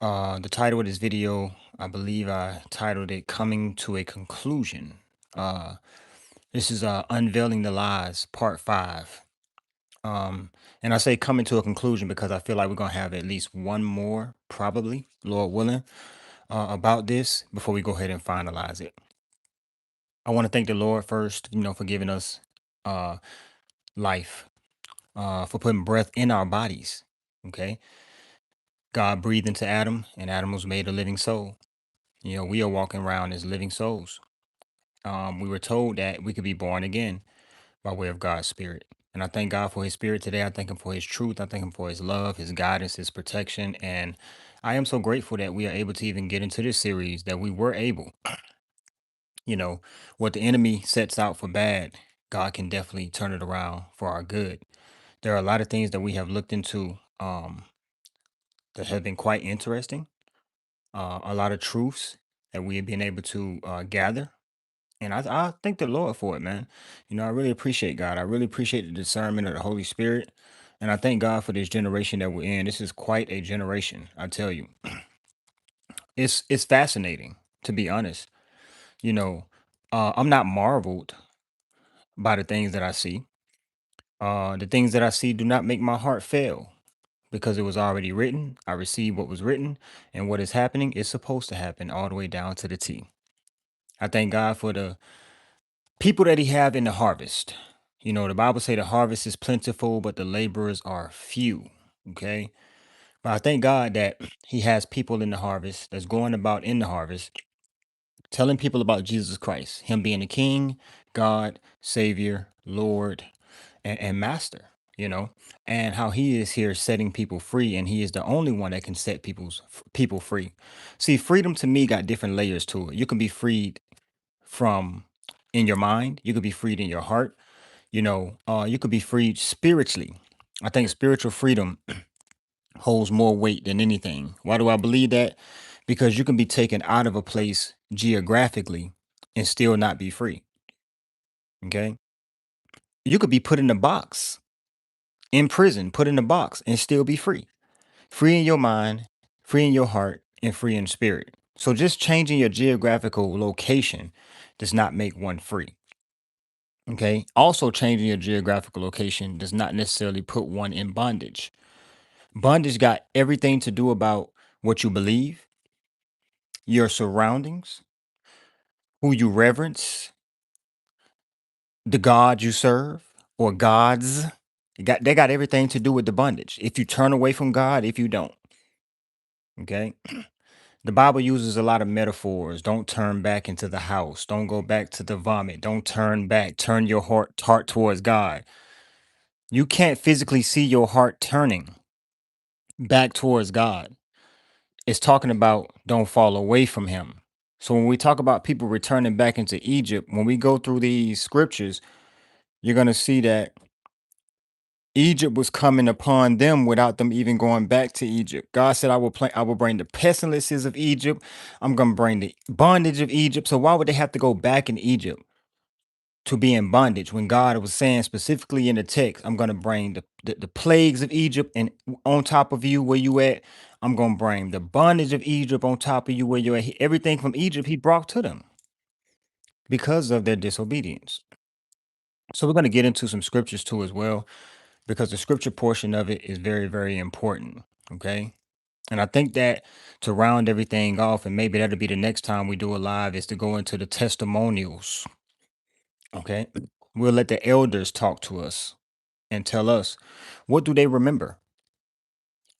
The title of this video, I believe I titled it Coming to a Conclusion. Uh, this is Unveiling the Lies, Part 5. And I say coming to a conclusion because I feel like we're going to have at least one more, probably, Lord willing, about this before we go ahead and finalize it. I want to thank the Lord first, for giving us uh, life, for putting breath in our bodies. Okay. God breathed into Adam, and Adam was made a living soul. We are walking around as living souls. We were told that we could be born again by way of God's Spirit. And I thank God for His Spirit today. I thank Him for His truth. I thank Him for His love, His guidance, His protection. And I am so grateful that we are able to even get into this series, that we were able, you know, what the enemy sets out for bad, God can definitely turn it around for our good. There are a lot of things that we have looked into that have been quite interesting, a lot of truths that we have been able to gather. And I thank the Lord for it, man. I really appreciate God. I really appreciate the discernment of the Holy Spirit. And I thank God for this generation that we're in. This is quite a generation, I tell you. It's fascinating, to be honest. You know, I'm not marveled by the things that I see. The things that I see do not make my heart fail because it was already written. I received what was written, and what is happening is supposed to happen all the way down to the T. I thank God for the people that he have in the harvest. The Bible say the harvest is plentiful, but the laborers are few. Okay. But I thank God that he has people in the harvest that's going about in the harvest, telling people about Jesus Christ, him being the King, God, Savior, Lord, and Master, you know, and how he is here setting people free, and he is the only one that can set people free. See, freedom to me got different layers to it. You can be freed from in your mind, you could be freed in your heart, you could be freed spiritually. I think spiritual freedom holds more weight than anything. Why do I believe that? Because you can be taken out of a place geographically and still not be free. Okay. You could be put in a box, in prison, put in a box and still be free. Free in your mind, free in your heart, and free in spirit. So just changing your geographical location does not make one free. Okay. Also, changing your geographical location does not necessarily put one in bondage. Bondage got everything to do about what you believe, your surroundings, who you reverence, the God you serve, or gods. They got everything to do with the bondage. If you turn away from God, if you don't. Okay. The Bible uses a lot of metaphors. Don't turn back into the house. Don't go back to the vomit. Don't turn back. Turn your heart towards God. You can't physically see your heart turning back towards God. It's talking about don't fall away from him. So when we talk about people returning back into Egypt, when we go through these scriptures, you're going to see that Egypt was coming upon them without them even going back to Egypt. God said, I will bring the pestilences of Egypt. I'm going to bring the bondage of Egypt. So why would they have to go back in Egypt to be in bondage when God was saying specifically in the text, I'm going to bring the plagues of Egypt and on top of you where you at, I'm going to bring the bondage of Egypt on top of you where you at. Everything from Egypt he brought to them because of their disobedience. So we're going to get into some scriptures too as well because the scripture portion of it is very, very important. Okay. And I think that to round everything off, and maybe that'll be the next time we do a live, is to go into the testimonials. Okay. We'll let the elders talk to us and tell us, what do they remember?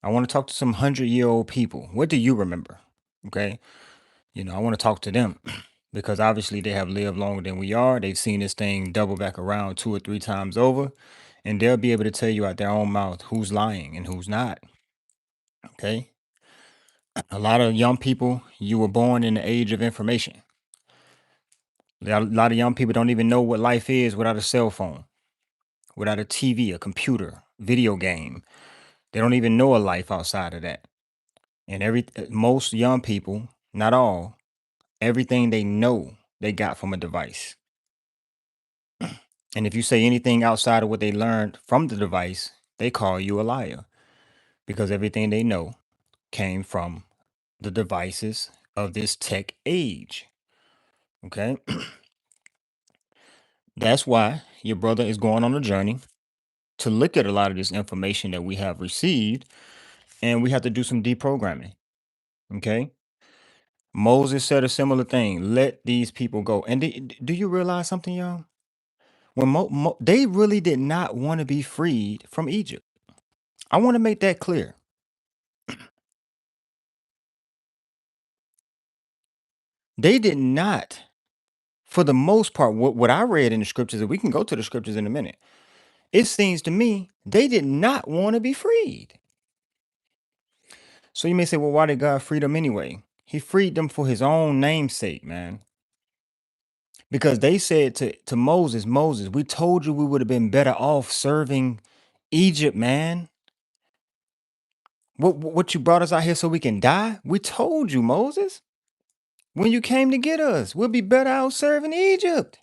I want to talk to some 100-year-old people. What do you remember? Okay. I want to talk to them because obviously they have lived longer than we are. They've seen this thing double back around two or three times over, and they'll be able to tell you out their own mouth who's lying and who's not. Okay. A lot of young people, you were born in the age of information. A lot of young people don't even know what life is without a cell phone, without a TV, a computer, video game. They don't even know a life outside of that. And most young people, not all, everything they know they got from a device. And if you say anything outside of what they learned from the device, they call you a liar because everything they know came from the devices of this tech age. Okay. That's why your brother is going on a journey to look at a lot of this information that we have received, and we have to do some deprogramming. Okay. Moses said a similar thing. Let these people go. And do you realize something, y'all? When they really did not want to be freed from Egypt. I want to make that clear. They did not, for the most part, what I read in the scriptures, and we can go to the scriptures in a minute. It seems to me they did not want to be freed. So you may say, well, why did God free them anyway? He freed them for his own namesake, man. Because they said to Moses, Moses, we told you we would have been better off serving Egypt, man. What you brought us out here so we can die? We told you, Moses, when you came to get us, we'll be better out serving Egypt.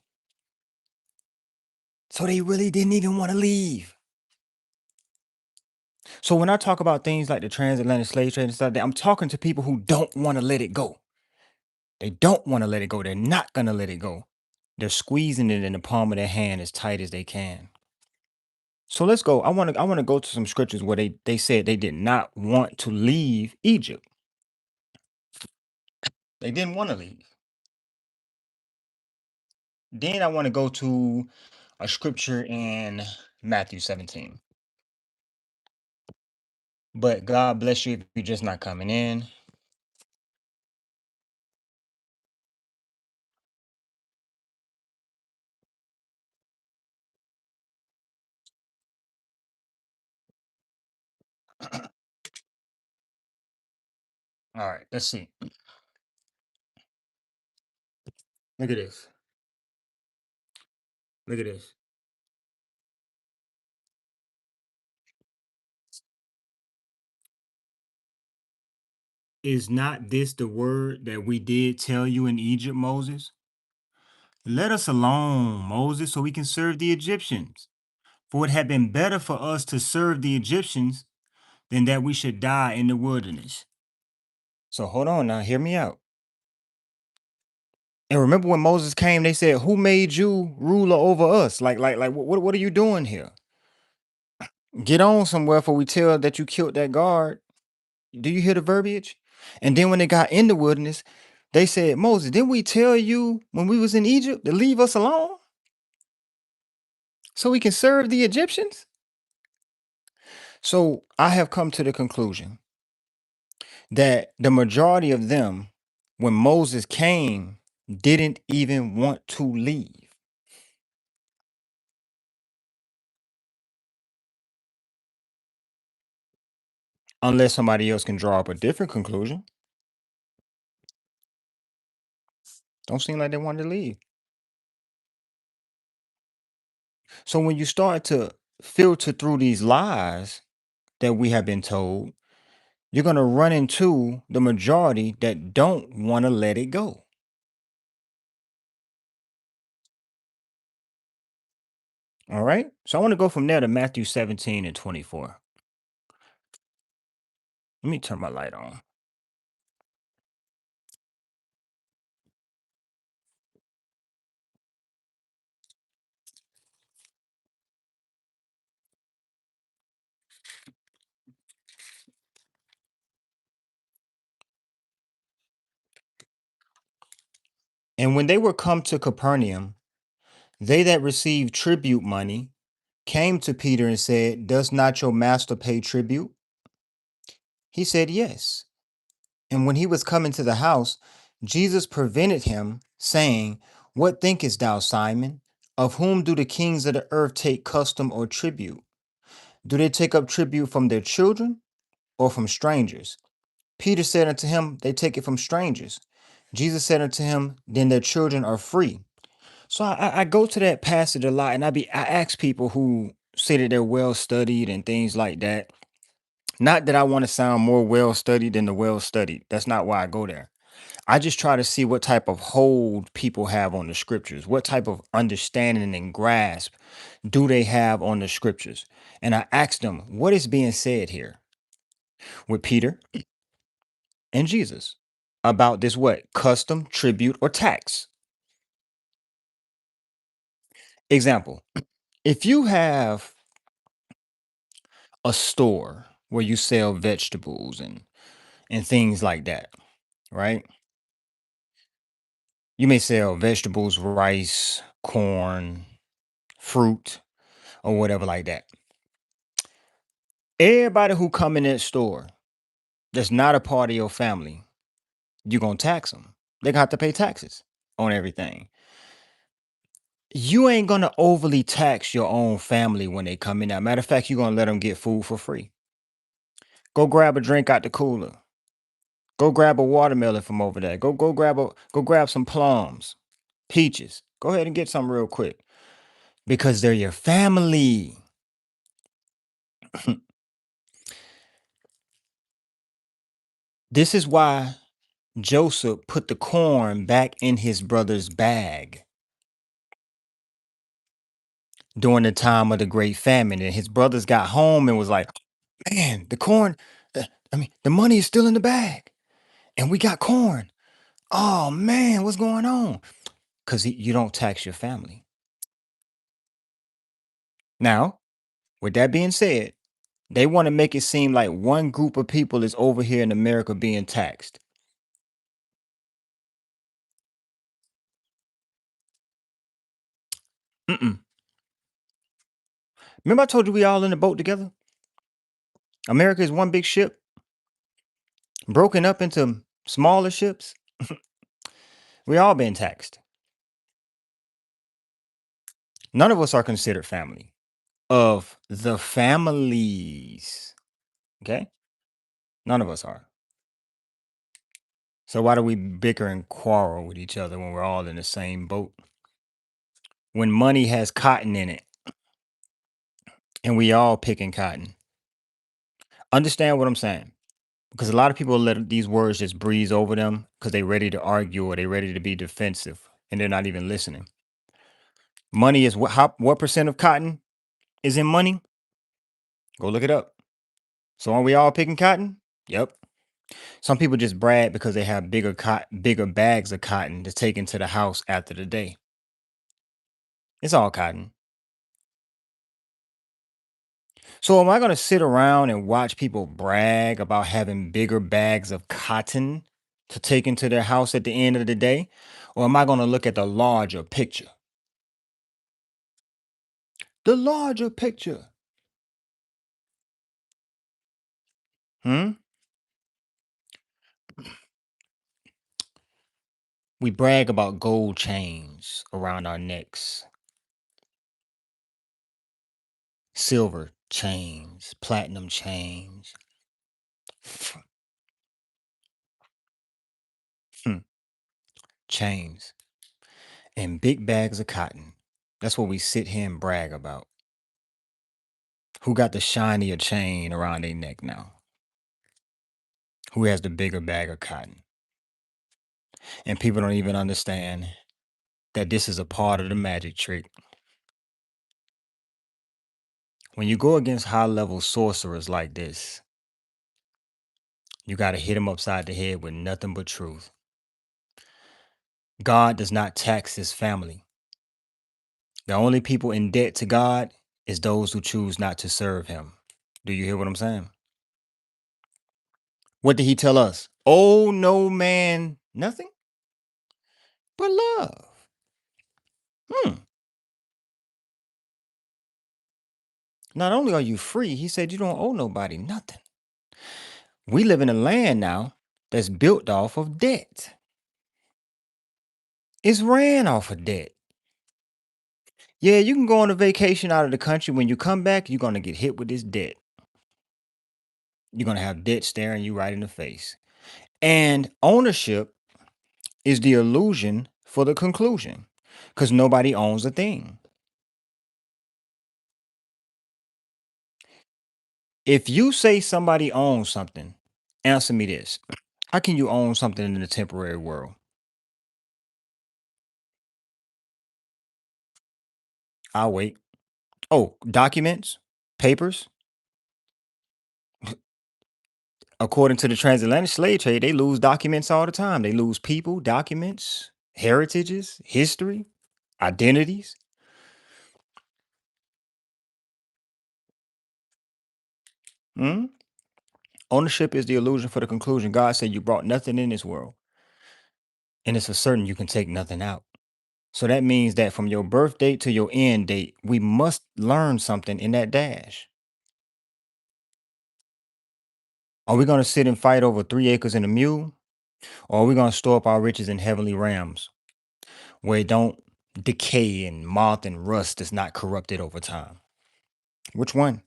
So they really didn't even want to leave. So when I talk about things like the transatlantic slave trade and stuff, I'm talking to people who don't want to let it go. They don't want to let it go. They're not gonna let it go. They're squeezing it in the palm of their hand as tight as they can. So let's go. I want to go to some scriptures where they said they did not want to leave Egypt. They didn't want to leave. Then I want to go to a scripture in Matthew 17. But God bless you if you're just not coming in. All right, let's see. Look at this. Look at this. Is not this the word that we did tell you in Egypt, Moses? Let us alone, Moses, so we can serve the Egyptians. For it had been better for us to serve the Egyptians than that we should die in the wilderness. So hold on now, hear me out. And remember when Moses came, they said, "Who made you ruler over us?" Like, what are you doing here? Get on somewhere for we tell that you killed that guard. Do you hear the verbiage? And then when they got in the wilderness, they said, Moses, didn't we tell you when we was in Egypt to leave us alone so we can serve the Egyptians? So I have come to the conclusion that the majority of them, when Moses came, didn't even want to leave. Unless somebody else can draw up a different conclusion. Don't seem like they wanted to leave. So when you start to filter through these lies that we have been told, you're going to run into the majority that don't want to let it go. All right. So I want to go from there to Matthew 17 and 24. Let me turn my light on. And when they were come to Capernaum, they that received tribute money came to Peter and said, does not your master pay tribute? He said, yes. And when he was come into the house, Jesus prevented him, saying, what thinkest thou, Simon? Of whom do the kings of the earth take custom or tribute? Do they take up tribute from their children or from strangers? Peter said unto him, they take it from strangers. Jesus said unto him, then their children are free. So I go to that passage a lot, and I ask people who say that they're well studied and things like that. Not that I want to sound more well studied than the well studied. That's not why I go there. I just try to see what type of hold people have on the scriptures. What type of understanding and grasp do they have on the scriptures? And I ask them, what is being said here with Peter and Jesus about this what? Custom, tribute, or tax. Example, if you have a store where you sell vegetables and things like that, right? You may sell vegetables, rice, corn, fruit, or whatever like that. Everybody who come in that store that's not a part of your family, you're gonna tax them. They gonna have to pay taxes on everything. You ain't gonna overly tax your own family when they come in. Now, matter of fact, you're gonna let them get food for free. Go grab a drink out the cooler. Go grab a watermelon from over there. Go grab some plums, peaches. Go ahead and get some real quick because they're your family. This is why Joseph put the corn back in his brother's bag during the time of the great famine. And his brothers got home and was like, man, the corn, the money is still in the bag and we got corn. Oh man, what's going on? Because you don't tax your family. Now, with that being said, they want to make it seem like one group of people is over here in America being taxed. Mm-mm. Remember, I told you we all in the boat together? America is one big ship broken up into smaller ships. We all been taxed. None of us are considered family of the families. Okay? None of us are. So why do we bicker and quarrel with each other when we're all in the same boat? When money has cotton in it and we all picking cotton. Understand what I'm saying? Because a lot of people let these words just breeze over them because they're ready to argue or they're ready to be defensive and they're not even listening. Money is what percent of cotton is in money? Go look it up. So are we all picking cotton? Yep. Some people just brag because they have bigger bags of cotton to take into the house after the day. It's all cotton. So am I going to sit around and watch people brag about having bigger bags of cotton to take into their house at the end of the day? Or am I going to look at the larger picture? The larger picture. Hmm? We brag about gold chains around our necks, silver chains, platinum chains, hmm, chains, and big bags of cotton. That's what we sit here and brag about. Who got the shinier chain around their neck now? Who has the bigger bag of cotton? And people don't even understand that this is a part of the magic trick. When you go against high level sorcerers like this, you got to hit them upside the head with nothing but truth. God does not tax his family. The only people in debt to God is those who choose not to serve him. Do you hear what I'm saying? What did he tell us? Oh, no man, nothing but love. Hmm. Not only are you free, he said you don't owe nobody nothing. We live in a land now that's built off of debt. It's ran off of debt. Yeah, you can go on a vacation out of the country. When you come back, you're going to get hit with this debt. You're going to have debt staring you right in the face. And ownership is the illusion for the conclusion because nobody owns a thing. If you say somebody owns something, answer me this. How can you own something in the temporary world? I'll wait. Oh, documents, papers. According to the transatlantic slave trade, they lose documents all the time. They lose people, documents, heritages, history, identities. Mm? Ownership is the illusion for the conclusion. God said you brought nothing in this world, and it's for certain you can take nothing out. So that means that from your birth date to your end date, we must learn something in that dash. Are we going to sit and fight over 3 acres and a mule? Or are we going to store up our riches in heavenly realms where it don't decay and moth and rust is not corrupted over time? Which one?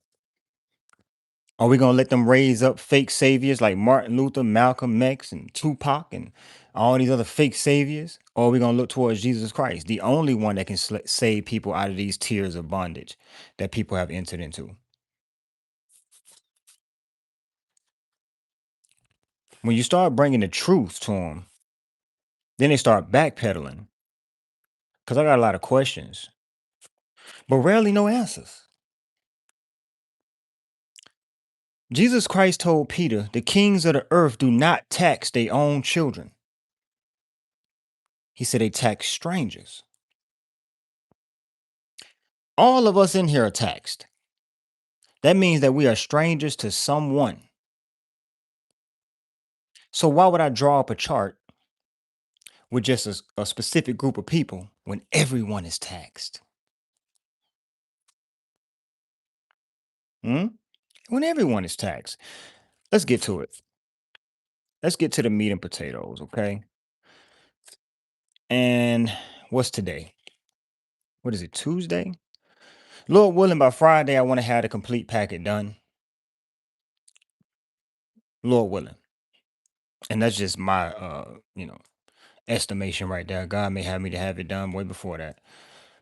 Are we going to let them raise up fake saviors like Martin Luther, Malcolm X, and Tupac and all these other fake saviors? Or are we going to look towards Jesus Christ, the only one that can save people out of these tiers of bondage that people have entered into? When you start bringing the truth to them, then they start backpedaling. Because I got a lot of questions, but rarely no answers. Jesus Christ told Peter, the kings of the earth do not tax their own children. He said they tax strangers. All of us in here are taxed. That means that we are strangers to someone. So why would I draw up a chart with just a specific group of people when everyone is taxed? Hmm? When everyone is taxed. Let's get to it. Let's get to the meat and potatoes, okay? And what's today? What is it, Tuesday? Lord willing, by Friday, I want to have the complete packet done. Lord willing. And that's just my estimation right there. God may have me to have it done way before that.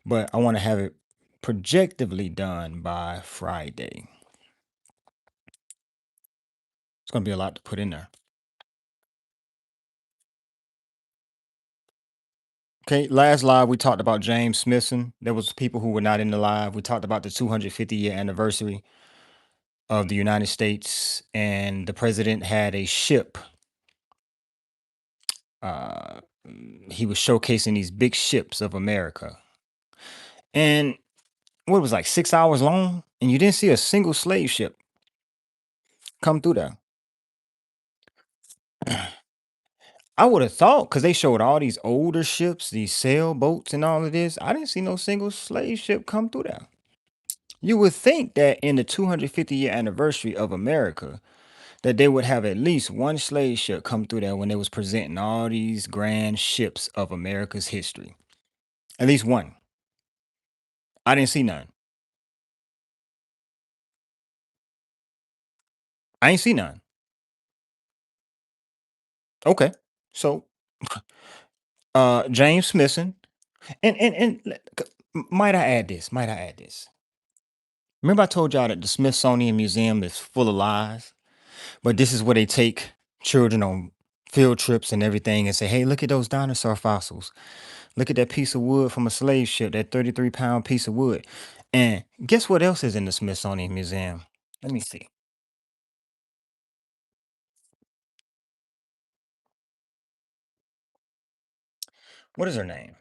But I want to have it projectively done by Friday. It's gonna be a lot to put in there. Okay, last live we talked about James Smithson. There was people who were not in the live. We talked about the 250-year anniversary of the United States, and the president had a ship. He was showcasing these big ships of America, and what it was like 6 hours long, and you didn't see a single slave ship come through there. I would have thought because they showed all these older ships, these sailboats, and all of this. I didn't see no single slave ship come through there. You would think that in the 250-year anniversary of America, that they would have at least one slave ship come through there when they was presenting all these grand ships of America's history. At least one. I didn't see none. I ain't see none. Okay. So James Smithson. Might I add this? Might I add this? Remember I told y'all that the Smithsonian Museum is full of lies? But this is where they take children on field trips and everything and say, hey, look at those dinosaur fossils. Look at that piece of wood from a slave ship, that 33-pound piece of wood. And guess what else is in the Smithsonian Museum? Let me see. What is her name?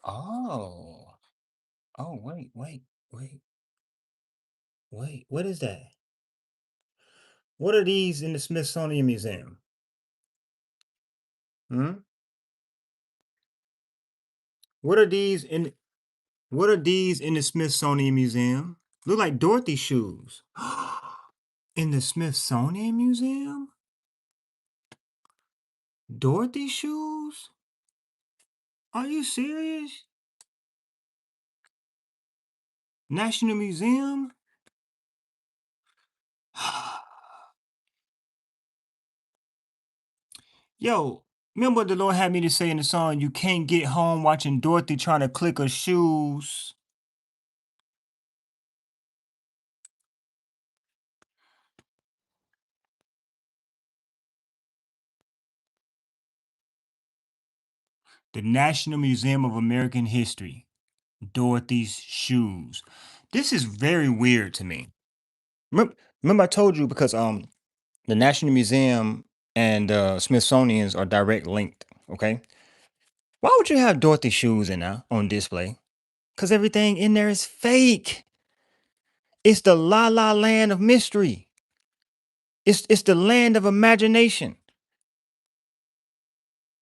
Oh, wait, wait. What is that? What are these in the Smithsonian Museum? Hmm? What are these in what are these in the Smithsonian Museum? Look like Dorothy shoes. In the Smithsonian Museum? Dorothy shoes? Are you serious? National Museum? Yo, remember what the Lord had me to say in the song, you can't get home watching Dorothy trying to click her shoes. The National Museum of American History. Dorothy's shoes. This is very weird to me. Remember I told you because the National Museum and Smithsonian's are direct linked. Okay, why would you have Dorothy shoes in there on display? Because everything in there is fake. It's the la la land of mystery. It's the land of imagination.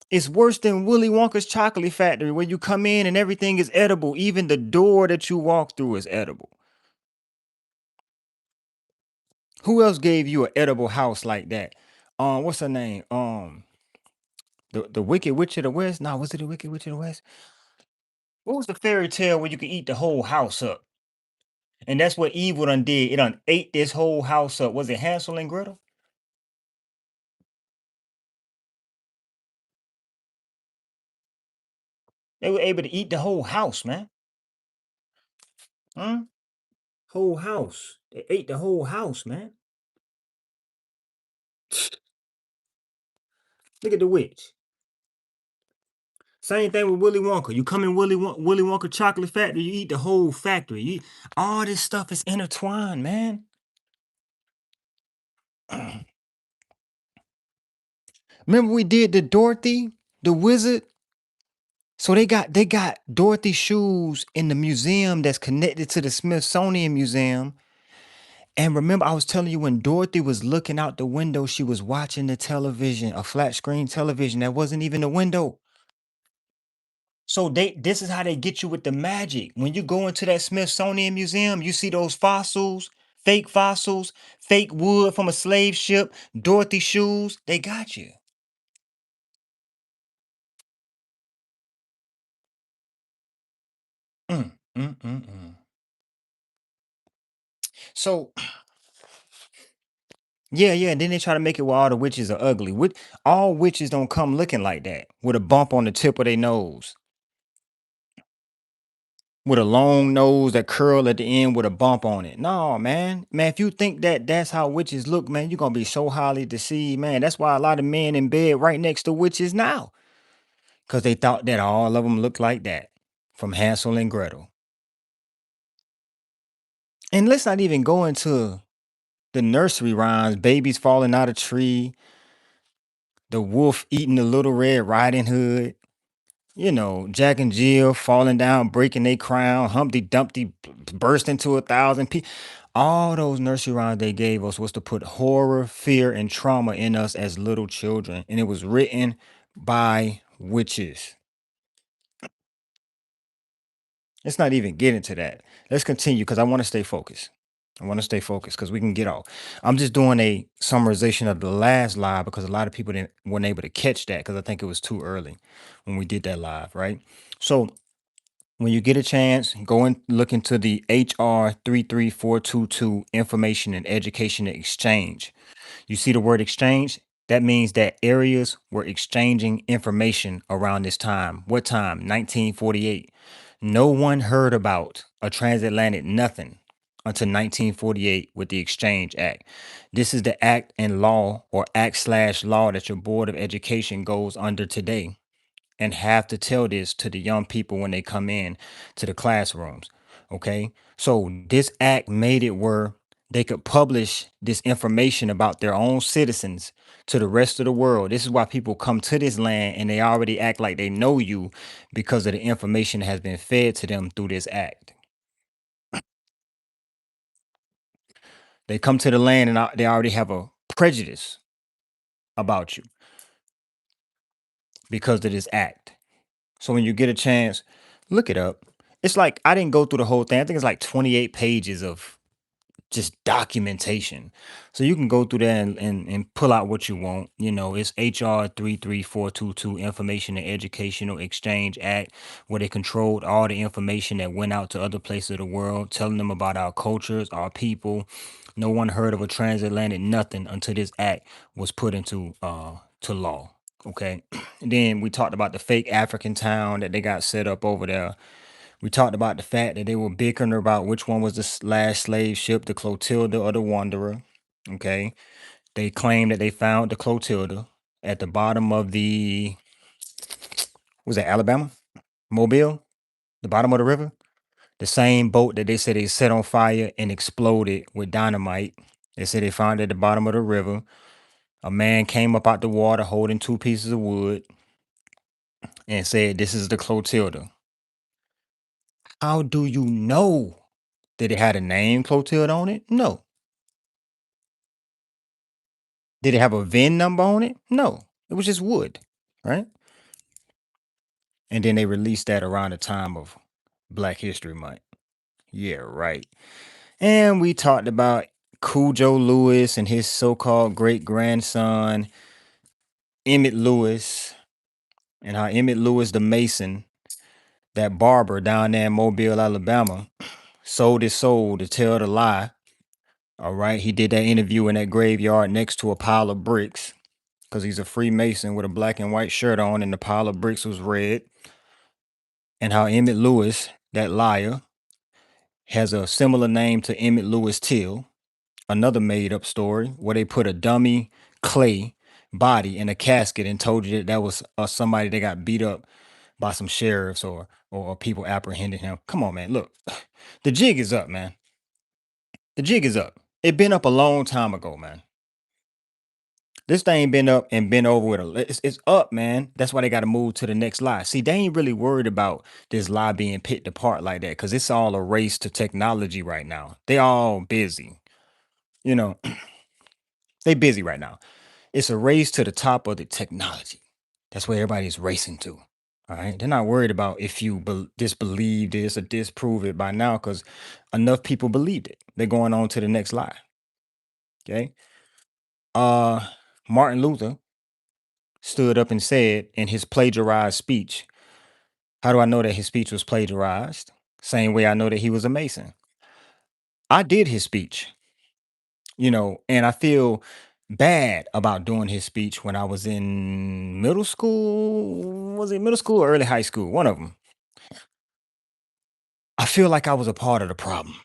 It's worse than Willy Wonka's chocolate factory where you come in and everything is edible. Even the door that you walk through is edible. Who else gave you an edible house like that? What's her name? The Wicked Witch of the West. Nah, was it the Wicked Witch of the West? What was the fairy tale where you could eat the whole house up? And that's what evil done did. It done ate this whole house up. Was it Hansel and Gretel? They were able to eat the whole house, man. Huh? Whole house. They ate the whole house, man. Look at the witch. Same thing with Willy Wonka. You come in Willy Wonka chocolate factory, you eat the whole factory. All this stuff is intertwined, man. Remember we did the Dorothy, the wizard? So they got Dorothy shoes in the museum that's connected to the Smithsonian Museum. And remember, I was telling you when Dorothy was looking out the window, she was watching the television, a flat screen television that wasn't even a window. So this is how they get you with the magic. When you go into that Smithsonian Museum, you see those fossils, fake wood from a slave ship, Dorothy shoes, they got you. Mm, mm, mm, mm. So yeah, yeah. And then they try to make it where all the witches are ugly. All witches don't come looking like that with a bump on the tip of their nose, with a long nose that curl at the end with a bump on it. No, man. If you think that that's how witches look, man, you're gonna be so highly deceived, man. That's why a lot of men in bed right next to witches now, cause they thought that all of them looked like that from Hansel and Gretel. And let's not even go into the nursery rhymes: babies falling out of tree, the wolf eating the little Red Riding Hood. Jack and Jill falling down, breaking their crown, Humpty Dumpty burst into 1,000 people. All those nursery rhymes they gave us was to put horror, fear, and trauma in us as little children. And it was written by witches. Let's not even get into that. Let's continue because I want to stay focused. I want to stay focused because we can get off. I'm just doing a summarization of the last live because a lot of people weren't able to catch that because I think it was too early when we did that live, right? So when you get a chance, go and look into the HR 33422 Information and Education Exchange. You see the word exchange? That means that areas were exchanging information around this time. What time? 1948. No one heard about a transatlantic nothing until 1948 with the Exchange Act. This is the act and law or act/law that your Board of Education goes under today and have to tell this to the young people when they come in to the classrooms. Okay. So this act made it where they could publish this information about their own citizens to the rest of the world. This is why people come to this land and they already act like they know you because of the information that has been fed to them through this act. They come to the land and they already have a prejudice about you because of this act. So when you get a chance, look it up. It's like I didn't go through the whole thing. I think it's like 28 pages of just documentation. So you can go through there and pull out what you want. It's HR 33422 Information and Educational Exchange Act, where they controlled all the information that went out to other places of the world, telling them about our cultures, our people. No one heard of a transatlantic nothing until this act was put into to law. Okay. And then we talked about the fake African town that they got set up over there. We talked about the fact that they were bickering about which one was the last slave ship, the Clotilda or the Wanderer. Okay. They claimed that they found the Clotilda at the bottom of was that Alabama? Mobile? The bottom of the river? The same boat that they said they set on fire and exploded with dynamite. They said they found it at the bottom of the river. A man came up out the water holding two pieces of wood and said, "This is the Clotilda." How do you know? Did it have a name Clotilde on it? No. Did it have a VIN number on it? No. It was just wood, right? And then they released that around the time of Black History Month. Yeah, right. And we talked about Cujo Lewis and his so-called great grandson, Emmett Lewis, and how Emmett Lewis, the Mason, that barber down there in Mobile, Alabama, sold his soul to tell the lie. All right. He did that interview in that graveyard next to a pile of bricks because he's a Freemason with a black and white shirt on, and the pile of bricks was red. And how Emmett Lewis, that liar, has a similar name to Emmett Lewis Till, another made up story where they put a dummy clay body in a casket and told you that that was somebody that got beat up by some sheriffs or people apprehending him. Come on, man. Look, the jig is up, man. The jig is up. It been up a long time ago, man. This thing been up and been over with. It's up, man. That's why they got to move to the next lie. See, they ain't really worried about this lie being picked apart like that because it's all a race to technology right now. They all busy. You know, they busy right now. It's a race to the top of the technology. That's where everybody's racing to. All right. They're not worried about if you disbelieve this or disprove it by now because enough people believed it. They're going on to the next lie. Okay. Uh, Martin Luther stood up and said in his plagiarized speech, how do I know that his speech was plagiarized? Same way I know that he was a Mason. I did his speech, and I feel bad about doing his speech when I was in middle school. Was it middle school or early high school? One of them. I feel like I was a part of the problem.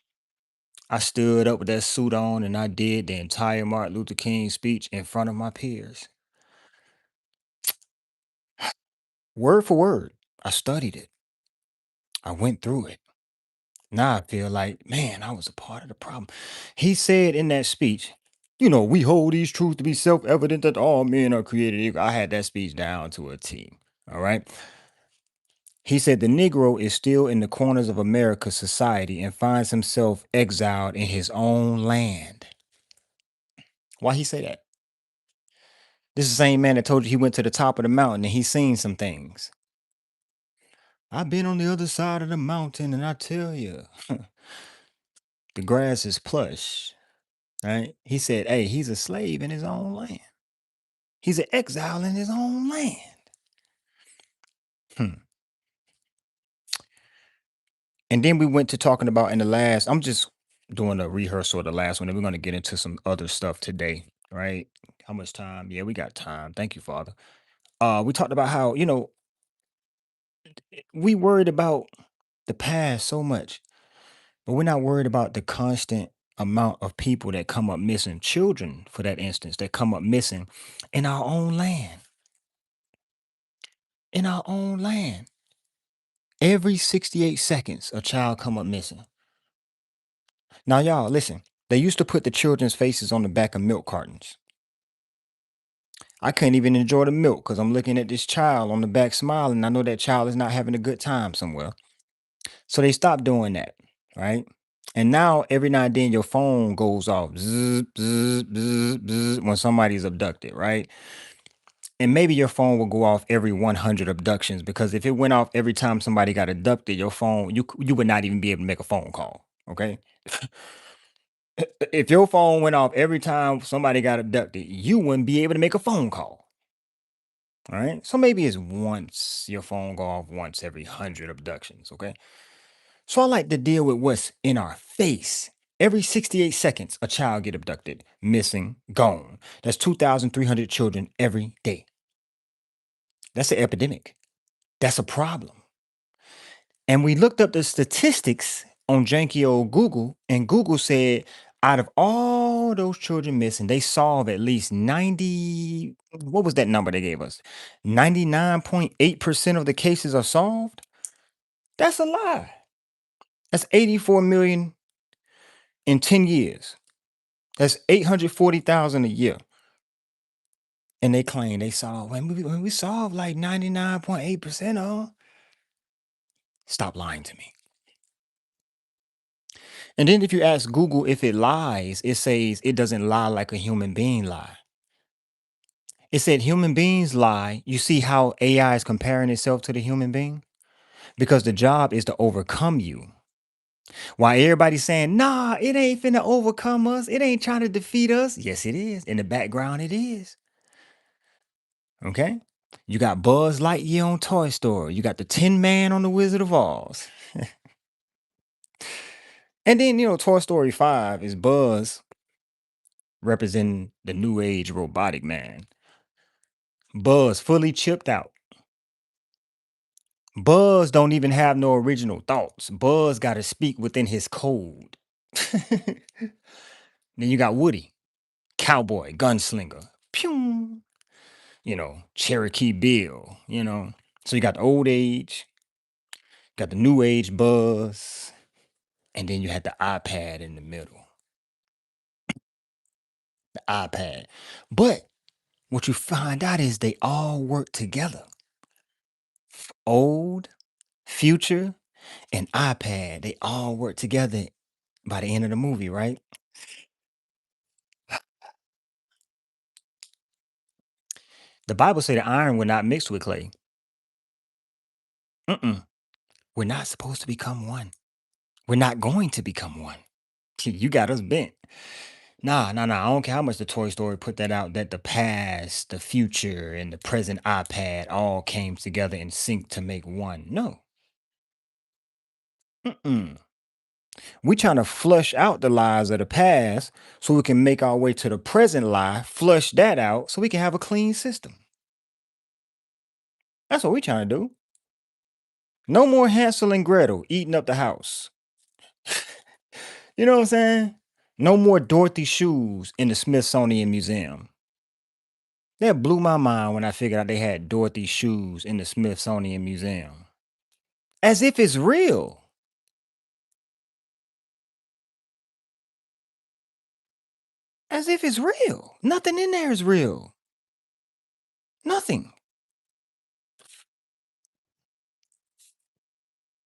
I stood up with that suit on and I did the entire Martin Luther King speech in front of my peers, word for word. I studied it, I went through it. Now I feel like, man, I was a part of the problem. He said in that speech, we hold these truths to be self evident that all men are created equal. I had that speech down to a T. All right. He said the Negro is still in the corners of America's society and finds himself exiled in his own land. Why he say that? This is the same man that told you he went to the top of the mountain and he seen some things. I've been on the other side of the mountain and I tell you, the grass is plush. Right? He said, hey, he's a slave in his own land. He's an exile in his own land. Hmm. And then we went to talking about in the last, I'm just doing a rehearsal of the last one, and we're going to get into some other stuff today, right? How much time? Yeah, we got time. Thank you, Father. We talked about how, we worried about the past so much, but we're not worried about the constant amount of people that come up missing, children, for that instance, that come up missing in our own land. In our own land. Every 68 seconds, a child come up missing. Now, y'all, listen. They used to put the children's faces on the back of milk cartons. I couldn't even enjoy the milk because I'm looking at this child on the back smiling. I know that child is not having a good time somewhere. So they stopped doing that, right? And now every now and then your phone goes off zzz, bzz, bzz, bzz, when somebody's abducted, right? And maybe your phone will go off every 100 abductions because if it went off every time somebody got abducted, your phone, you would not even be able to make a phone call. Okay. If your phone went off every time somebody got abducted, you wouldn't be able to make a phone call. All right. So maybe it's once your phone go off once every 100 abductions. Okay. So I like to deal with what's in our face. Every 68 seconds, a child get abducted, missing, gone. That's 2,300 children every day. That's an epidemic. That's a problem. And we looked up the statistics on janky old Google, and Google said out of all those children missing, they solve at least 90. What was that number they gave us? 99.8% of the cases are solved. That's a lie. That's 84 million in 10 years. That's 840,000 a year. And they claim they solve when we solve like 99.8% of 'em. Stop lying to me. And then if you ask Google if it lies, it says it doesn't lie like a human being lie. It said human beings lie. You see how AI is comparing itself to the human being? Because the job is to overcome you. While everybody's saying, nah, it ain't finna overcome us. It ain't trying to defeat us. Yes, it is. In the background, it is. Okay? You got Buzz Lightyear on Toy Story. You got the Tin Man on the Wizard of Oz. And then, Toy Story 5 is Buzz representing the new age robotic man. Buzz fully chipped out. Buzz don't even have no original thoughts. Buzz got to speak within his code. Then you got Woody, cowboy, gunslinger. Pew. Cherokee Bill. So you got the old age, got the new age Buzz, and then you had the iPad in the middle. The iPad. But what you find out is they all work together. Old, future, and iPad, they all work together by the end of the movie, right? The Bible say the iron will not mix with clay. Mm-mm. We're not supposed to become one. We're not going to become one. You got us bent. Nah, nah, nah. I don't care how much the Toy Story put that out, that the past, the future, and the present iPad all came together in sync to make one. No. Mm-mm. We trying to flush out the lies of the past so we can make our way to the present lie, flush that out so we can have a clean system. That's what we trying to do. No more Hansel and Gretel eating up the house. You know what I'm saying? No more Dorothy shoes in the Smithsonian Museum. That blew my mind when I figured out they had Dorothy shoes in the Smithsonian Museum. As if it's real. As if it's real. Nothing in there is real. Nothing.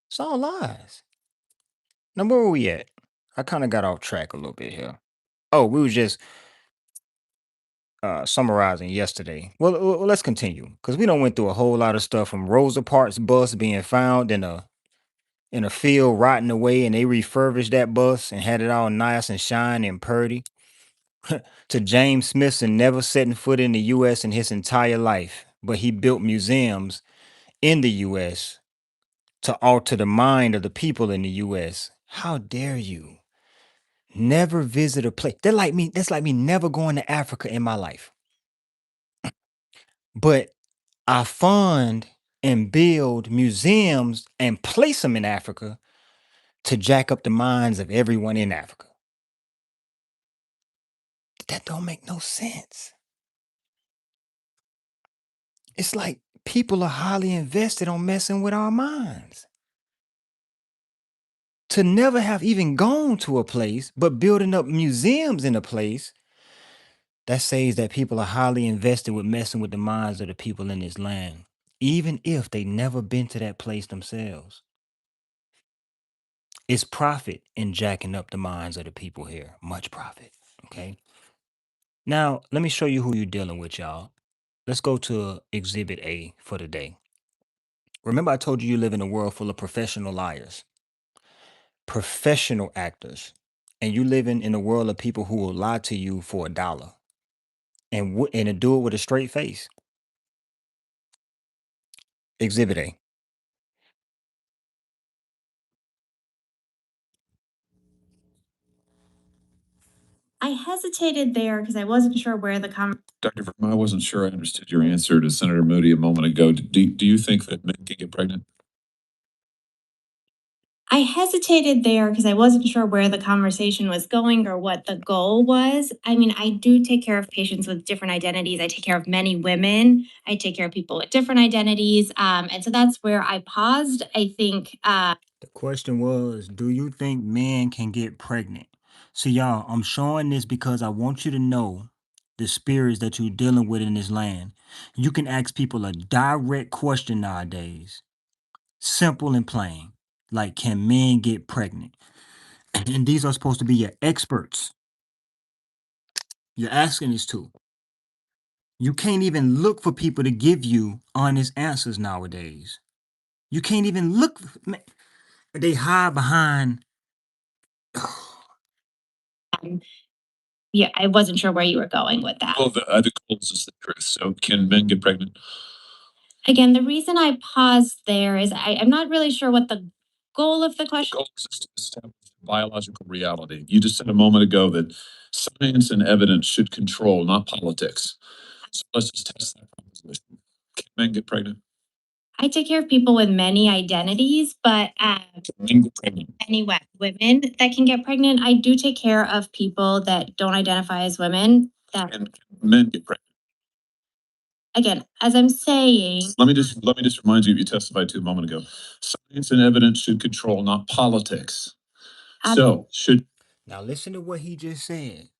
It's all lies. Now, where were we at? I kind of got off track a little bit here. Oh, we was just summarizing yesterday. Well, let's continue because we don't went through a whole lot of stuff from Rosa Parks bus being found in a field rotting away, and they refurbished that bus and had it all nice and shiny and purty. To James Smithson never setting foot in the U.S. in his entire life, but he built museums in the U.S. to alter the mind of the people in the U.S. How dare you? Never visit a place. They're like me. That's like me never going to Africa in my life. But I fund and build museums and place them in Africa to jack up the minds of everyone in Africa. That don't make no sense. It's like people are highly invested on messing with our minds. To never have even gone to a place, but building up museums in a place, that says that people are highly invested with messing with the minds of the people in this land, even if they never been to that place themselves. It's profit in jacking up the minds of the people here. Much profit. Okay. Now, let me show you who you're dealing with, y'all. Let's go to Exhibit A for the day. Remember, I told you you live in a world full of professional liars, professional actors, and you living in a world of people who will lie to you for $1 and do it with a straight face. Exhibit A. I hesitated there because I wasn't sure where the Dr. Verma, I wasn't sure I understood your answer to Senator Moody a moment ago. Do you think that men can get pregnant? I hesitated there because I wasn't sure where the conversation was going or what the goal was. I mean, I do take care of patients with different identities. I take care of many women. I take care of people with different identities. And so that's where I paused. I think The question was, do you think men can get pregnant? So, y'all, I'm showing this because I want you to know the spirits that you're dealing with in this land. You can ask people a direct question nowadays, simple and plain, like, can men get pregnant? And these are supposed to be your experts. You're asking this to. You can't even look for people to give you honest answers nowadays. You can't even look. Man, they hide behind. Um, yeah, I wasn't sure where you were going with that. Well, the goal is the truth. So, can men get pregnant? Again, the reason I paused there is I'm not really sure what the goal of the The question. goal is to establish biological reality. You just said a moment ago that science and evidence should control, not politics. So let's just test that proposition. Can men get pregnant? I take care of people with many identities, but Can men get pregnant? women that can get pregnant. I do take care of people that don't identify as women. That And can men get pregnant? again, as I'm saying, Let me just remind you testified to a moment ago. Science and evidence should control, not politics. So should Now, listen to what he just said.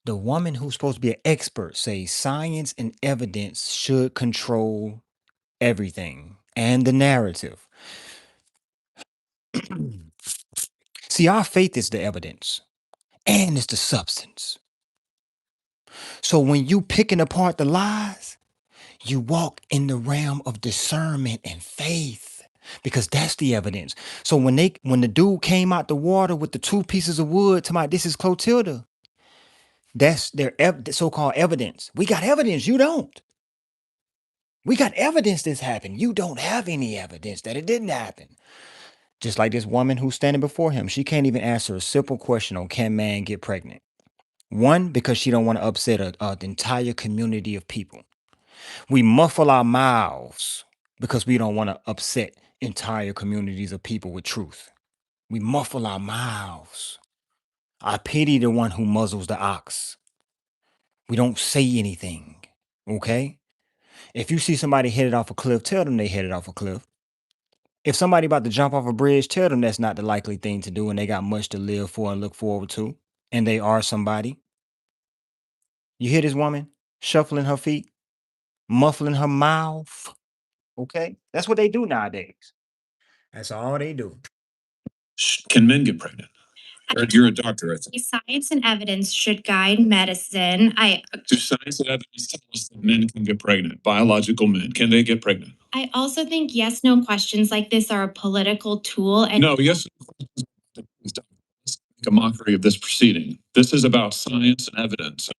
The woman who's supposed to be an expert says science and evidence should control everything and the narrative. See, our faith is the evidence and it's the substance. So when you picking apart the lies, you walk in the realm of discernment and faith because that's the evidence. So when the dude came out the water with the two pieces of wood to my this is Clotilda, that's their so-called evidence. We got evidence, you don't. We got evidence this happened. You don't have any evidence that it didn't happen. Just like this woman who's standing before him, she can't even answer a simple question on can man get pregnant. One, because she don't want to upset the entire community of people. We muffle our mouths because we don't want to upset entire communities of people with truth. We muffle our mouths. I pity the one who muzzles the ox. We don't say anything. Okay? If you see somebody headed off a cliff, tell them they headed off a cliff. If somebody about to jump off a bridge, tell them that's not the likely thing to do and they got much to live for and look forward to. And they are somebody. You hear this woman shuffling her feet, muffling her mouth. Okay? That's what they do nowadays. That's all they do. can men get pregnant? You're a doctor, I think. science and evidence should guide medicine. Do science and evidence tell us that men can get pregnant? Biological men, can they get pregnant? I also think yes, no questions like this are a political tool. And No, yes. Let's make a mockery of this proceeding. This is about science and evidence.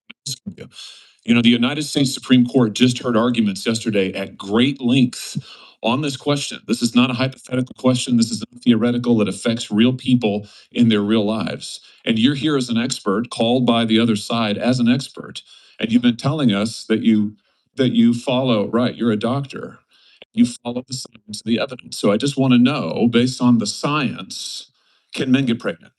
You know, the United States Supreme Court just heard arguments yesterday at great length on this question. This is not a hypothetical question. This is not theoretical. It affects real people in their real lives. And you're here as an expert, called by the other side as an expert, and you've been telling us that you follow, right, you're a doctor. You follow the science and the evidence. So I just want to know, based on the science, can men get pregnant?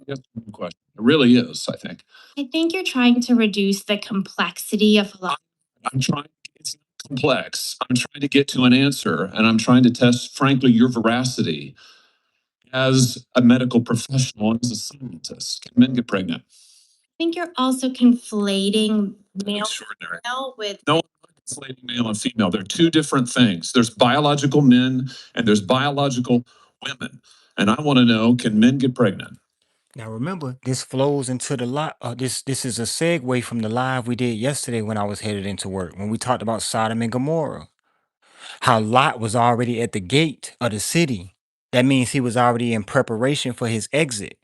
Yes, question. It really is, I think. I think you're trying to reduce the complexity of life. I'm trying, it's not complex. I'm trying to get to an answer and I'm trying to test, frankly, your veracity as a medical professional and as a scientist. Can men get pregnant? I think you're also conflating male Extraordinary. with No, conflating male and female. They're two different things. There's biological men and there's biological women. And I want to know, can men get pregnant? Now remember, this flows into the live. This is a segue from the live we did yesterday when I was headed into work when we talked about Sodom and Gomorrah. How Lot was already at the gate of the city. That means he was already in preparation for his exit.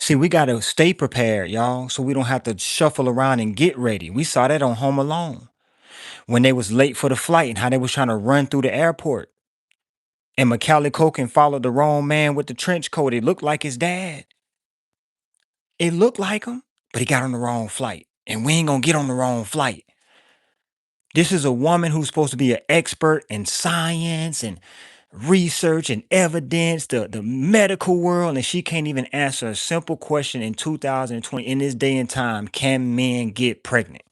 See, we gotta stay prepared, y'all, so we don't have to shuffle around and get ready. We saw that on Home Alone when they was late for the flight and how they was trying to run through the airport. And Macaulay Culkin followed the wrong man with the trench coat. It looked like his dad. It looked like him, but he got on the wrong flight. And we ain't gonna get on the wrong flight. This is a woman who's supposed to be an expert in science and research and evidence, the medical world, and she can't even answer a simple question in 2020 in this day and time. Can men get pregnant?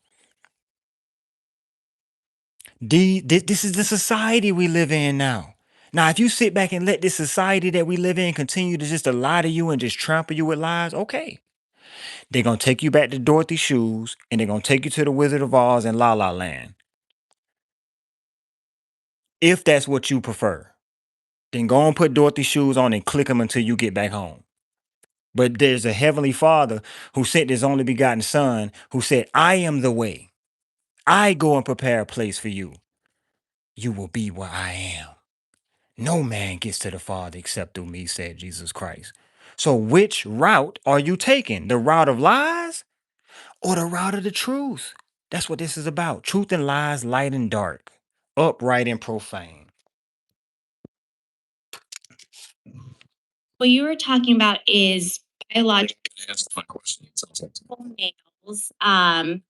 This is the society we live in now. Now, if you sit back and let this society that we live in continue to just to lie to you and just trample you with lies, okay. They're gonna take you back to Dorothy's shoes and they're gonna take you to the Wizard of Oz and La La Land. If that's what you prefer, then go and put Dorothy's shoes on and click them until you get back home. But there's a heavenly father who sent his only begotten son who said, I am the way. I go and prepare a place for you. You will be where I am. No man gets to the Father except through me, said Jesus Christ. So which route are you taking? The route of lies or the route of the truth? That's what this is about. Truth and lies, light and dark, upright and profane. What you were talking about is biological Answer my question. It sounds like. males.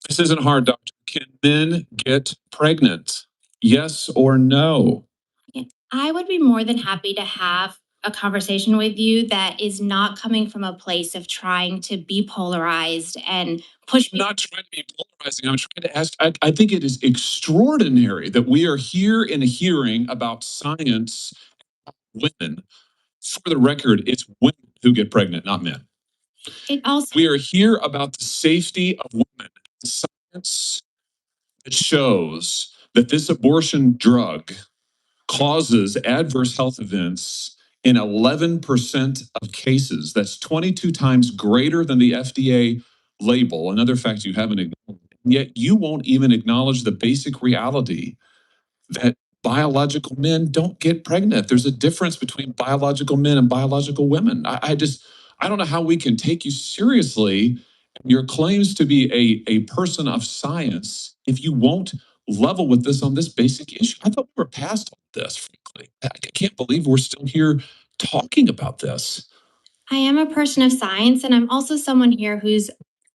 This isn't hard, doctor. Can men get pregnant? Yes or no? I would be more than happy to have a conversation with you that is not coming from a place of trying to be polarized and push I'm not trying to be polarizing. I'm trying to ask. I think it is extraordinary that we are here in a hearing about science, women. For the record, it's women who get pregnant, not men. it also We are here about the safety of women. Science that shows that this abortion drug causes adverse health events in 11% of cases. That's 22 times greater than the FDA label. Another fact you haven't acknowledged. Yet you won't even acknowledge the basic reality that biological men don't get pregnant. There's a difference between biological men and biological women. I don't know how we can take you seriously, your claims to be a person of science, if you won't level with this on this basic issue. I thought we were past all this, frankly. I can't believe we're still here talking about this. I am a person of science, and I'm also someone here who's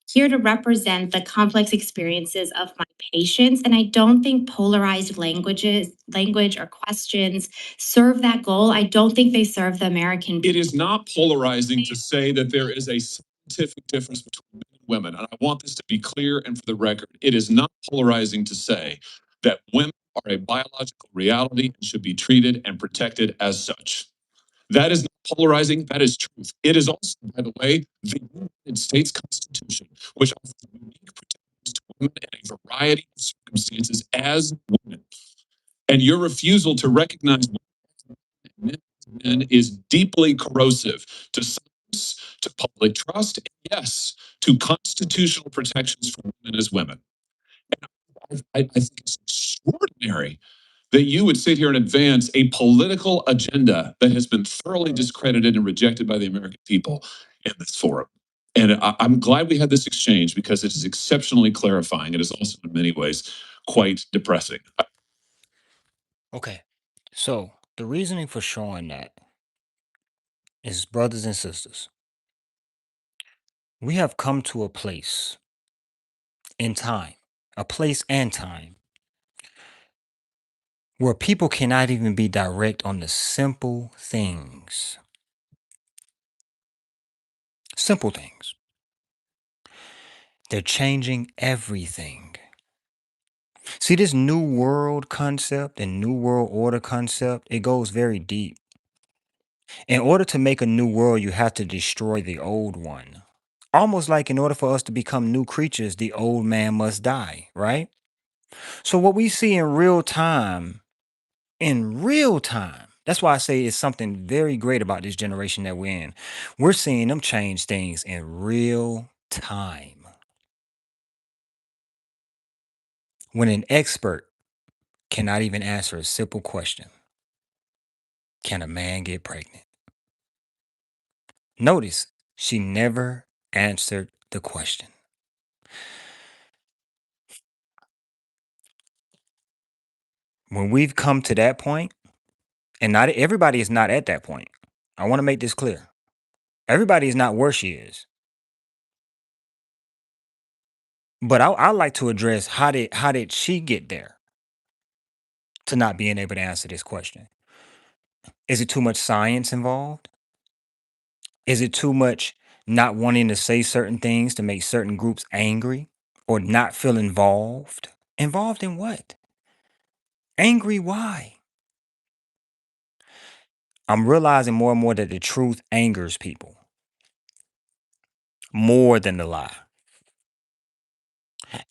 here to represent the complex experiences of my patients. And I don't think polarized language or questions serve that goal. I don't think they serve the American. It is not polarizing to say that there is a scientific difference between men and women. And I want this to be clear and for the record. It is not polarizing to say that women are a biological reality and should be treated and protected as such. That is not polarizing. That is truth. It is also, by the way, the United States Constitution, which offers unique protections to women in a variety of circumstances as women. And your refusal to recognize men is deeply corrosive to science, to public trust, and yes, to constitutional protections for women as women. And I think it's extraordinary that you would sit here and advance a political agenda that has been thoroughly discredited and rejected by the American people in this forum. And I'm glad we had this exchange because it is exceptionally clarifying. It is also, in many ways, quite depressing. Okay. So the reasoning for showing that is, brothers and sisters, we have come to a place in time, a place and time where people cannot even be direct on the simple things. Simple things. They're changing everything. See, this new world concept and new world order concept, it goes very deep. In order to make a new world, you have to destroy the old one. Almost like in order for us to become new creatures, the old man must die, right? So what we see in real time, that's why I say it's something very great about this generation that we're in. We're seeing them change things in real time. When an expert cannot even answer a simple question, can a man get pregnant? Notice she never answered the question. When we've come to that point, and not everybody is not at that point. I want to make this clear. Everybody is not where she is. But I like to address how did she get there to not being able to answer this question? Is it too much science involved? Is it too much not wanting to say certain things to make certain groups angry or not feel involved? Involved in what? Angry why? I'm realizing more and more that the truth angers people more than the lie.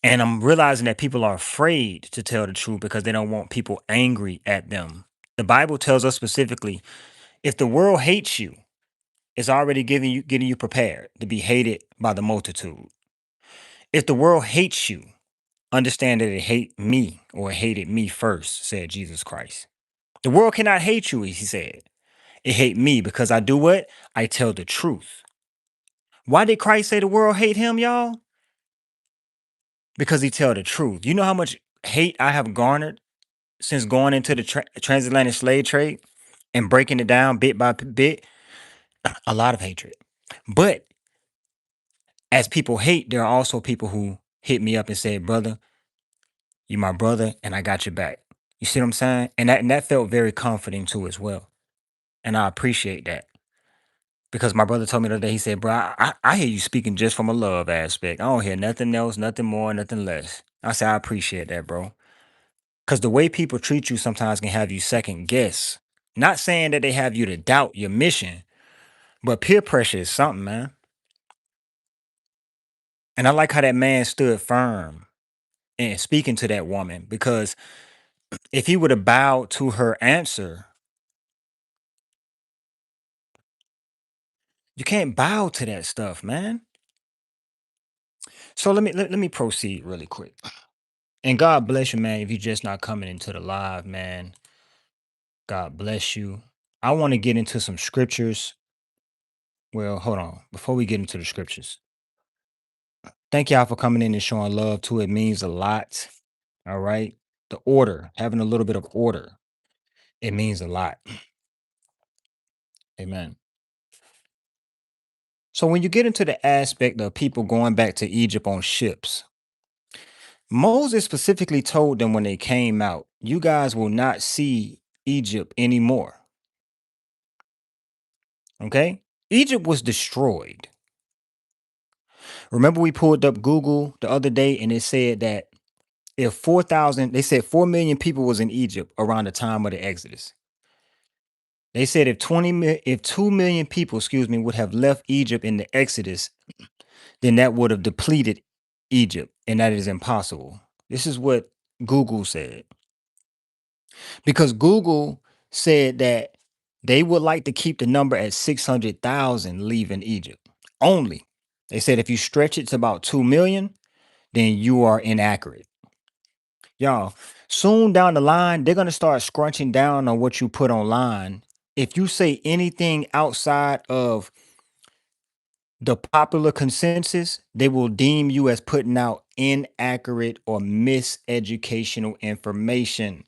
And I'm realizing that people are afraid to tell the truth because they don't want people angry at them. The Bible tells us specifically, if the world hates you, it's already getting you prepared to be hated by the multitude. If the world hates you, understand that it hate me or it hated me first, said Jesus Christ. The world cannot hate you, he said. It hate me because I do what? I tell the truth. Why did Christ say the world hate him, y'all? Because he tell the truth. You know how much hate I have garnered since going into the transatlantic slave trade and breaking it down bit by bit? A lot of hatred. But as people hate, there are also people who hit me up and said, brother, you my brother, and I got your back. You see what I'm saying? And that felt very comforting too as well. And I appreciate that. Because my brother told me the other day, he said, bro, I hear you speaking just from a love aspect. I don't hear nothing else, nothing more, nothing less. I said, I appreciate that, bro. Because the way people treat you sometimes can have you second guess. Not saying that they have you to doubt your mission, but peer pressure is something, man. And I like how that man stood firm in speaking to that woman because if he would have bowed to her answer, you can't bow to that stuff, man. So let me proceed really quick. And God bless you, man. If you're just not coming into the live, man, God bless you. I want to get into some scriptures. Well, hold on. Before we get into the scriptures, thank y'all for coming in and showing love too. It means a lot. All right. The order, having a little bit of order, it means a lot. Amen. So when you get into the aspect of people going back to Egypt on ships, Moses specifically told them when they came out, you guys will not see Egypt anymore. Okay? Egypt was destroyed. Remember, we pulled up Google the other day and it said that if 4,000, they said 4 million people was in Egypt around the time of the Exodus. They said if 2 million people, excuse me, would have left Egypt in the Exodus, then that would have depleted Egypt, and that is impossible. This is what Google said. Because Google said that they would like to keep the number at 600,000 leaving Egypt only. They said if you stretch it to about 2 million, then you are inaccurate. Y'all, soon down the line, they're going to start scrunching down on what you put online. If you say anything outside of the popular consensus, they will deem you as putting out inaccurate or miseducational information.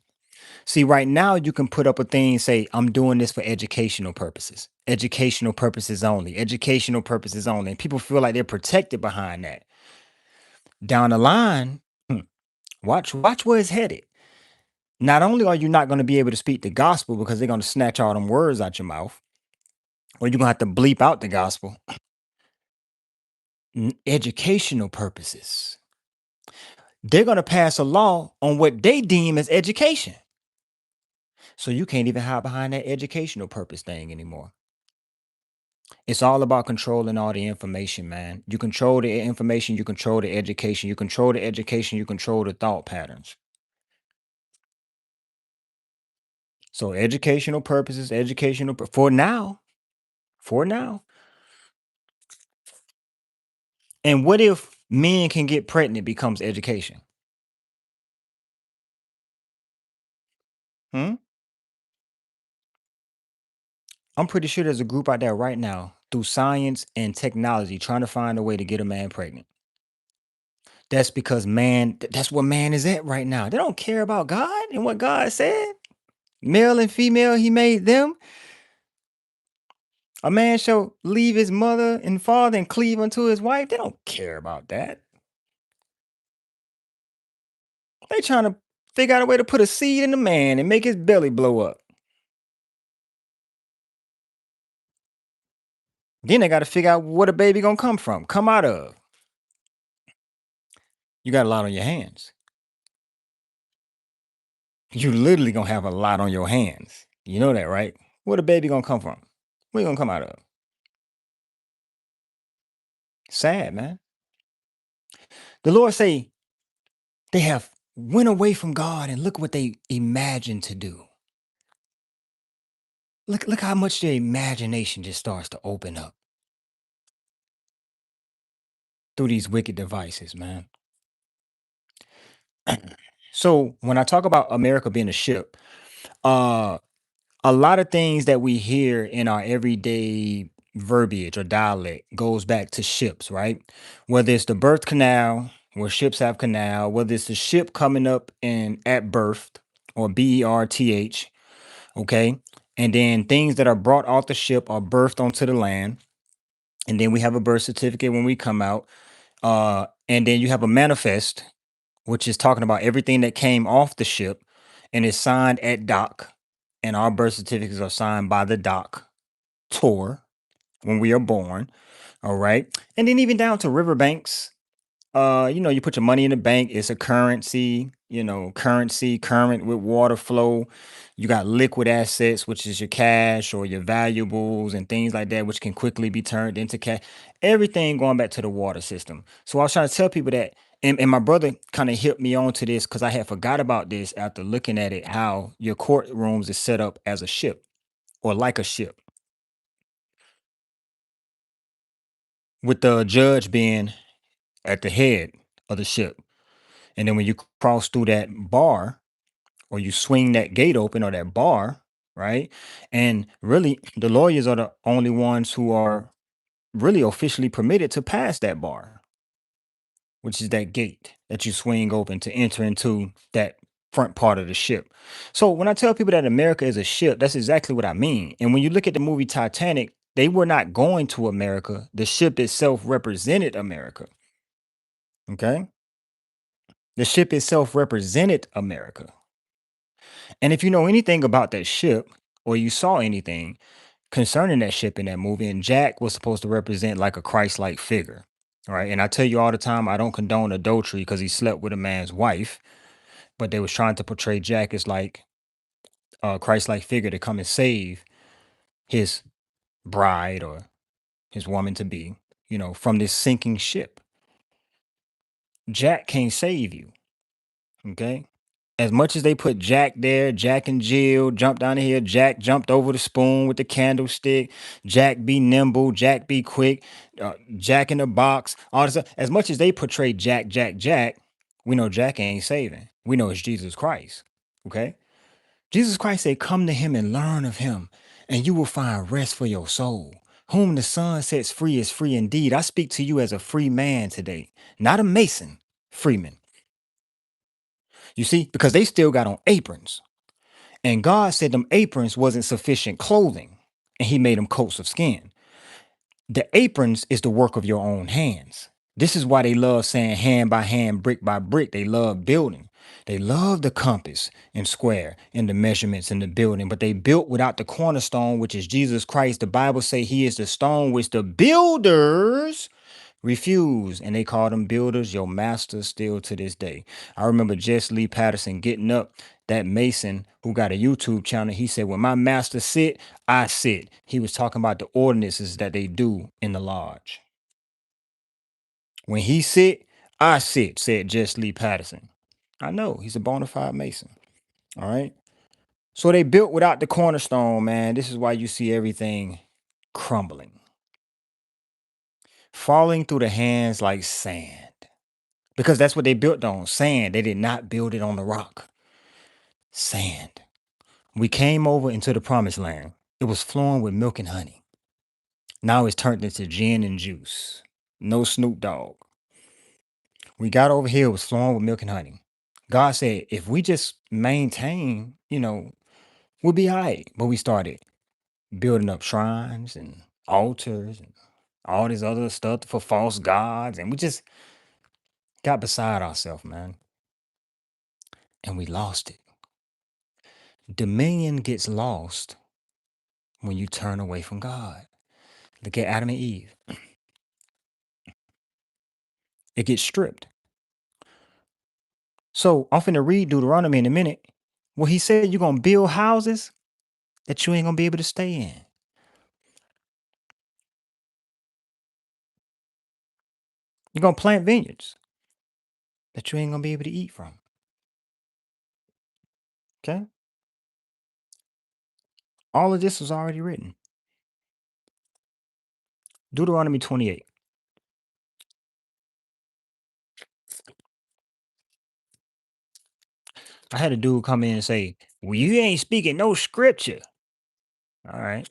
See, right now you can put up a thing and say, I'm doing this for educational purposes. Educational purposes only. Educational purposes only. And people feel like they're protected behind that. Down the line, watch where it's headed. Not only are you not going to be able to speak the gospel because they're going to snatch all them words out your mouth, or you're going to have to bleep out the gospel. Educational purposes. They're going to pass a law on what they deem as education. So you can't even hide behind that educational purpose thing anymore. It's all about controlling all the information, man. You control the information, you control the education, you control the education, you control the thought patterns. So educational purposes, for now. And what if men can get pregnant becomes education? Hmm? I'm pretty sure there's a group out there right now through science and technology trying to find a way to get a man pregnant. That's because man, that's where man is at right now. They don't care about God and what God said. Male and female, he made them. A man shall leave his mother and father and cleave unto his wife. They don't care about that. They trying to figure out a way to put a seed in the man and make his belly blow up. Then they got to figure out what a baby gonna come out of. You got a lot on your hands. You literally gonna have a lot on your hands. You know that, right? Where the baby gonna come from? Where you gonna come out of? Sad, man. The Lord say they have went away from God and look what they imagined to do. Look how much their imagination just starts to open up through these wicked devices, man. So when I talk about America being a ship, uh a lot of things that we hear in our everyday verbiage or dialect goes back to ships, right? Whether it's the birth canal, where ships have canal, whether it's the ship coming up and at birth or birth, okay? And then things that are brought off the ship are birthed onto the land. And then we have a birth certificate when we come out. And then you have a manifest, which is talking about everything that came off the ship and is signed at dock. And our birth certificates are signed by the dock tour when we are born. All right. And then even down to riverbanks. You put your money in the bank, it's a currency, currency, current with water flow. You got liquid assets, which is your cash or your valuables and things like that, which can quickly be turned into cash. Everything going back to the water system. So I was trying to tell people that, and my brother kind of hit me on to this because I had forgot about this after looking at it, how your courtrooms is set up as a ship or like a ship, with the judge being at the head of the ship. And then when you cross through that bar or you swing that gate open or that bar, right? And really, the lawyers are the only ones who are really officially permitted to pass that bar, which is that gate that you swing open to enter into that front part of the ship. So when I tell people that America is a ship, that's exactly what I mean. And when you look at the movie Titanic, they were not going to America. The ship itself represented America. Okay. The ship itself represented America. And if you know anything about that ship or you saw anything concerning that ship in that movie, and Jack was supposed to represent like a Christ-like figure. All right. And I tell you all the time, I don't condone adultery because he slept with a man's wife, but they was trying to portray Jack as like a Christ-like figure to come and save his bride or his woman to be, from this sinking ship. Jack can't save you. Okay. As much as they put Jack there, Jack and Jill jumped down the hill, Jack jumped over the spoon with the candlestick, Jack be nimble, Jack be quick, Jack in the box, all this stuff. As much as they portray Jack, Jack, Jack, we know Jack ain't saving. We know it's Jesus Christ. Okay. Jesus Christ said, "Come to him and learn of him, and you will find rest for your soul. Whom the Son sets free is free indeed." I speak to you as a free man today, not a Mason, freeman. You see, because they still got on aprons. And God said them aprons wasn't sufficient clothing, and he made them coats of skin. The aprons is the work of your own hands. This is why they love saying hand by hand, brick by brick. They love building. They love the compass and square and the measurements in the building, but they built without the cornerstone, which is Jesus Christ. The Bible say he is the stone which the builders refuse, and they call them builders your masters still to this day. I remember Jesse Lee Patterson getting up, that Mason who got a YouTube channel. He said, "When my master sit, I sit." He was talking about the ordinances that they do in the lodge. When he sit, I sit, said Jesse Lee Patterson. I know he's a bona fide Mason. All right. So they built without the cornerstone, man. This is why you see everything crumbling, falling through the hands like sand. Because that's what they built on, sand. They did not build it on the rock. Sand. We came over into the promised land. It was flowing with milk and honey. Now it's turned into gin and juice. No Snoop Dogg. We got over here, it was flowing with milk and honey. God said, if we just maintain, we'll be all right. But we started building up shrines and altars and all this other stuff for false gods. And we just got beside ourselves, man. And we lost it. Dominion gets lost when you turn away from God. Look at Adam and Eve. It gets stripped. So I'm finna read Deuteronomy in a minute. Well, he said you're gonna build houses. that you ain't gonna be able to stay in. You're gonna plant vineyards that you ain't gonna be able to eat from. Okay? All of this was already written. Deuteronomy 28. I had a dude come in and say, well, you ain't speaking no scripture. All right.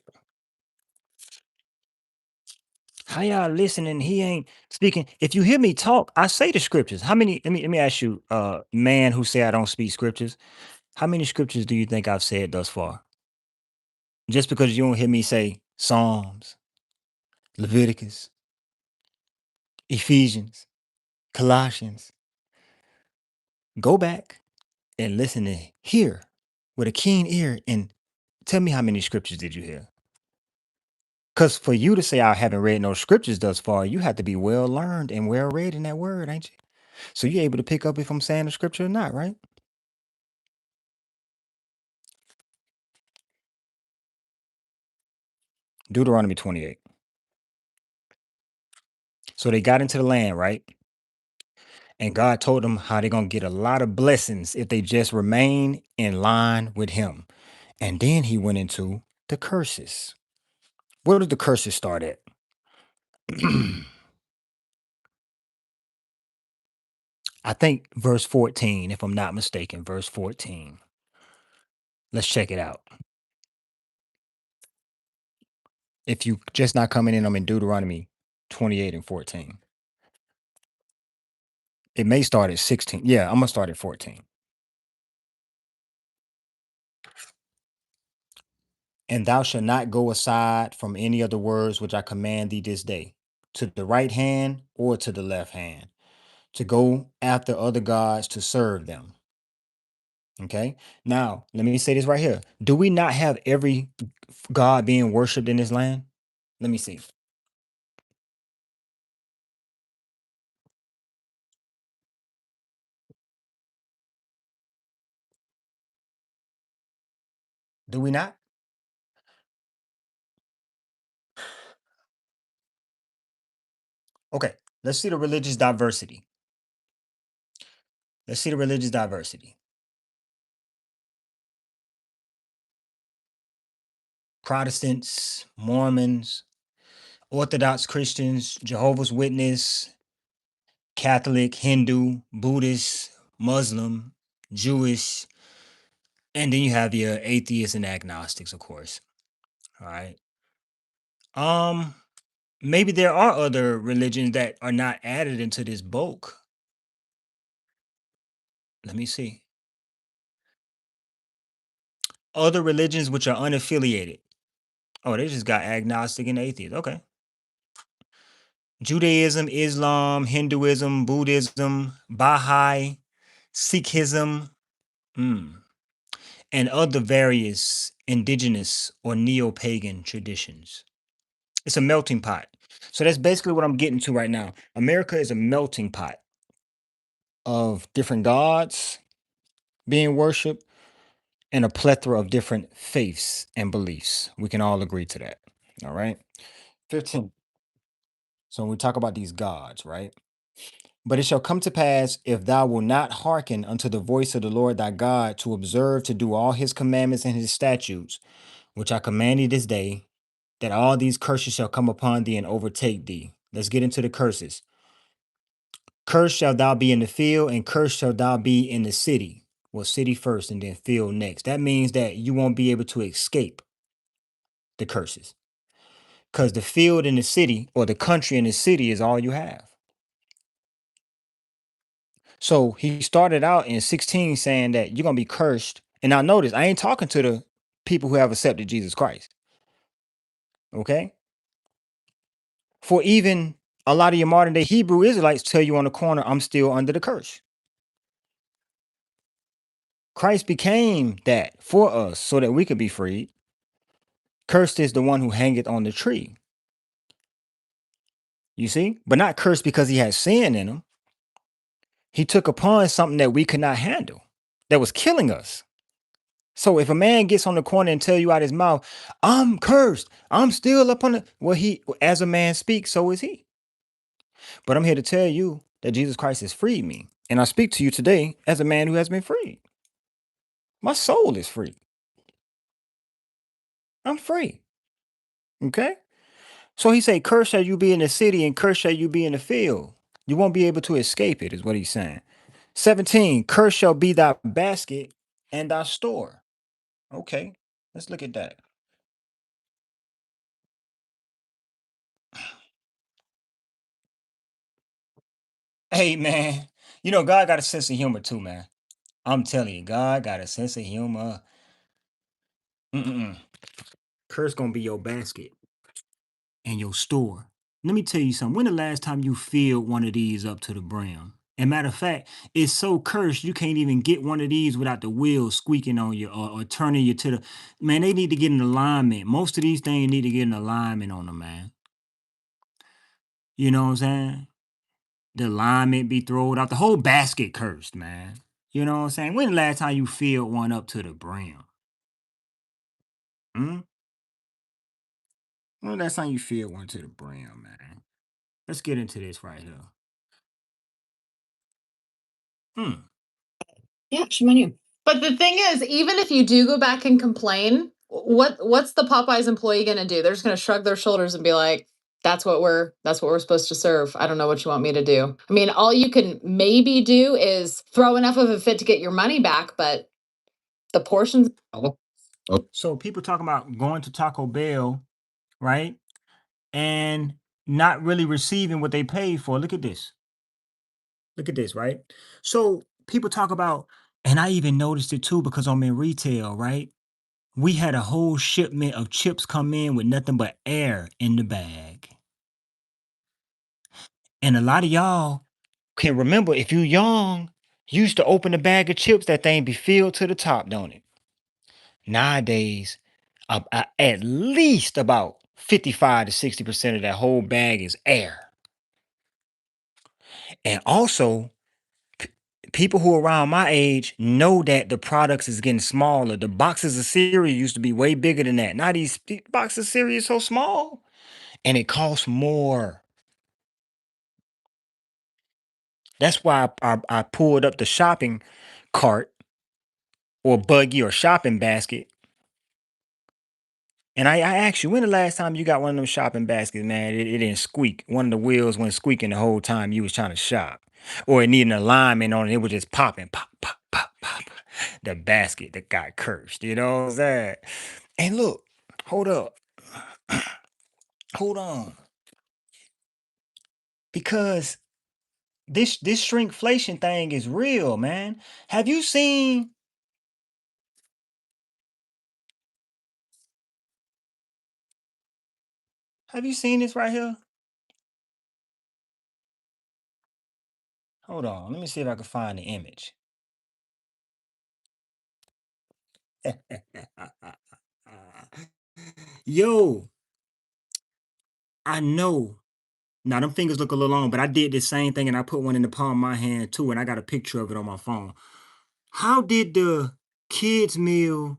How y'all listening? He ain't speaking. If you hear me talk, I say the scriptures. How many? Let me ask you, man who say I don't speak scriptures. How many scriptures do you think I've said thus far? Just because you don't hear me say Psalms, Leviticus, Ephesians, Colossians, go back and listen and hear with a keen ear and tell me how many scriptures did you hear? Because for you to say I haven't read no scriptures thus far, you have to be well learned and well read in that word, ain't you? So you're able to pick up if I'm saying the scripture or not, right? Deuteronomy 28. So they got into the land, right? And God told them how they're going to get a lot of blessings if they just remain in line with Him. And then He went into the curses. Where did the curses start at? I think verse 14, if I'm not mistaken, verse 14. Let's check it out. If you just not coming in, I'm in Deuteronomy 28 and 14. It may start at 16. Yeah, I'm going to start at 14. And thou shalt not go aside from any of the words which I command thee this day, to the right hand or to the left hand, to go after other gods to serve them. Okay. Now, let me say this right here. Do we not have every God being worshiped in this land? Let me see. Do we not? Okay. Let's see the religious diversity. Let's see the religious diversity. Protestants, Mormons, Orthodox Christians, Jehovah's Witness, Catholic, Hindu, Buddhist, Muslim, Jewish, and then you have your atheists and agnostics, of course. All right. Um, maybe there are other religions that are not added into this bulk. Let me see. Other religions which are unaffiliated. Oh, they just got agnostic and atheist. Okay. Judaism, Islam, Hinduism, Buddhism, Baha'i, Sikhism, and other various indigenous or neo-pagan traditions. It's a melting pot. So that's basically what I'm getting to right now. America is a melting pot of different gods being worshiped and a plethora of different faiths and beliefs. We can all agree to that. All right. 15. So when we talk about these gods, right? But it shall come to pass, if thou wilt not hearken unto the voice of the Lord thy God, to observe to do all his commandments and his statutes, which I command thee this day, that all these curses shall come upon thee and overtake thee. Let's get into the curses. Cursed shall thou be in the field, and cursed shall thou be in the city. Well, city first and then field next. That means that you won't be able to escape the curses. Because the field in the city, or the country in the city, is all you have. So he started out in 16 saying that you're going to be cursed. And now notice, I ain't talking to the people who have accepted Jesus Christ. Okay? For even a lot of your modern day Hebrew Israelites tell you on the corner, I'm still under the curse. Christ became that for us so that we could be freed. Cursed is the one who hangeth on the tree. You see? But not cursed because he had sin in him. He took upon something that we could not handle, that was killing us. So if a man gets on the corner and tell you out his mouth, I'm cursed, I'm still up on the well, he as a man speaks, so is he. But I'm here to tell you that Jesus Christ has freed me. And I speak to you today as a man who has been freed. My soul is free. I'm free. Okay? So he said, curse shall you be in the city and curse shall you be in the field. You won't be able to escape it, is what he's saying. 17, curse shall be thy basket and thy store. Okay, let's look at that. Hey, man, God got a sense of humor too, man. I'm telling you, God got a sense of humor. Mm-mm. Curse gonna be your basket and your store. Let me tell you something. When the last time you filled one of these up to the brim? And matter of fact, it's so cursed you can't even get one of these without the wheels squeaking on you or turning you to the man. They need to get in alignment. Most of these things need to get in alignment on them, man. You know what I'm saying? The alignment be thrown out. The whole basket cursed, man. You know what I'm saying? When the last time you filled one up to the brim? Hmm? When the last time you filled one to the brim, man? Let's get into this right here. Hmm. Yeah, she might knew. But the thing is, even if you do go back and complain, what's the Popeyes employee gonna do? They're just gonna shrug their shoulders and be like, that's what we're supposed to serve. I don't know what you want me to do. I mean, all you can maybe do is throw enough of a fit to get your money back, but the portions. Oh. So people talking about going to Taco Bell, right? And not really receiving what they paid for. Look at this. Look at this, right? So people talk about, and I even noticed it too because I'm in retail, right? We had a whole shipment of chips come in with nothing but air in the bag. And a lot of y'all can remember if you young, you used to open a bag of chips, that thing be filled to the top, don't it? Nowadays, at least about 55 to 60% of that whole bag is air. And also, people who are around my age know that the products is getting smaller. The boxes of cereal used to be way bigger than that. Now these boxes of cereal is so small and it costs more. That's why I pulled up the shopping cart or buggy or shopping basket. And I asked you, when the last time you got one of them shopping baskets, man, it didn't squeak. One of the wheels went squeaking the whole time you was trying to shop. Or it needed an alignment on it. It was just popping, pop, pop, pop, pop. The basket that got cursed. You know what I'm saying? And look, hold up. Hold on. Because this shrinkflation thing is real, man. Have you seen have you seen this right here? Hold on. Let me see if I can find the image. Yo, I know. Now them fingers look a little long, but I did the same thing and I put one in the palm of my hand too, and I got a picture of it on my phone. How did the kids meal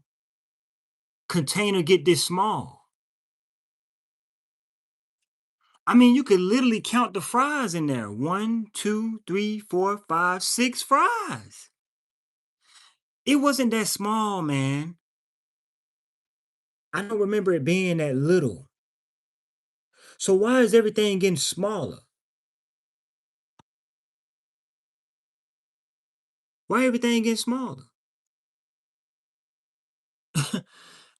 container get this small? I mean, you could literally count the fries in there. One, two, three, four, five, six fries. It wasn't that small, man. I don't remember it being that little. So why is everything getting smaller? Why everything getting smaller?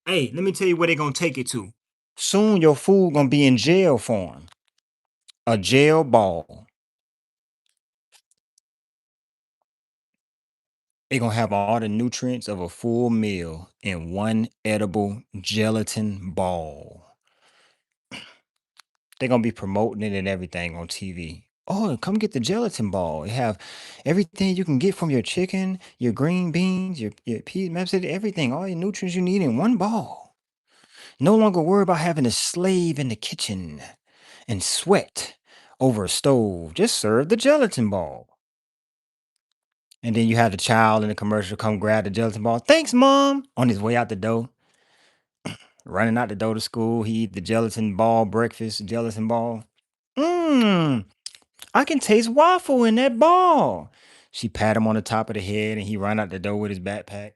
Hey, let me tell you where they're gonna take it to. Soon your food gonna be in jail form. A jail ball. They're gonna have all the nutrients of a full meal in one edible gelatin ball. They're gonna be promoting it and everything on TV. Oh, come get the gelatin ball. It have everything you can get from your chicken, your green beans, your peas, maps, everything, all your nutrients you need in one ball. No longer worry about having to slave in the kitchen and sweat over a stove. Just serve the gelatin ball. And then you have the child in the commercial come grab the gelatin ball. Thanks, mom. On his way out the door, running out the door to school, he eat the gelatin ball breakfast, gelatin ball. Mmm, I can taste waffle in that ball. She pat him on the top of the head and he run out the door with his backpack.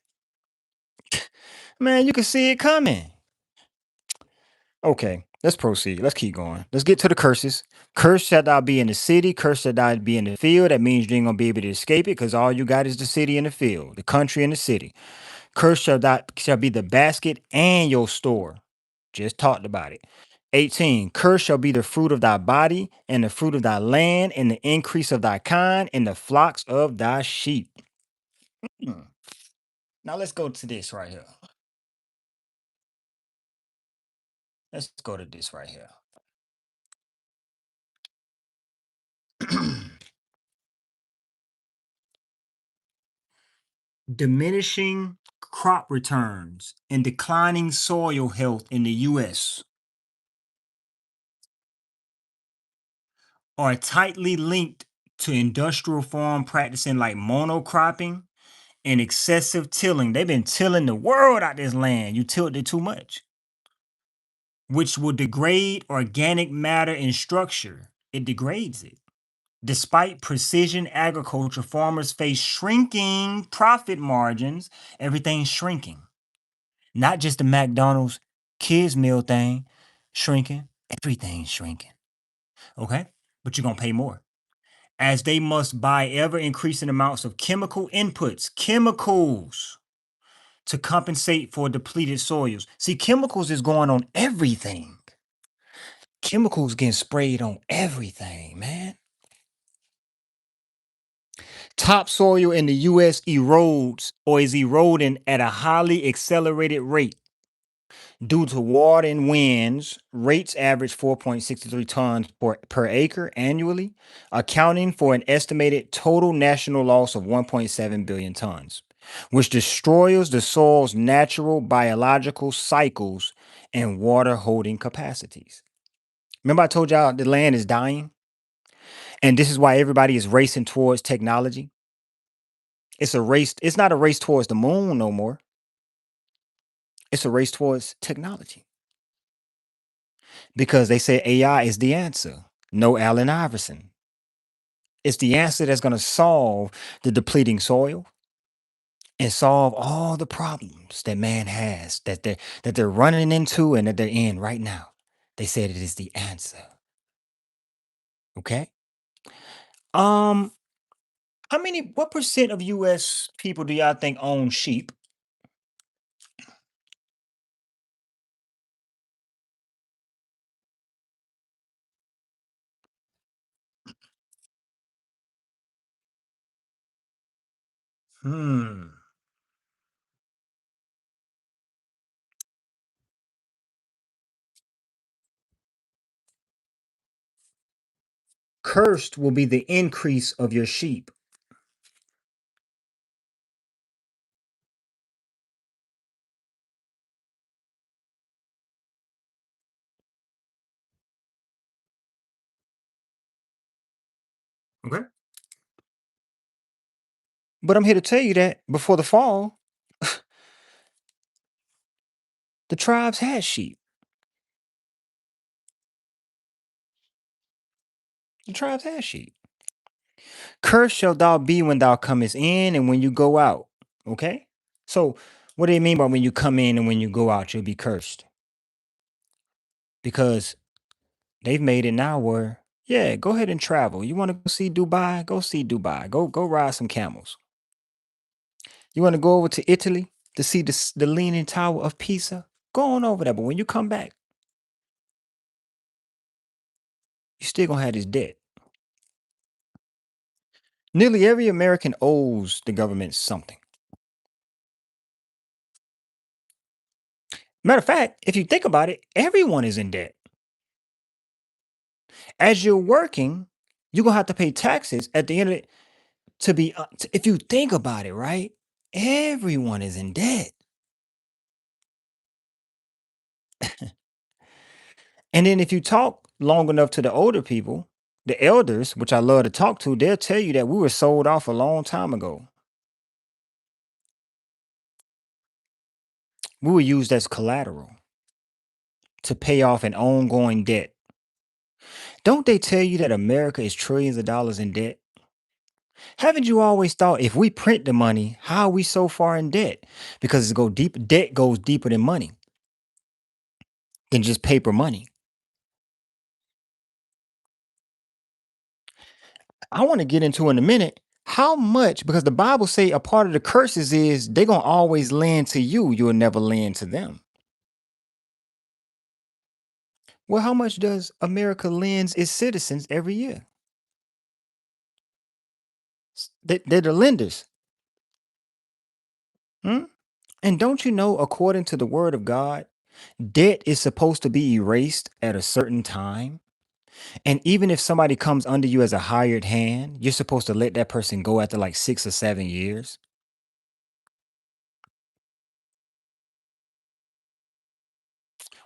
Man, you can see it coming. Okay, let's proceed. Let's keep going. Let's get to the curses. Cursed shall thou be in the city, cursed shall thou be in the field. That means you ain't gonna be able to escape it because all you got is the city and the field, the country and the city. Cursed shall be the basket and your store. Just talked about it. 18. Cursed shall be the fruit of thy body, and the fruit of thy land, and the increase of thy kind, and the flocks of thy sheep. Hmm. Now let's go to this right here. Let's go to this right here. Diminishing crop returns and declining soil health in the US are tightly linked to industrial farm practicing like monocropping and excessive tilling. They've been tilling the world out this land. You tilled it too much, which will degrade organic matter and structure. It degrades it. Despite precision agriculture, farmers face shrinking profit margins. Everything's shrinking. Not just the McDonald's kids meal thing shrinking, everything's shrinking. Okay? But you're going to pay more as they must buy ever increasing amounts of chemical inputs, chemicals to compensate for depleted soils. See, chemicals is going on everything. Chemicals getting sprayed on everything, man. Topsoil in the US erodes or is eroding at a highly accelerated rate. Due to water and winds, rates average 4.63 tons per acre annually, accounting for an estimated total national loss of 1.7 billion tons, which destroys the soil's natural biological cycles and water holding capacities. Remember, I told y'all the land is dying, and this is why everybody is racing towards technology. It's a race, it's not a race towards the moon no more, it's a race towards technology. Because they say AI is the answer. No Allen Iverson. It's the answer that's going to solve the depleting soil and solve all the problems that man has that they're running into and that they're in right now. They said it is the answer. Okay? Um what percent of US people do y'all think own sheep? Hmm. Cursed will be the increase of your sheep. Okay? But I'm here to tell you that before the fall, the tribes had sheep. The tribes had sheep. Cursed shall thou be when thou comest in and when you go out. Okay? So, what do they mean by when you come in and when you go out, you'll be cursed? Because they've made it now where, yeah, go ahead and travel. You want to go see Dubai? Go see Dubai. Go ride some camels. You want to go over to Italy to see the Leaning Tower of Pisa? Go on over there. But when you come back, you still gonna have this debt. Nearly every American owes the government something. Matter of fact, if you think about it, everyone is in debt. As you're working, you're gonna have to pay taxes at the end of it if you think about it, right? Everyone is in debt. And then if you talk long enough to the older people, the elders, which I love to talk to, they'll tell you that we were sold off a long time ago. We were used as collateral to pay off an ongoing debt. Don't they tell you that America is trillions of dollars in debt? Haven't you always thought if we print the money, how are we so far in debt? Because debt goes deeper than money, than just paper money. I want to get into in a minute how much, because the Bible say a part of the curses is they're gonna always lend to you, you'll never lend to them. Well, how much does America lends its citizens every year? They're the lenders. Hmm? And don't you know, according to the word of God, debt is supposed to be erased at a certain time? And even if somebody comes under you as a hired hand, you're supposed to let that person go after like 6 or 7 years.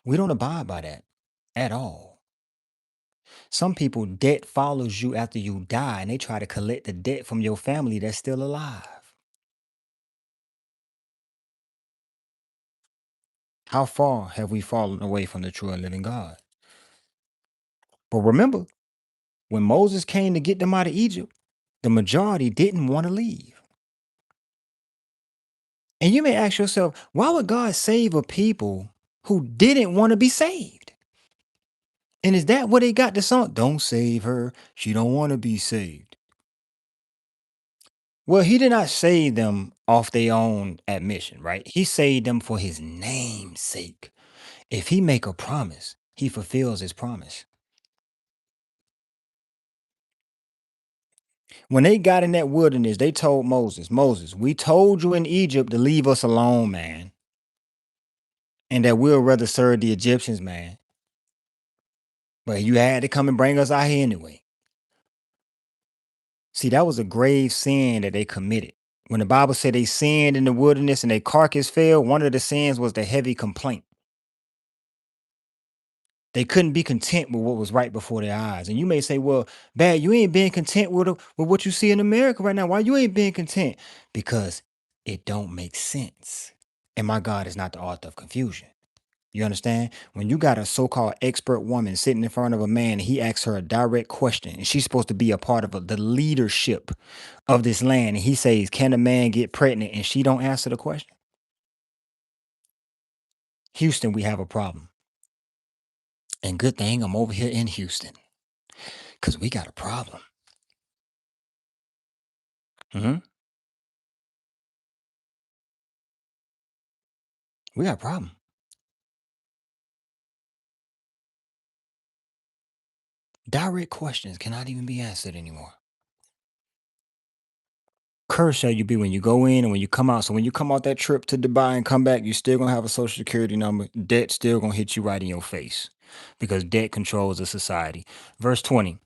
We don't abide by that at all. Some people, debt follows you after you die, and they try to collect the debt from your family that's still alive. How far have we fallen away from the true and living God? But remember, when Moses came to get them out of Egypt, the majority didn't want to leave. And you may ask yourself, why would God save a people who didn't want to be saved? And is that what they got the song? Don't save her. She don't want to be saved. Well, he did not save them off their own admission, right? He saved them for his name's sake. If he make a promise, he fulfills his promise. When they got in that wilderness, they told Moses, we told you in Egypt to leave us alone, man. And that we'll rather serve the Egyptians, man. But you had to come and bring us out here anyway. See, that was a grave sin that they committed. When the Bible said they sinned in the wilderness and their carcass fell, one of the sins was the heavy complaint. They couldn't be content with what was right before their eyes. And you may say, well, bad, you ain't being content with what you see in America right now. Why you ain't being content? Because it don't make sense. And my God is not the author of confusion. You understand? When you got a so-called expert woman sitting in front of a man, and he asks her a direct question, and she's supposed to be a part of the leadership of this land, and he says, "Can a man get pregnant?" and she don't answer the question. Houston, we have a problem. And good thing I'm over here in Houston, because we got a problem. Mhm. We got a problem. Direct questions cannot even be answered anymore. Cursed shall you be when you go in and when you come out. So when you come out that trip to Dubai and come back, you still gonna have a social security number. Debt still gonna hit you right in your face because debt controls a society. Verse 20.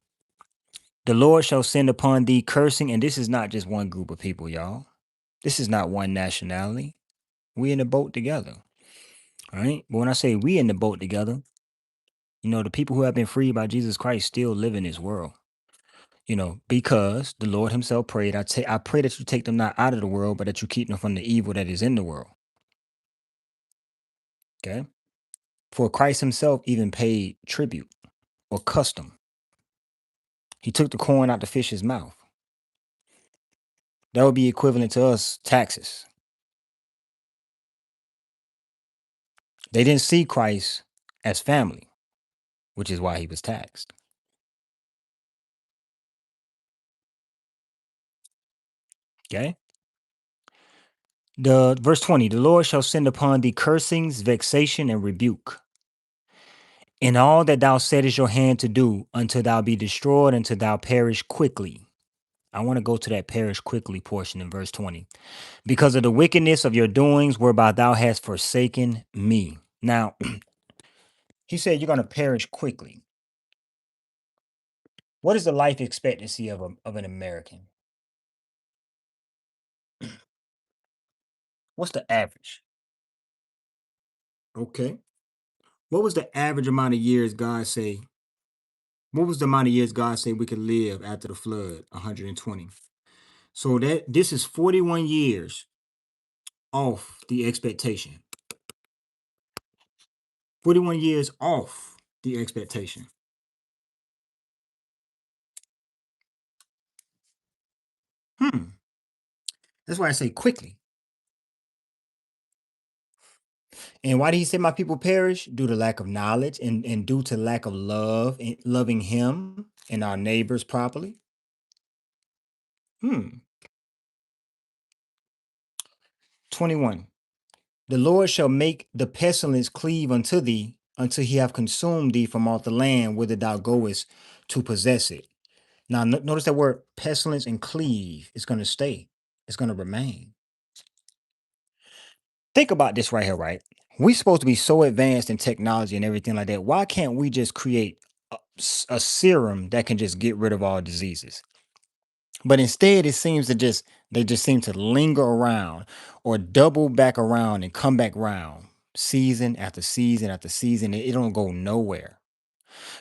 The Lord shall send upon thee cursing, and this is not just one group of people, y'all. This is not one nationality. We in the boat together. All right. But when I say we in the boat together, the people who have been freed by Jesus Christ still live in this world. Because the Lord himself prayed, I pray that you take them not out of the world, but that you keep them from the evil that is in the world. Okay. For Christ himself even paid tribute or custom. He took the coin out the fish's mouth. That would be equivalent to us taxes. They didn't see Christ as family, which is why he was taxed. Okay. The verse 20, the Lord shall send upon thee cursings, vexation, and rebuke. In all that thou settest your hand to do, until thou be destroyed, until thou perish quickly. I want to go to that perish quickly portion in verse 20. Because of the wickedness of your doings, whereby thou hast forsaken me. Now, he said you're going to perish quickly. What is the life expectancy of an American? What's the average? Okay. What was the average amount of years God say? What was the amount of years God said we could live after the flood? 120. So this is 41 years off the expectation. 41 years off the expectation. Hmm. That's why I say quickly. And why did he say my people perish? Due to lack of knowledge and due to lack of love and loving him and our neighbors properly. Hmm. 21. The Lord shall make the pestilence cleave unto thee until he have consumed thee from off the land whither thou goest to possess it. Now, notice that word pestilence and cleave is going to stay, it's going to remain. Think about this right here, right? We supposed to be so advanced in technology and everything like that. Why can't we just create a serum that can just get rid of all diseases? But instead, it seems to just they just seem to linger around or double back around and come back round season after season after season. It don't go nowhere,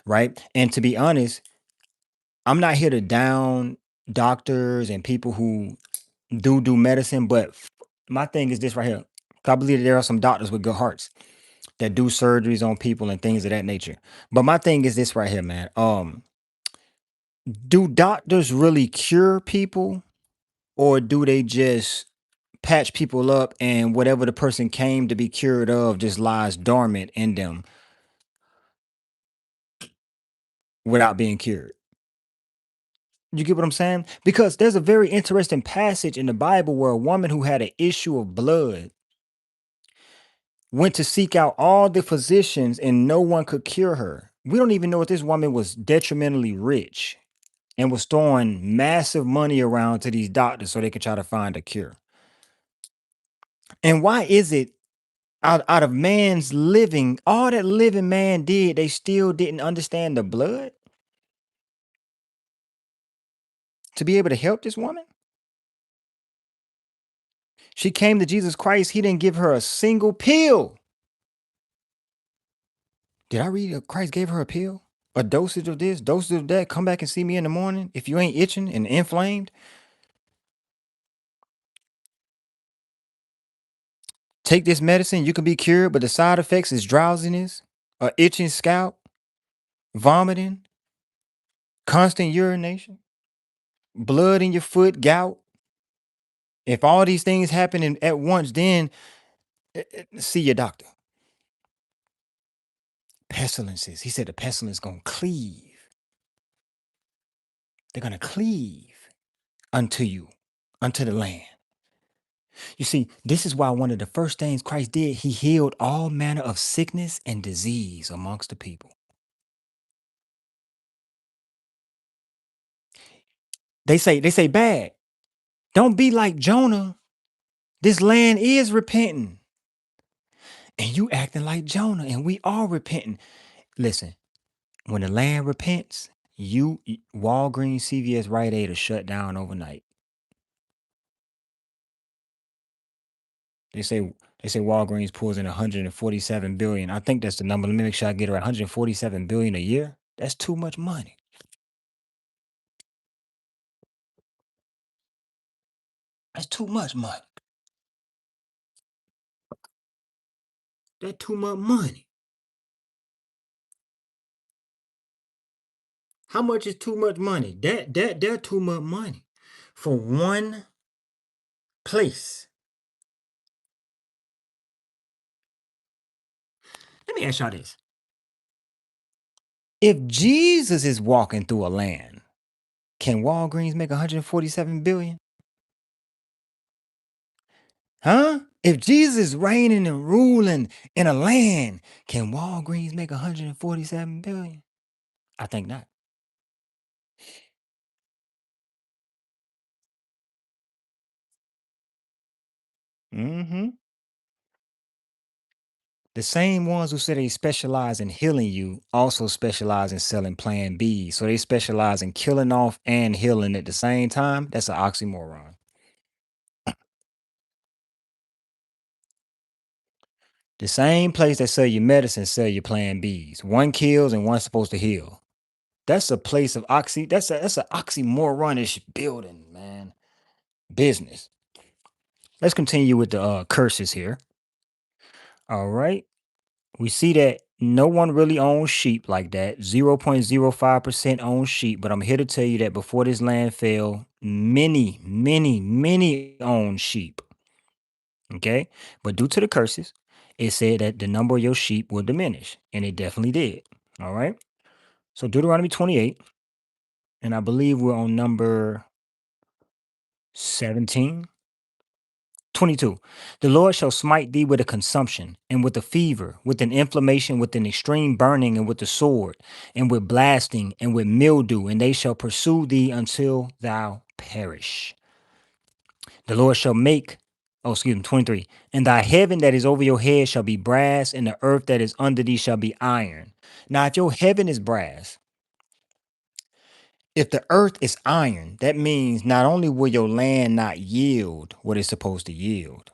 right? And to be honest, I'm not here to down doctors and people who do medicine, but my thing is this right here. I believe that there are some doctors with good hearts that do surgeries on people and things of that nature. But my thing is this right here, man. Do doctors really cure people, or do they just patch people up and whatever the person came to be cured of just lies dormant in them without being cured? You get what I'm saying? Because there's a very interesting passage in the Bible where a woman who had an issue of blood went to seek out all the physicians and no one could cure her. We don't even know if this woman was detrimentally rich and was throwing massive money around to these doctors so they could try to find a cure. And why is it out of man's living, all that living man did, they still didn't understand the blood to be able to help this woman? She came to Jesus Christ. He didn't give her a single pill. Did I read that Christ gave her a pill? A dosage of this, dosage of that. Come back and see me in the morning if you ain't itching and inflamed. Take this medicine, you can be cured, but the side effects is drowsiness, a itching scalp, vomiting, constant urination, blood in your foot, gout. If all these things happen at once, then see your doctor. Pestilences. He said the pestilence gonna cleave. They're gonna cleave unto you, unto the land. You see, this is why one of the first things Christ did, he healed all manner of sickness and disease amongst the people. They say bad. Don't be like Jonah. This land is repenting. And you acting like Jonah, and we are repenting. Listen, when the land repents, Walgreens, CVS, Rite Aid are shut down overnight. They say they say Walgreens pulls in 147 billion. I think that's the number. Let me make sure I get it right. 147 billion a year. That's too much money. That's too much money. That's too much money. How much is too much money? That too much money for one place. Let me ask y'all this. If Jesus is walking through a land, can Walgreens make 147 billion? Huh? If Jesus is reigning and ruling in a land, can Walgreens make 147 billion? I think not. Hmm. The same ones who say they specialize in healing you also specialize in selling Plan B. So they specialize in killing off and healing at the same time. That's an oxymoron. The same place that sell your medicine sell your Plan Bs. One kills and one's supposed to heal. That's a place of That's an oxymoronish building, man. Business. Let's continue with the curses here. All right. We see that No one really owns sheep like that. 0.05% owns sheep, but I'm here to tell you that before this land fell, many, many, many owned sheep. Okay. But due to the curses, it said that the number of your sheep will diminish. And it definitely did. All right. So Deuteronomy 28, and I believe we're on number 17. 22. The Lord shall smite thee with a consumption, and with a fever, with an inflammation, with an extreme burning, and with the sword, and with blasting, and with mildew, and they shall pursue thee until thou perish. The Lord shall make, oh, excuse me, 23. And thy heaven that is over your head shall be brass, and the earth that is under thee shall be iron. Now, if your heaven is brass, if the earth is iron, that means not only will your land not yield what it's supposed to yield,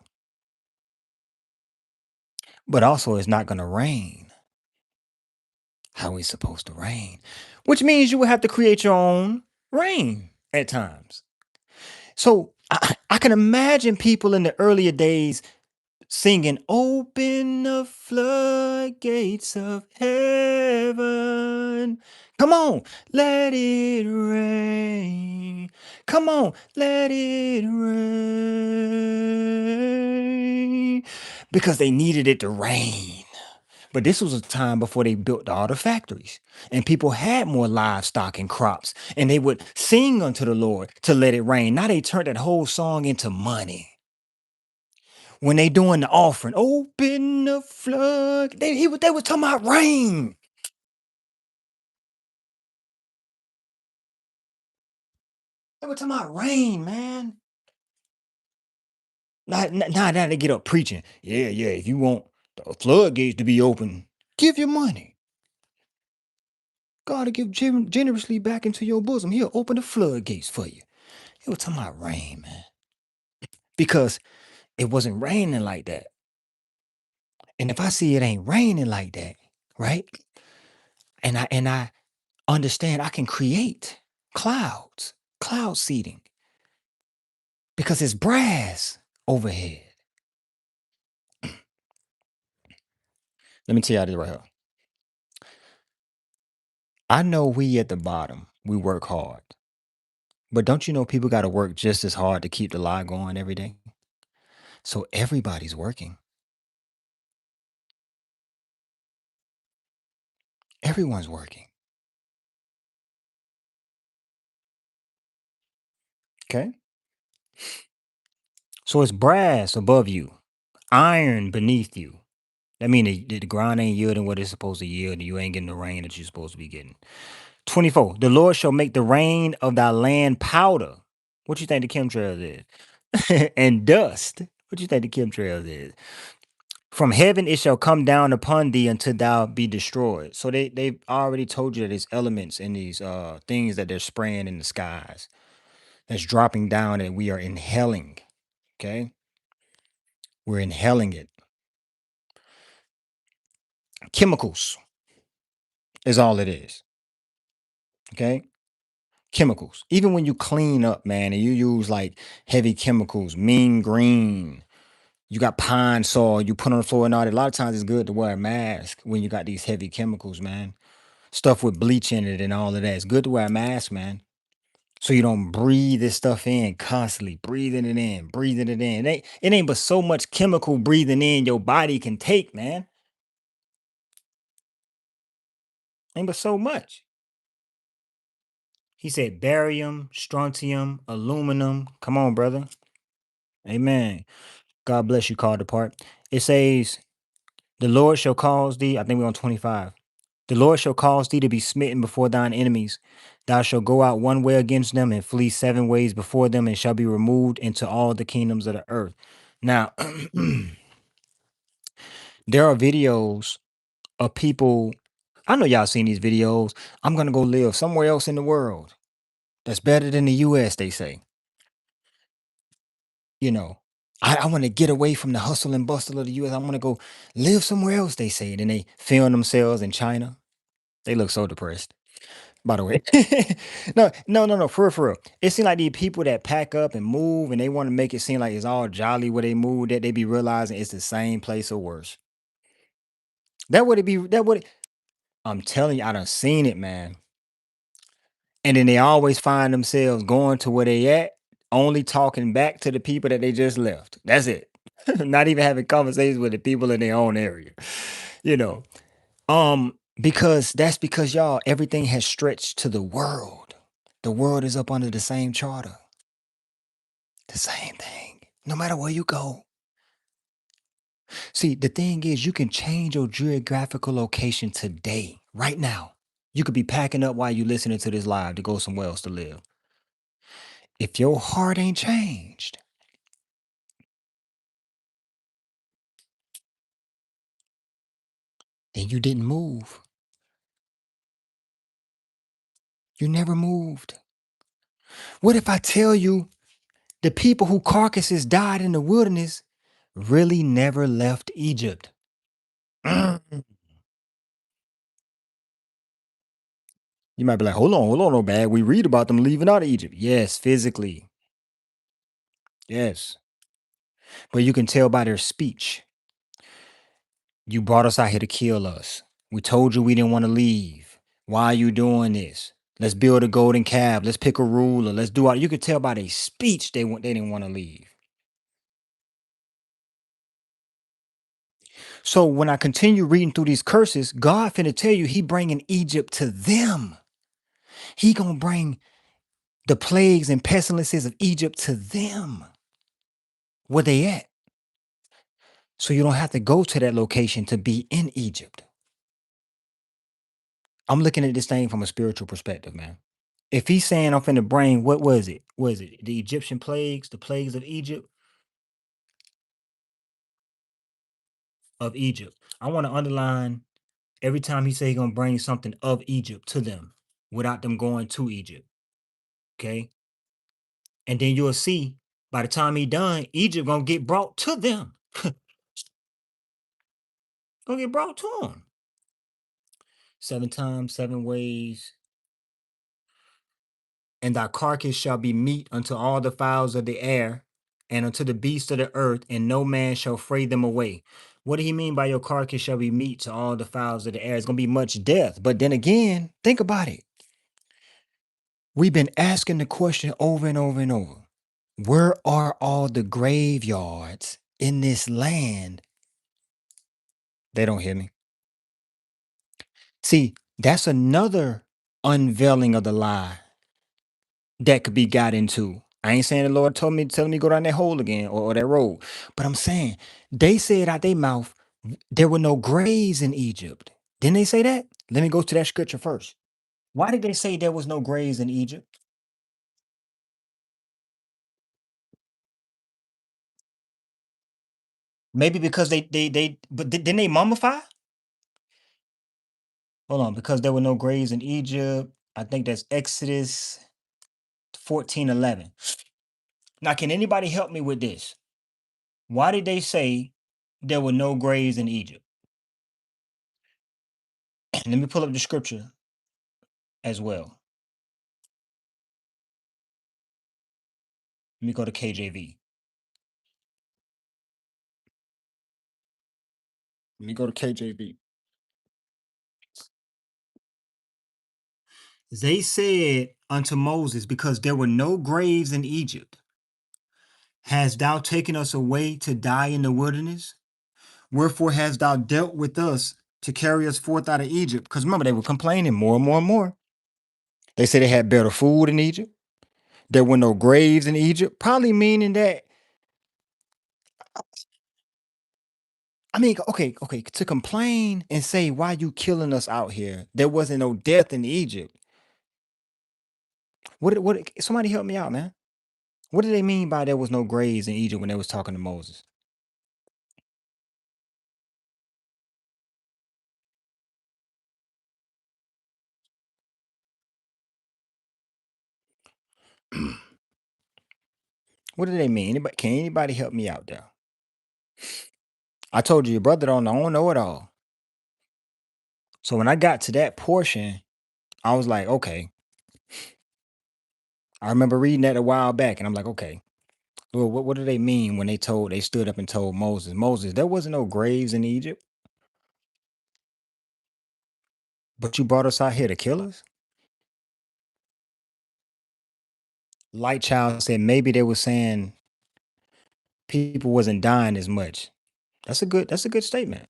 but also it's not going to rain how it's supposed to rain, which means you will have to create your own rain at times. So I can imagine people in the earlier days singing, "Open the floodgates of heaven. Come on, let it rain. Come on, let it rain." Because they needed it to rain. But this was a time before they built all the factories and people had more livestock and crops and they would sing unto the Lord to let it rain. Now they turned that whole song into money. When they doing the offering, open the flood. They was talking about rain. They were talking about rain, man. Now they get up preaching. Yeah, yeah. If you want the floodgates to be open, give your money. God will give generously back into your bosom. He'll open the floodgates for you. It was talking about rain, man. Because it wasn't raining like that. And if I see it ain't raining like that, right? And I understand I can create cloud seeding, because it's brass overhead. Let me tell y'all this right here. I know we at the bottom, we work hard. But don't you know people gotta work just as hard to keep the lie going every day? So everybody's working. Everyone's working. Okay. So it's brass above you, iron beneath you. That mean the ground ain't yielding what it's supposed to yield, and you ain't getting the rain that you're supposed to be getting. 24. The Lord shall make the rain of thy land powder. What you think the chemtrails is? And dust. What you think the chemtrails is? From heaven it shall come down upon thee until thou be destroyed. So they've already told you that there's elements in these things that they're spraying in the skies that's dropping down and we are inhaling. Okay. We're inhaling it. Chemicals is all it is. Okay. Chemicals. Even when you clean up, man, and you use like heavy chemicals, mean green, you got pine saw, you put on the floor and all that. A lot of times it's good to wear a mask when you got these heavy chemicals, man. Stuff with bleach in it and all of that. It's good to wear a mask, man. So you don't breathe this stuff in constantly, breathing it in, breathing it in. It ain't but so much chemical breathing in your body can take, man. Ain't but so much. He said barium, strontium, aluminum. Come on, brother. Amen. God bless you, called apart. It says, the Lord shall cause thee, I think we're on 25. The Lord shall cause thee to be smitten before thine enemies. Thou shalt go out one way against them and flee 7 ways before them, and shall be removed into all the kingdoms of the earth. Now, there are videos of people. I know y'all seen these videos. I'm gonna go live somewhere else in the world that's better than the US, they say. You know, I want to get away from the hustle and bustle of the US. I want to go live somewhere else, they say. And then they film themselves in China. They look so depressed, by the way. No, for real, for real. It seems like these people that pack up and move and they want to make it seem like it's all jolly where they move, that they be realizing it's the same place or worse. That would it be that would I'm telling you, I done seen it, man. And then they always find themselves going to where they at, only talking back to the people that they just left. That's it. Not even having conversations with the people in their own area. You know. Because that's because y'all, everything has stretched to the world. The world is up under the same charter. The same thing. No matter where you go. See, the thing is, you can change your geographical location today, right now. You could be packing up while you listening to this live to go somewhere else to live. If your heart ain't changed, then you didn't move. You never moved. What if I tell you the people who carcasses died in the wilderness really never left Egypt? Mm. You might be like, hold on, no bad. We read about them leaving out of Egypt. Yes, physically. Yes. But you can tell by their speech. You brought us out here to kill us. We told you we didn't want to leave. Why are you doing this? Let's build a golden calf. Let's pick a ruler. Let's do all. You could tell by their speech they didn't want to leave. So when I continue reading through these curses, God finna tell you He bringing Egypt to them. He gonna bring the plagues and pestilences of Egypt to them. Where they at? So you don't have to go to that location to be in Egypt. I'm looking at this thing from a spiritual perspective, man. If he's saying I'm finna bring, what was it? Was it the Egyptian plagues, the plagues of Egypt? I want to underline every time he say he gonna bring something of Egypt to them without them going to Egypt. Okay. And then you'll see by the time he done, Egypt gonna get brought to them. Gonna get brought to them. 7 times, 7 ways. And thy carcass shall be meat unto all the fowls of the air and unto the beasts of the earth, and no man shall fray them away. What do he mean by your carcass shall be meat to all the fowls of the air? It's going to be much death. But then again, think about it. We've been asking the question over and over and over. Where are all the graveyards in this land? They don't hear me. See, that's another unveiling of the lie that could be got into. I ain't saying the Lord told me telling me go down that hole again or that road. But I'm saying they said out their mouth there were no graves in Egypt. Didn't they say that? Let me go to that scripture first. Why did they say there was no graves in Egypt? Maybe because didn't they mummify? Hold on, because there were no graves in Egypt. I think that's Exodus 14:11. Now, can anybody help me with this? Why did they say there were no graves in Egypt? Let me pull up the scripture as well. Let me go to KJV. Let me go to KJV. They said unto Moses, because there were no graves in Egypt, hast thou taken us away to die in the wilderness? Wherefore hast thou dealt with us to carry us forth out of Egypt? Because remember, they were complaining more and more and more. They said they had better food in Egypt. There were no graves in Egypt, probably meaning that, I mean, okay, to complain and say, why you killing us out here? There wasn't no death in Egypt. Somebody help me out, man. What do they mean by there was no graves in Egypt when they was talking to Moses? What do they mean? Can anybody help me out there? I told you your brother don't know it all. So when I got to that portion, I was like, okay. I remember reading that a while back, and I'm like, okay, well, what do they mean when they stood up and told Moses, there wasn't no graves in Egypt? But you brought us out here to kill us? Light Child said maybe they were saying people wasn't dying as much. That's a good statement.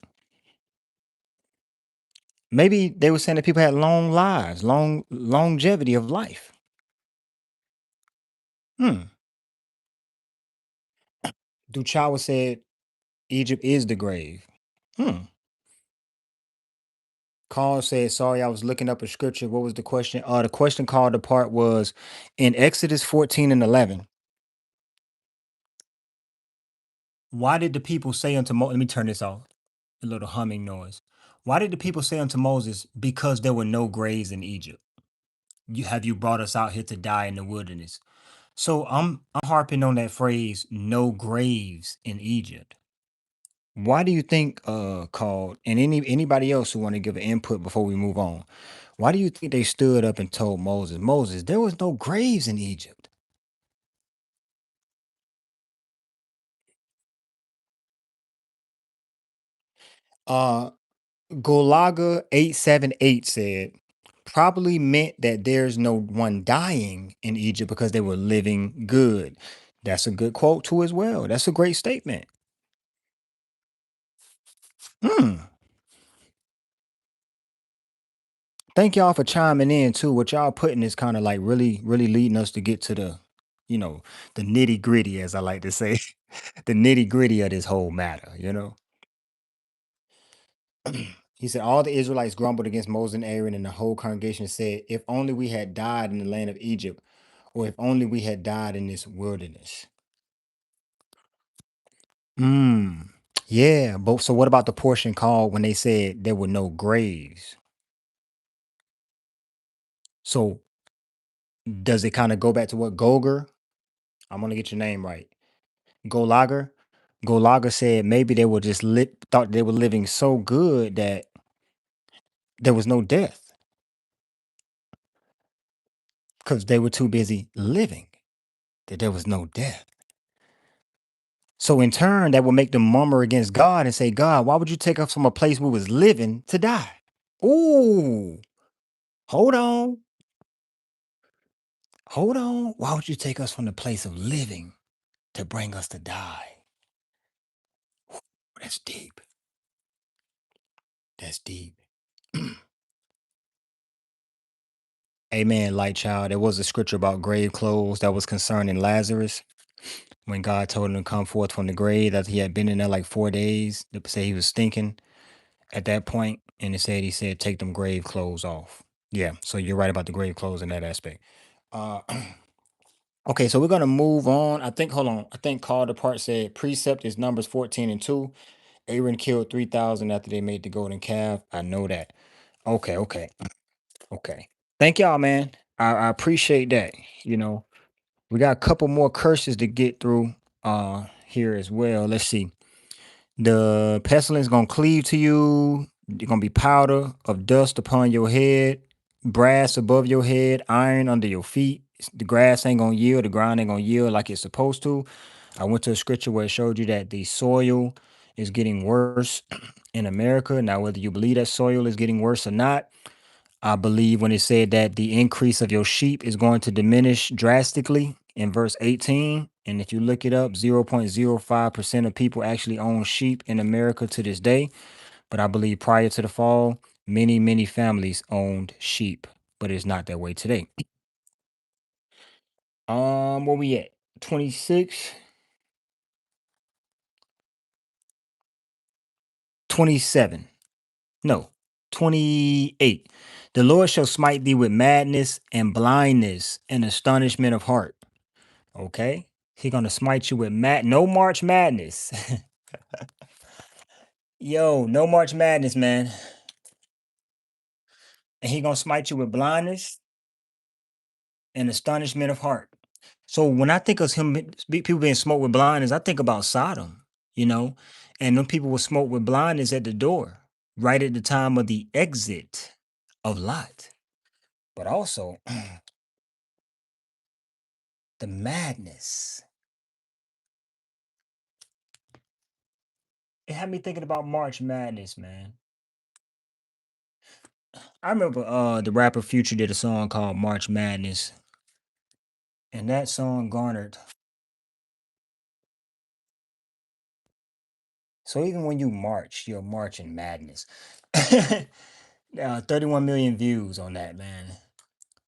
Maybe they were saying that people had long lives, long longevity of life. Hmm. Duchawa said Egypt is the grave. Hmm. Carl said, sorry, I was looking up a scripture. What was the question? The question called the part was in Exodus 14 and 11. Why did the people say unto Moses, let me turn this off, a little humming noise. Why did the people say unto Moses, because there were no graves in Egypt? You brought us out here to die in the wilderness. So I'm harping on that phrase, no graves in Egypt. Why do you think called and anybody else who want to give an input before we move on? Why do you think they stood up and told Moses, Moses, there was no graves in Egypt? Uh Golaga 878 said probably meant that there's no one dying in Egypt because they were living good. That's a good quote too as well. That's a great statement. Hmm. Thank y'all for chiming in too. What y'all putting is kind of like really, really leading us to get to you know, the nitty gritty, as I like to say, the nitty gritty of this whole matter. He said, all the Israelites grumbled against Moses and Aaron, and the whole congregation said, if only we had died in the land of Egypt, or if only we had died in this wilderness. Hmm. Yeah, but so what about the portion called when they said there were no graves? So does it kind of go back to what Goger? I'm gonna get your name right. Golager. Golager said maybe they were just thought they were living so good that there was no death because they were too busy living that there was no death. So in turn, that would make them murmur against God and say, God, why would you take us from a place we was living to die? Ooh, hold on, hold on. Why would you take us from the place of living to bring us to die? That's deep. That's deep. Amen, light child. There was a scripture about grave clothes that was concerning Lazarus when God told him to come forth from the grave, that he had been in there like 4 days. They say he was stinking at that point, and he said, take them grave clothes off. Yeah, so you're right about the grave clothes in that aspect. Uh okay, so we're gonna move on. I think hold on. I think called apart said precept is numbers 14 and 2. Aaron killed 3,000 after they made the golden calf. I know that. Okay, okay, okay. Thank y'all, man. I appreciate that. You know, we got a couple more curses to get through here as well. Let's see. The pestilence gonna cleave to you. You're gonna be powder of dust upon your head, brass above your head, iron under your feet. The grass ain't gonna yield, the ground ain't gonna yield like it's supposed to. I went to a scripture where it showed you that the soil is getting worse in America. Now, whether you believe that soil is getting worse or not, I believe when it said that the increase of your sheep is going to diminish drastically in verse 18. And if you look it up, 0.05% of people actually own sheep in America to this day. But I believe prior to the fall, many, many families owned sheep, but it's not that way today. Where we at? 26, 27. No, 28. The Lord shall smite thee with madness and blindness and astonishment of heart. Okay? He gonna smite you with no March Madness. Yo, no March Madness, man. And he gonna smite you with blindness and astonishment of heart. So when I think of people being smoked with blindness, I think about Sodom, you know, and them people were smoked with blindness at the door, right at the time of the exit of Lot. But also the madness. It had me thinking about March Madness, man. I remember the rapper Future did a song called March Madness, and that song garnered. So even when you march, you're marching madness. 31 million views on that, man.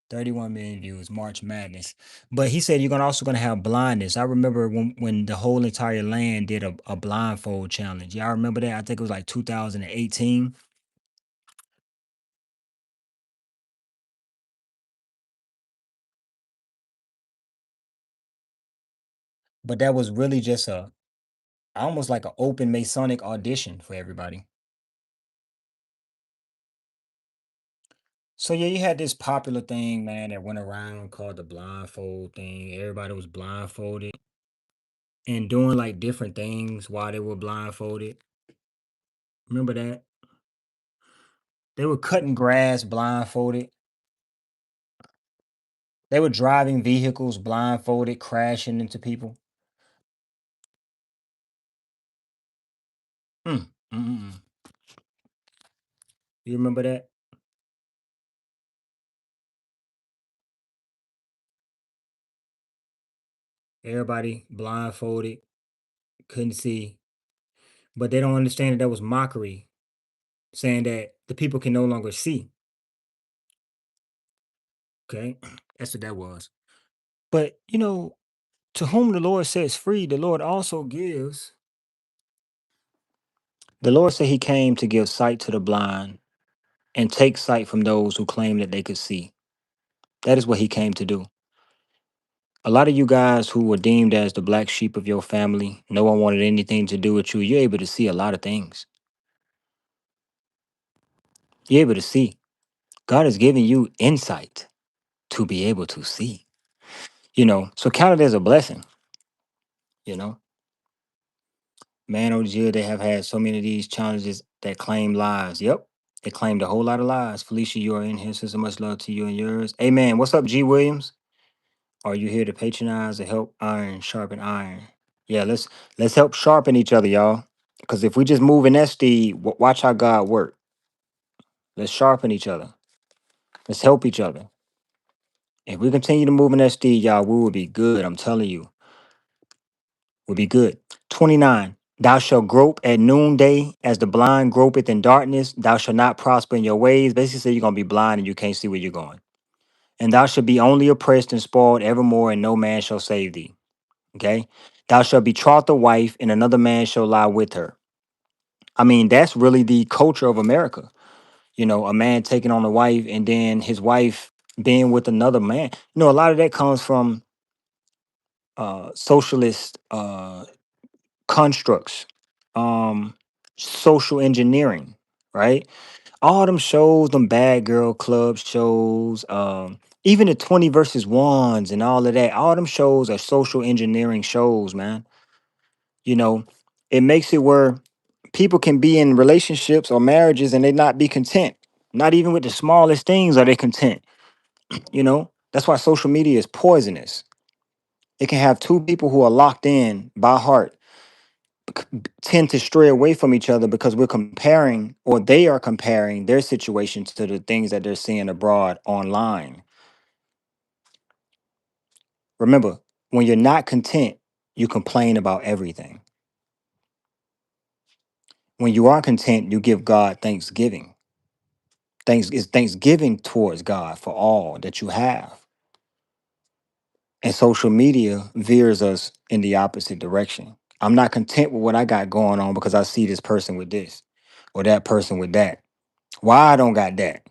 31 million views, March Madness. But he said you're gonna also gonna have blindness. I remember when the whole entire land did a blindfold challenge. Y'all remember that? I think it was like 2018. But that was really just a almost like an open Masonic audition for everybody. So yeah, you had this popular thing, man, that went around called the blindfold thing. Everybody was blindfolded and doing like different things while they were blindfolded. Remember that? They were cutting grass blindfolded. They were driving vehicles blindfolded, crashing into people. Mm, mm. You remember that? Everybody blindfolded, couldn't see, but they don't understand that that was mockery, saying that the people can no longer see. Okay, that's what that was. But to whom the Lord sets free, the Lord also gives. The Lord said He came to give sight to the blind and take sight from those who claim that they could see. That is what He came to do. A lot of you guys who were deemed as the black sheep of your family, no one wanted anything to do with you. You're able to see a lot of things. You're able to see. God has given you insight to be able to see. So count it as a blessing. You know, man, oh, Jill, they have had so many of these challenges that claim lives. Yep, they claimed a whole lot of lies. Felicia, you are in here. So much love to you and yours. Amen. What's up, G. Williams? Are you here to patronize or help iron sharpen iron? Yeah, let's help sharpen each other, y'all. Because if we just move in that steed, watch how God work. Let's sharpen each other. Let's help each other. If we continue to move in that steed, y'all, we will be good. I'm telling you, we'll be good. 29. Thou shalt grope at noonday as the blind gropeth in darkness. Thou shalt not prosper in your ways. Basically, say you're going to be blind and you can't see where you're going. And thou shalt be only oppressed and spoiled evermore, and no man shall save thee. Okay? Thou shalt betroth a wife, and another man shall lie with her. I mean, that's really the culture of America. A man taking on a wife and then his wife being with another man. A lot of that comes from socialist constructs, social engineering, right? All them shows, them bad girl club shows, even the 20 versus ones and all of that, all them shows are social engineering shows, man. You know, it makes it where people can be in relationships or marriages and they not be content. Not even with the smallest things are they content. That's why social media is poisonous. It can have two people who are locked in by heart tend to stray away from each other because we're comparing or they are comparing their situations to the things that they're seeing abroad online. Remember, when you're not content, you complain about everything. When you are content, you give God thanksgiving. Thanks is thanksgiving towards God for all that you have. And social media veers us in the opposite direction. I'm not content with what I got going on because I see this person with this or that person with that. Why I don't got that?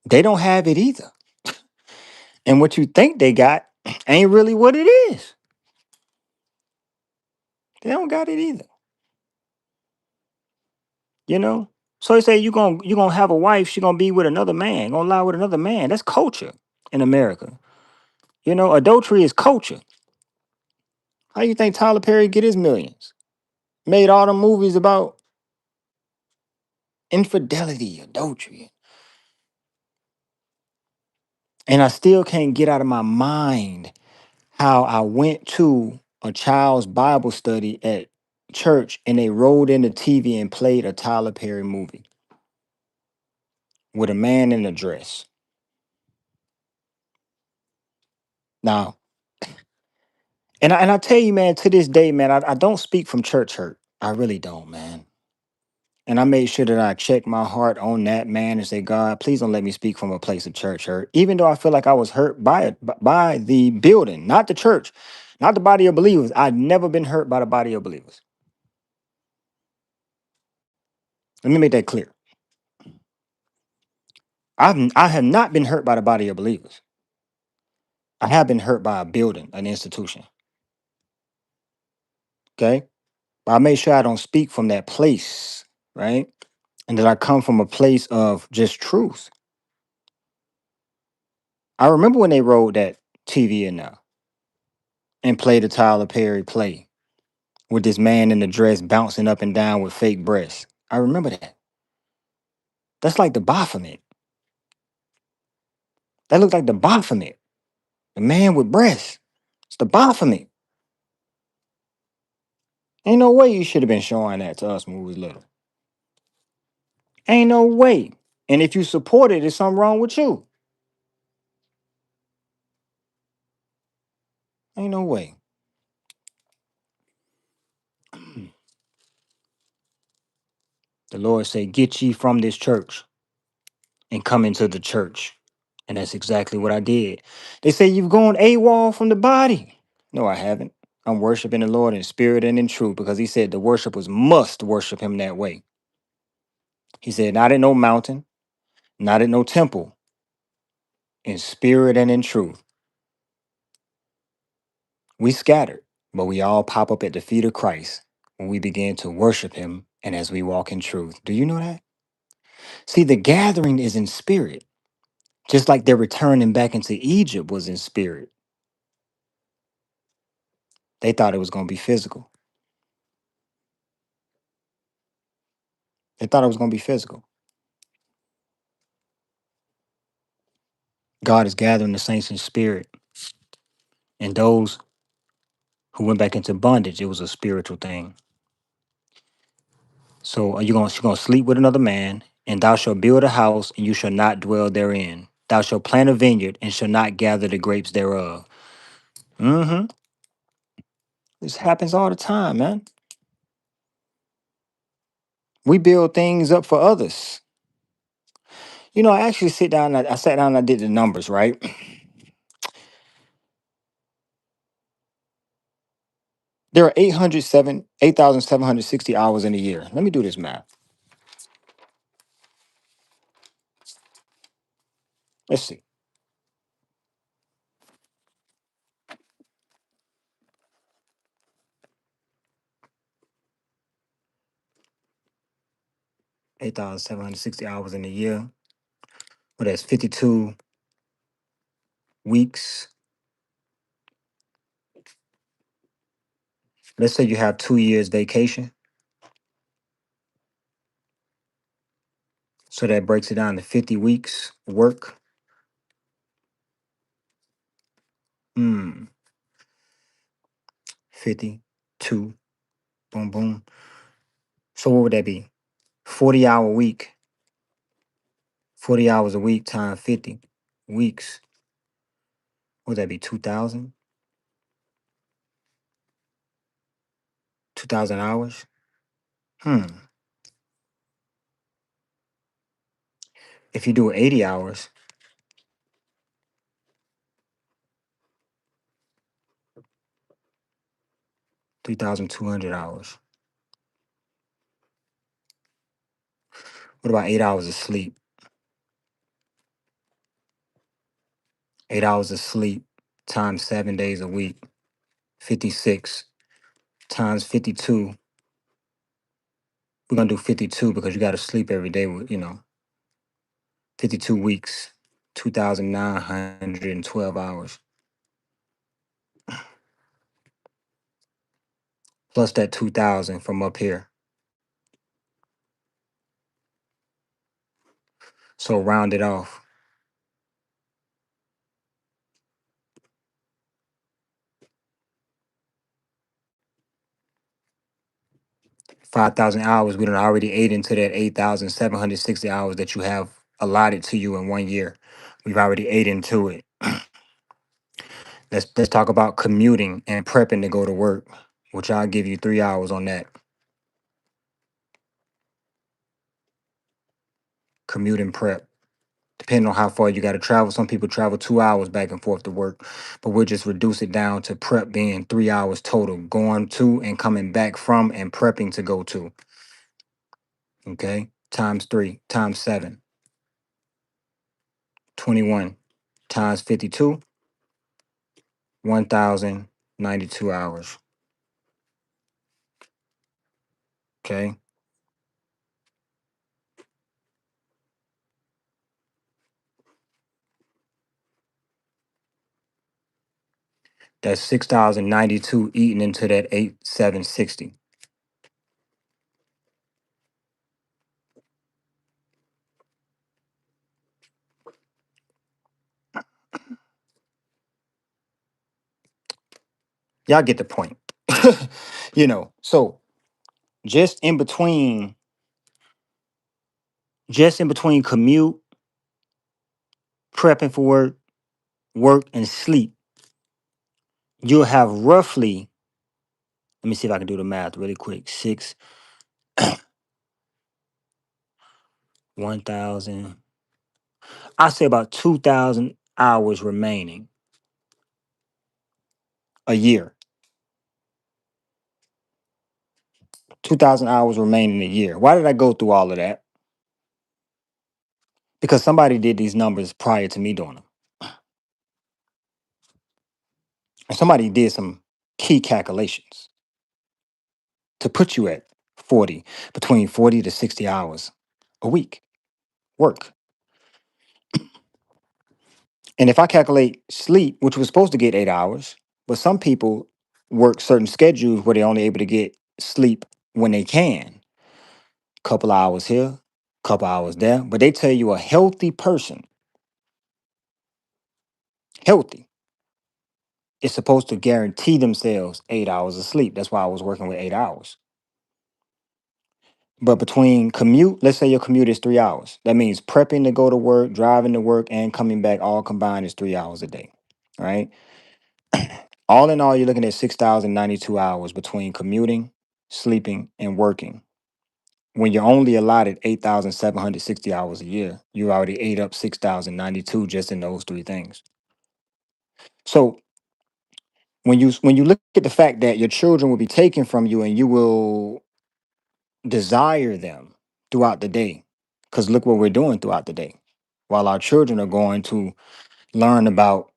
They don't have it either. And what you think they got ain't really what it is. They don't got it either. You know? So they say you gonna have a wife, she gonna be with another man, gonna lie with another man. That's culture in America. Adultery is culture. How you think Tyler Perry get his millions? Made all the movies about infidelity, adultery. And I still can't get out of my mind how I went to a child's Bible study at church and they rolled in the TV and played a Tyler Perry movie. with a man in a dress. Now, and I tell you, man, to this day, man, I don't speak from church hurt. I really don't, man. And I made sure that I checked my heart on that, man, and say, God, please don't let me speak from a place of church hurt. Even though I feel like I was hurt by it, by the building, not the church, not the body of believers. I've never been hurt by the body of believers. Let me make that clear. I have not been hurt by the body of believers. I have been hurt by a building, an institution. Okay. But I make sure I don't speak from that place, right? And that I come from a place of just truth. I remember when they rolled that TV in there and played the Tyler Perry play with this man in the dress bouncing up and down with fake breasts. I remember that. That's like the Baphomet. That looked like the Baphomet. The man with breasts. It's the Baphomet. Ain't no way you should have been showing that to us when we was little. Ain't no way. And if you support it, there's something wrong with you. Ain't no way. The Lord said, get ye from this church and come into the church. And that's exactly what I did. They say you've gone AWOL from the body. No, I haven't. I'm worshiping the Lord in spirit and in truth because he said the worshipers must worship him that way. He said, not in no mountain, not in no temple, in spirit and in truth. We scattered, but we all pop up at the feet of Christ when we begin to worship him and as we walk in truth. Do you know that? See, the gathering is in spirit, just like their returning back into Egypt was in spirit. They thought it was going to be physical. They thought it was going to be physical. God is gathering the saints in spirit. And those who went back into bondage, it was a spiritual thing. So are you going to sleep with another man, and thou shalt build a house, and you shall not dwell therein. Thou shalt plant a vineyard, and shall not gather the grapes thereof. Mm-hmm. This happens all the time, man. We build things up for others. You know, I actually sit down. I sat down and I did the numbers, right? There are 8,760 hours in a year. Let me do this math. Let's see. 8,760 hours in a year. Well, that's 52 weeks. Let's say you have 2 years vacation. So that breaks it down to 50 weeks work. 52. Boom, boom. So what would that be? 40-hour week. 40 hours a week times 50 weeks. What would that be? 2,000? 2,000 hours? Hmm. If you do 80 hours, 3,200 hours. What about 8 hours of sleep? 8 hours of sleep times 7 days a week. 56 times 52. We're going to do 52 because you got to sleep every day, 52 weeks, 2,912 hours. Plus that 2,000 from up here. So round it off. 5,000 hours. We done already ate into that 8,760 hours that you have allotted to you in 1 year. We've already ate into it. Let's talk about commuting and prepping to go to work, which I'll give you 3 hours on that. Commute and prep. Depending on how far you got to travel. Some people travel 2 hours back and forth to work, but we'll just reduce it down to prep being 3 hours total, going to and coming back from and prepping to go to. Okay, times 3, times 7, 21, times 52, 1,092 hours. Okay, that's 6,092 eating into that 8,760. Y'all get the point. So just in between, commute, prepping for work, work and sleep, you'll have roughly, let me see if I can do the math really quick. 1,000. I say about 2,000 hours remaining a year. 2,000 hours remaining a year. Why did I go through all of that? Because somebody did these numbers prior to me doing them. And somebody did some key calculations to put you at 40, between 40 to 60 hours a week work. And if I calculate sleep, which was supposed to get 8 hours, but some people work certain schedules where they're only able to get sleep when they can. Couple hours here, couple hours there. But they tell you a healthy person, healthy, is supposed to guarantee themselves 8 hours of sleep. That's why I was working with 8 hours. But between commute, let's say your commute is 3 hours. That means prepping to go to work, driving to work, and coming back all combined is 3 hours a day. Right? All in all, you're looking at 6,092 hours between commuting, sleeping, and working. When you're only allotted 8,760 hours a year, you already ate up 6,092 just in those three things. So when you look at the fact that your children will be taken from you and you will desire them throughout the day, because look what we're doing throughout the day, while our children are going to learn about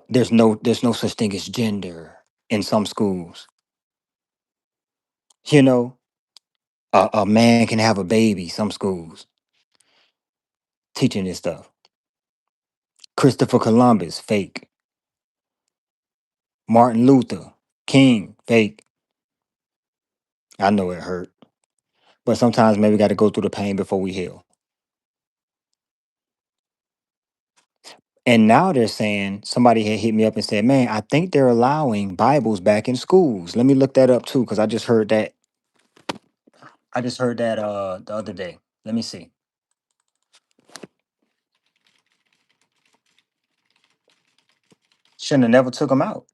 there's no such thing as gender in some schools. You know, a man can have a baby. Some schools teaching this stuff. Christopher Columbus, fake. Martin Luther King, fake. I know it hurt, but sometimes maybe we got to go through the pain before we heal. And now they're saying, somebody had hit me up and said, "Man, I think they're allowing Bibles back in schools." Let me look that up too, because I just heard that. I just heard that the other day. Let me see. Shouldn't have never took them out.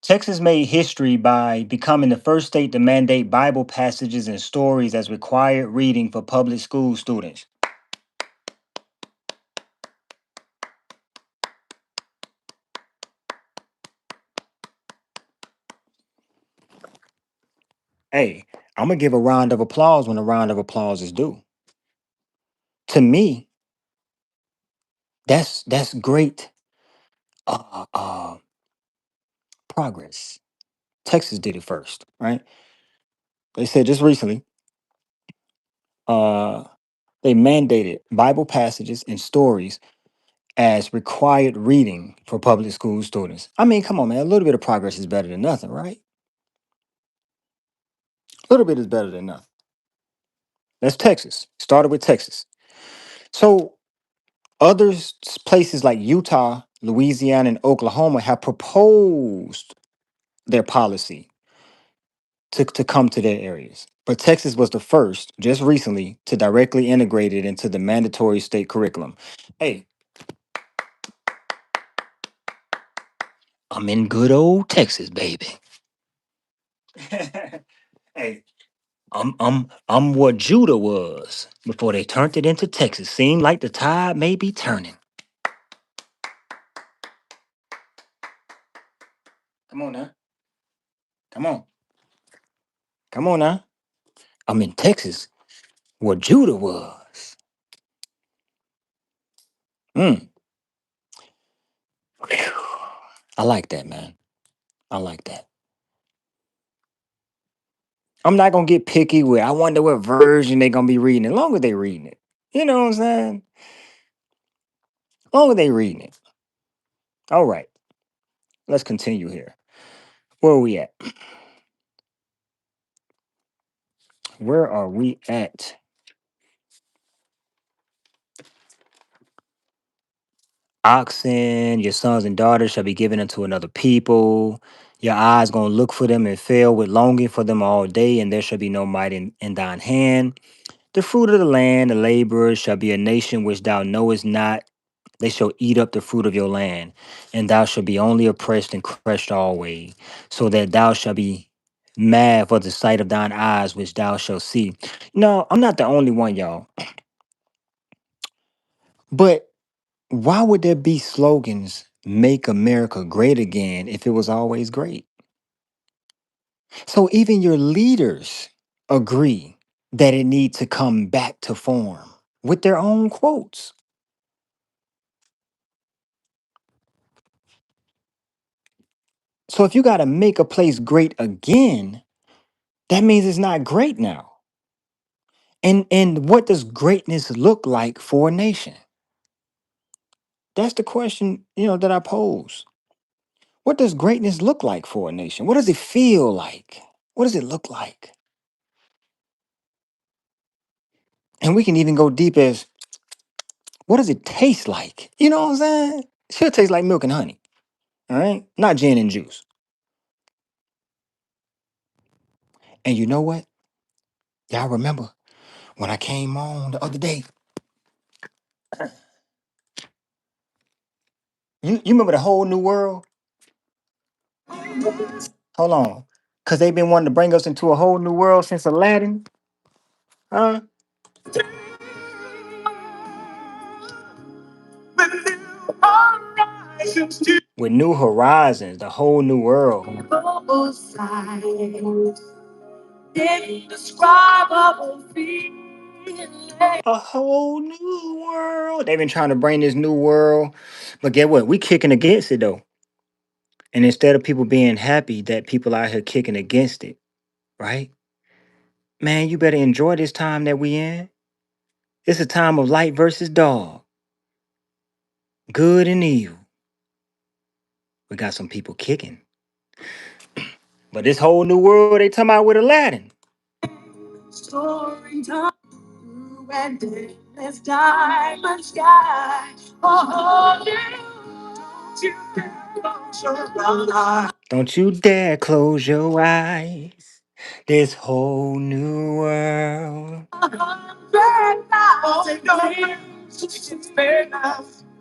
Texas made history by becoming the first state to mandate Bible passages and stories as required reading for public school students. Hey, I'm gonna give a round of applause when a round of applause is due. To me, that's great uh, uh, progress. Texas did it first, right? They said just recently, uh, they mandated Bible passages and stories as required reading for public school students. I mean, come on, man. A little bit of progress is better than nothing, right? A little bit is better than nothing. That's Texas. Started with Texas. So others places like Utah, Louisiana, and Oklahoma have proposed their policy. to come to their areas. But Texas was the first, just recently, to directly integrate it into the mandatory state curriculum. Hey, I'm in good old Texas, baby. Hey, I'm what Judah was before they turned it into Texas. Seemed like the tide may be turning. Come on now. Come on. Come on now. I'm in Texas, what Judah was. Mm. Whew. I like that, man. I like that. I'm not gonna get picky with I wonder what version they gonna be reading, as long as they reading it. You know what I'm saying? As long as they reading it. All right. Let's continue here. Where are we at? Where are we at? Oxen, your sons and daughters shall be given unto another people. Your eyes gonna look for them and fail with longing for them all day, and there shall be no might in thine hand. The fruit of the land, the laborers shall be a nation which thou knowest not. They shall eat up the fruit of your land, and thou shalt be only oppressed and crushed always, so that thou shalt be mad for the sight of thine eyes, which thou shalt see. No, I'm not the only one, y'all. But why would there be slogans, make America great again, if it was always great? So even your leaders agree that it needs to come back to form with their own quotes. So if you got to make a place great again, that means it's not great now. And what does greatness look like for a nation? That's the question, that I pose. What does greatness look like for a nation? What does it feel like? What does it look like? And we can even go deep as what does it taste like? You know what I'm saying? It should taste like milk and honey. All right? Not gin and juice. And you know what? Y'all remember when I came on the other day? You remember the whole new world? Hold on. Cause they've been wanting to bring us into a whole new world since Aladdin. Huh? With new horizons, the whole new world. A whole new world. They've been trying to bring this new world. But get what? We kicking against it though. And instead of people being happy that people out here kicking against it, right? Man, you better enjoy this time that we in. It's a time of light versus dark, good and evil. We got some people kicking. But this whole new world they talking about with Aladdin. Story time through and endless diamond sky. Oh, don't you dare close your eyes. This whole new world.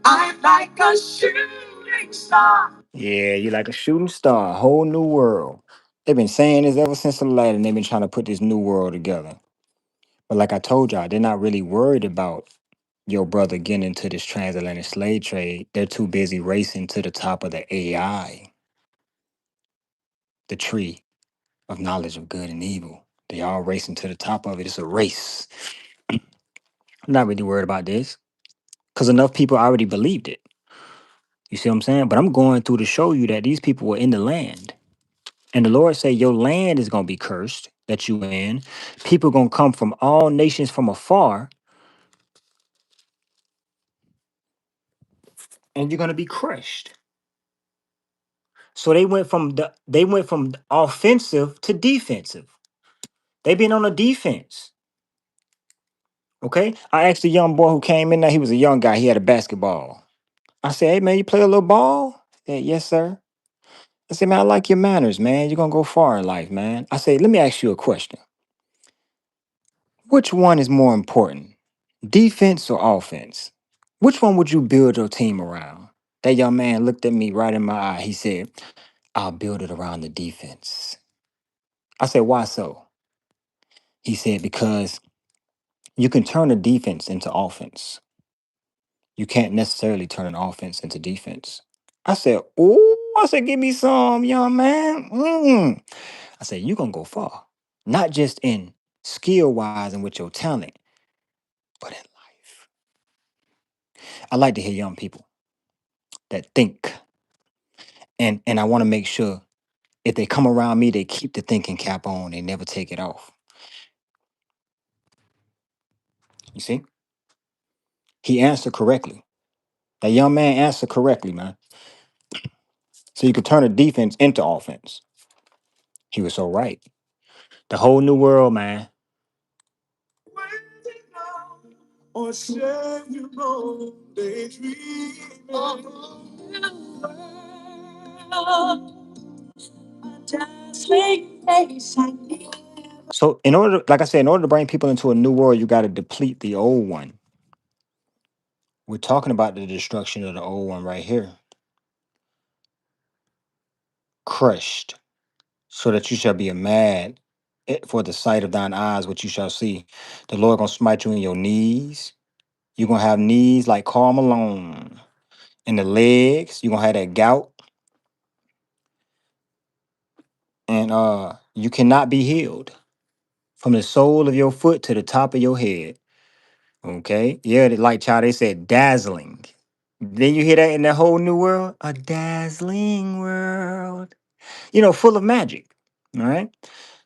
I'm like a shooting star. Yeah, you like a shooting star, a whole new world. They've been saying this ever since Aladdin. They've been trying to put this new world together. But like I told y'all, they're not really worried about your brother getting into this transatlantic slave trade. They're too busy racing to the top of the AI, the tree of knowledge of good and evil. They all racing to the top of it. It's a race. I'm not really worried about this because enough people already believed it. You see what I'm saying? But I'm going through to show you that these people were in the land. And the Lord say your land is going to be cursed that you in. People going to come from all nations from afar and you're going to be crushed. So they went from offensive to defensive. They've been on the defense. Okay? I asked a young boy who came in there, he was a young guy, he had a basketball. I said, "Hey man, you play a little ball?" He said, "Yes, sir." I said, man, I like your manners, man. You're gonna go far in life, man. I say, let me ask you a question. Which one is more important? Defense or offense? Which one would you build your team around? That young man looked at me right in my eye. He said, I'll build it around the defense. I said, why so? He said, because you can turn a defense into offense. You can't necessarily turn an offense into defense. I said, oh, I said, give me some, young man. I said, you're going to go far. Not just in skill wise and with your talent, but in life. I like to hear young people that think. And I want to make sure if they come around me, they keep the thinking cap on. They never take it off. You see? He answered correctly. That young man answered correctly, man. So you could turn a defense into offense. He was so right. The whole new world, man. Or share your own daydream. So in order, like I said, in order to bring people into a new world, you got to deplete the old one. We're talking about the destruction of the old one right here. Crushed, so that you shall be a mad for the sight of thine eyes, what you shall see. The Lord gonna smite you in your knees. You're gonna have knees like Karl Malone. In the legs, you're gonna have that gout, and you cannot be healed from the sole of your foot to the top of your head. Okay. Yeah, like child, they said dazzling. Then you hear that in the whole new world? A dazzling world. Full of magic. All right.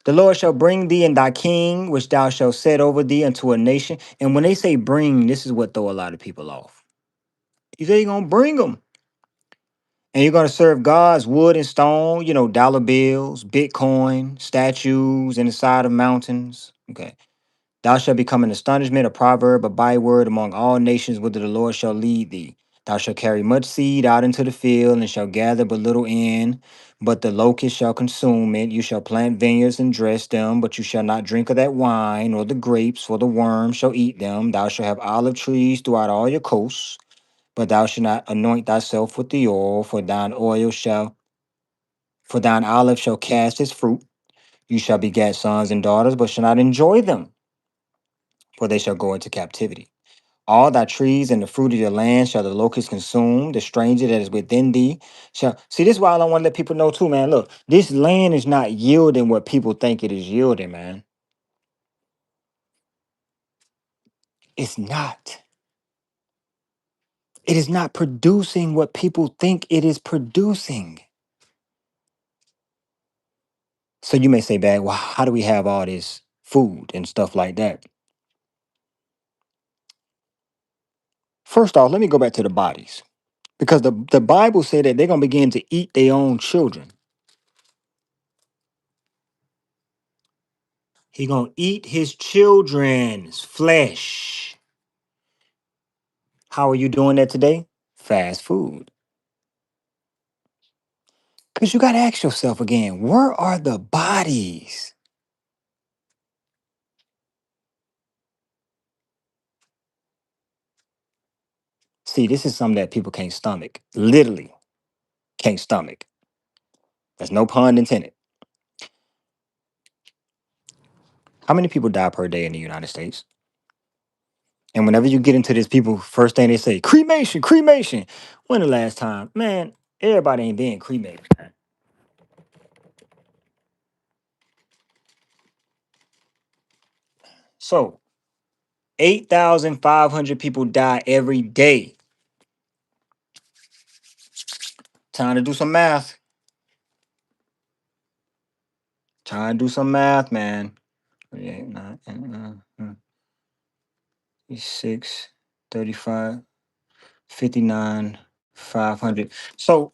The Lord shall bring thee and thy king, which thou shalt set over thee unto a nation. And when they say bring, this is what throw a lot of people off. You say you're gonna bring them. And you're gonna serve gods, wood and stone, dollar bills, Bitcoin, statues in the side of mountains. Okay. Thou shalt become an astonishment, a proverb, a byword among all nations, whither the Lord shall lead thee. Thou shalt carry much seed out into the field, and shall gather but little in, but the locust shall consume it. You shall plant vineyards and dress them, but you shall not drink of that wine, or the grapes, for the worm shall eat them. Thou shalt have olive trees throughout all your coasts, but thou shalt not anoint thyself with the oil, for thine olive shall cast its fruit. You shall beget sons and daughters, but shall not enjoy them, for they shall go into captivity. All thy trees and the fruit of your land shall the locust consume. The stranger that is within thee shall. See, this is why I don't want to let people know too, man. Look, this land is not yielding what people think it is yielding, man. It's not. It is not producing what people think it is producing. So you may say, "Bag, well, how do we have all this food and stuff like that?" First off, let me go back to the bodies. Because the Bible said that they're gonna begin to eat their own children. He gonna eat his children's flesh. How are you doing that today? Fast food. Because you gotta ask yourself again, where are the bodies? See, this is something that people can't stomach. Literally can't stomach. There's no pun intended. How many people die per day in the United States? And whenever you get into this, people first thing they say, cremation, cremation. When the last time? Man, everybody ain't being cremated. Man. So 8,500 people die every day. Time to do some math. Time to do some math, man. 38, 6, 35, 59, 500. So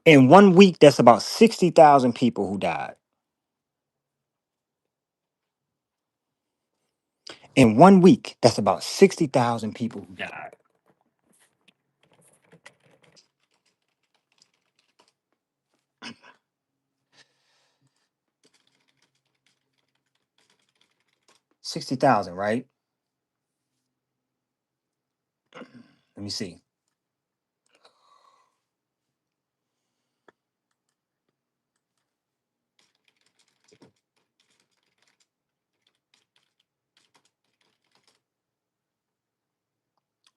in 1 week, that's about 60,000 people who died. In 1 week, that's about 60,000 people who died. 60,000, right? Let me see.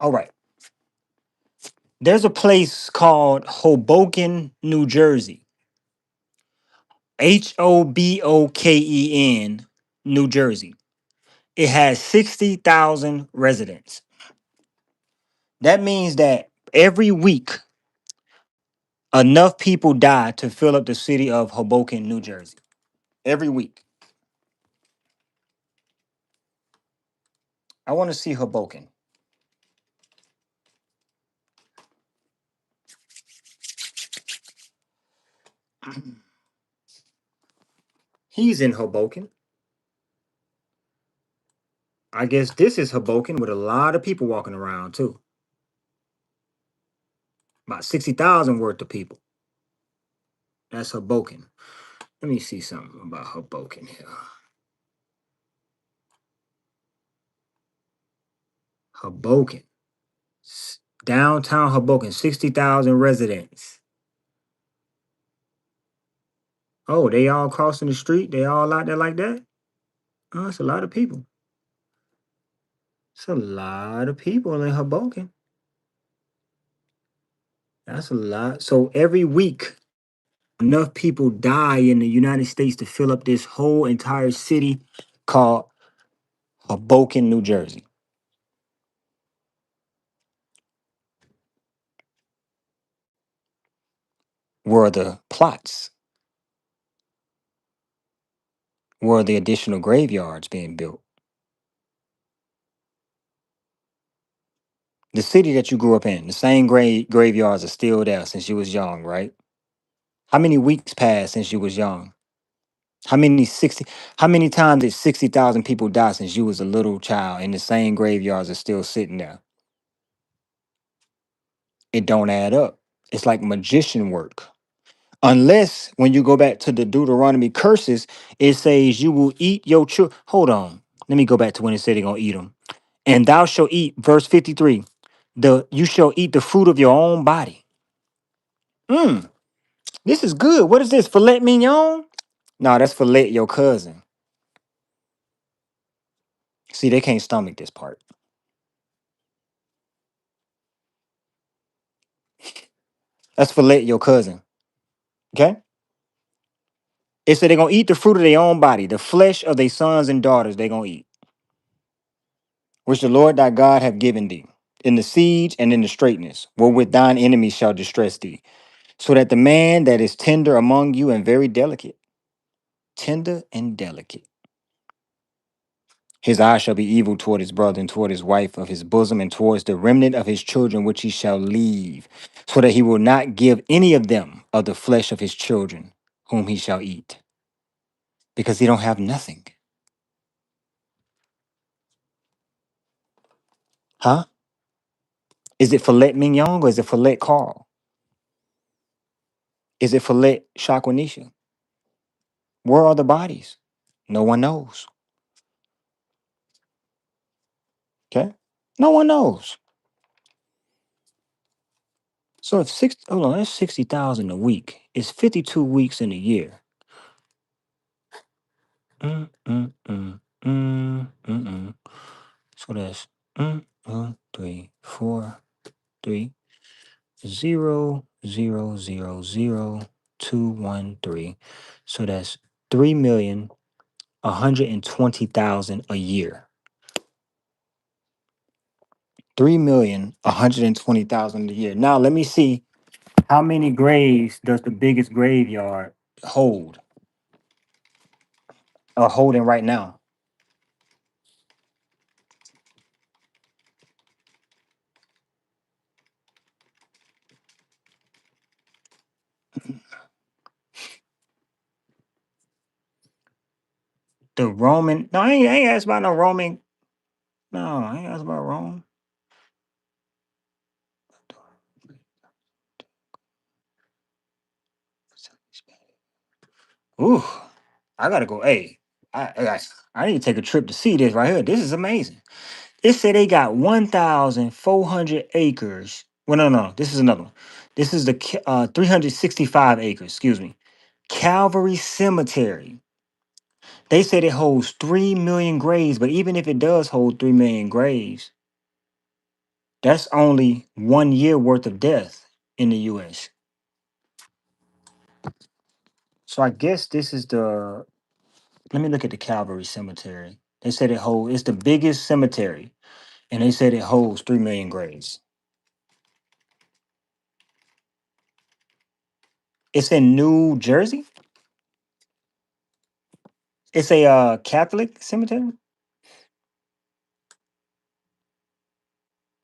All right. There's a place called Hoboken, New Jersey. Hoboken, New Jersey. It has 60,000 residents. That means that every week, enough people die to fill up the city of Hoboken, New Jersey. Every week. I want to see Hoboken. He's in Hoboken. I guess this is Hoboken with a lot of people walking around too. About 60,000 worth of people. That's Hoboken. Let me see something about Hoboken here. Hoboken. Downtown Hoboken, 60,000 residents. Oh, they all crossing the street? They all out there like that? Oh, that's a lot of people. It's a lot of people in Hoboken. That's a lot. So every week, enough people die in the United States to fill up this whole entire city called Hoboken, New Jersey. Where are the plots? Where are the additional graveyards being built? The city that you grew up in, the same graveyards are still there since you was young, right? How many weeks passed since you was young? How many 60 how many times did 60,000 people die since you was a little child and the same graveyards are still sitting there? It don't add up. It's like magician work. Unless when you go back to the Deuteronomy curses, it says you will eat your children. Hold on. Let me go back to when it said they're gonna eat them. And thou shalt eat, verse 53. You shall eat the fruit of your own body. Mm, this is good. What is this? Filet mignon? No, that's filet your cousin. See, they can't stomach this part. That's filet your cousin. Okay? It said they're gonna eat the fruit of their own body, the flesh of their sons and daughters they're gonna eat, which the Lord thy God have given thee, in the siege and in the straitness, wherewith thine enemies shall distress thee, so that the man that is tender among you and very delicate, tender and delicate, his eye shall be evil toward his brother and toward his wife of his bosom and towards the remnant of his children which he shall leave, so that he will not give any of them of the flesh of his children whom he shall eat, because he don't have nothing. Huh? Is it filet mignon or is it filet Carl? Is it filet Shaquanisha? Where are the bodies? No one knows. Okay? No one knows. So if hold on, that's 60,000 a week. It's 52 weeks in a year. Mm, mm, mm, mm. So that's 3, 4, 3, 0, 0, 0, 0, 2, 1, 3. So that's 3,120,000 a year. 3,120,000 a year. Now let me see how many graves does the biggest graveyard hold or holding right now. The Roman. No, I ain't asked about no Roman. No, I ain't asked about Rome. Ooh, I gotta go. Hey, I need to take a trip to see this right here. This is amazing. It said they got 1,400 acres. Well, no, no, this is another one. This is the 365 acres, excuse me. Calvary Cemetery. They said it holds 3 million graves, but even if it does hold 3 million graves, that's only 1 year worth of death in the US. So I guess this is the, let me look at the Calvary Cemetery. They said it's the biggest cemetery, and they said it holds 3 million graves. It's in New Jersey. It's a Catholic cemetery.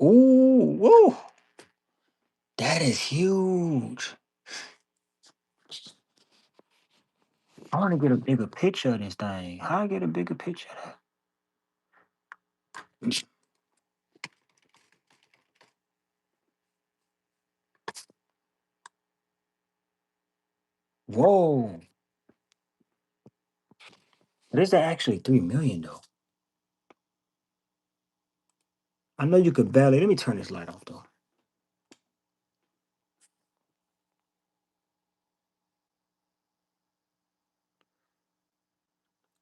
Ooh, woo, that is huge. I want to get a bigger picture of this thing. How I get a bigger picture of that? Whoa, but is that actually 3 million though? I know you could barely. Let me turn this light off though.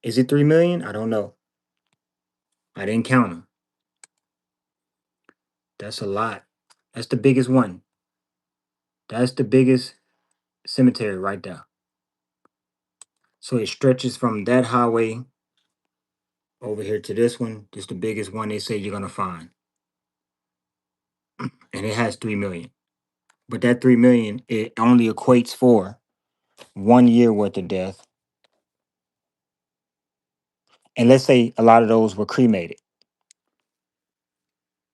Is it 3 million? I don't know. I didn't count them. That's a lot. That's the biggest one. That's the biggest cemetery right there. So it stretches from that highway over here to this one. This the biggest one they say you're gonna find, and it has 3 million. But that 3 million, it only equates for 1 year worth of death. And let's say a lot of those were cremated.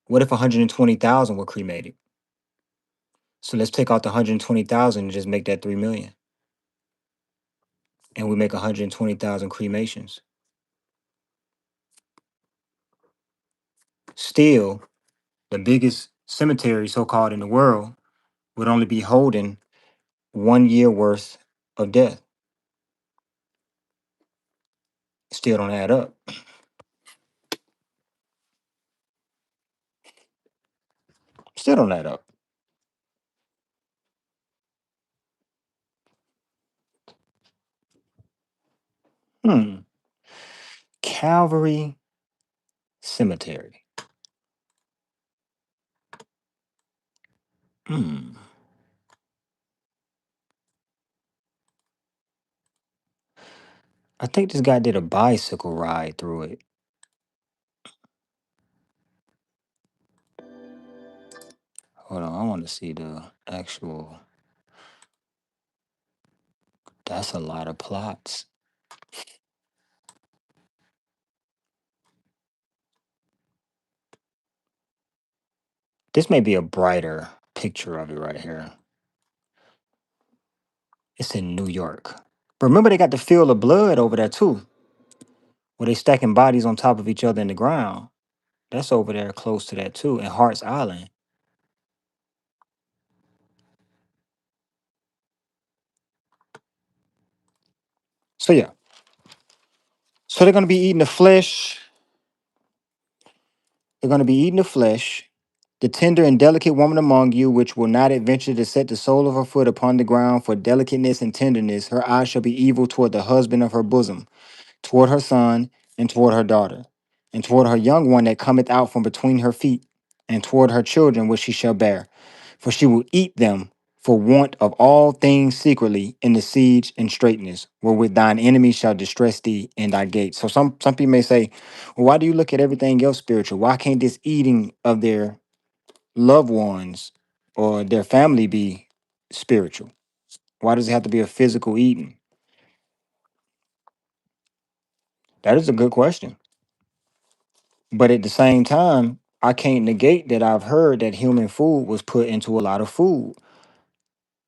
What if 120,000 were cremated? So let's take out the 120,000 and just make that 3 million. And we make 120,000 cremations. Still, the biggest cemetery, so called in the world, would only be holding 1 year worth of death. Still don't add up. Still don't add up. Hmm. Calvary Cemetery. Hmm. I think this guy did a bicycle ride through it. Hold on, I want to see the actual. That's a lot of plots. This may be a brighter picture of it right here. It's in New York. But remember, they got the field of blood over there too, where they stacking bodies on top of each other in the ground. That's over there close to that too, in Hart's Island. So yeah. So they're gonna be eating the flesh. They're gonna be eating the flesh. The tender and delicate woman among you, which will not adventure to set the sole of her foot upon the ground for delicateness and tenderness, her eyes shall be evil toward the husband of her bosom, toward her son, and toward her daughter, and toward her young one that cometh out from between her feet, and toward her children which she shall bear. For she will eat them for want of all things secretly in the siege and straitness, wherewith thine enemies shall distress thee in thy gates. So some people may say, well, why do you look at everything else spiritual? Why can't this eating of their loved ones or their family be spiritual? Why does it have to be a physical eating? That is a good question. But at the same time, I can't negate that I've heard that human food was put into a lot of food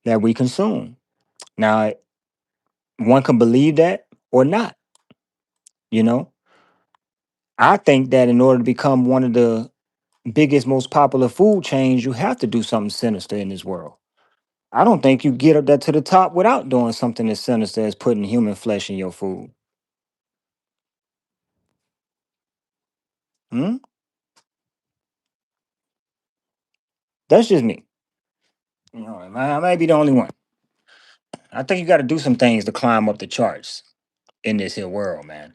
that we consume. Now, one can believe that or not, you know? I think that in order to become one of the biggest, most popular food chains, you have to do something sinister in this world. I don't think you get up there to the top without doing something as sinister as putting human flesh in your food. Hmm? That's just me. You know, I might be the only one. I think you got to do some things to climb up the charts in this here world, man.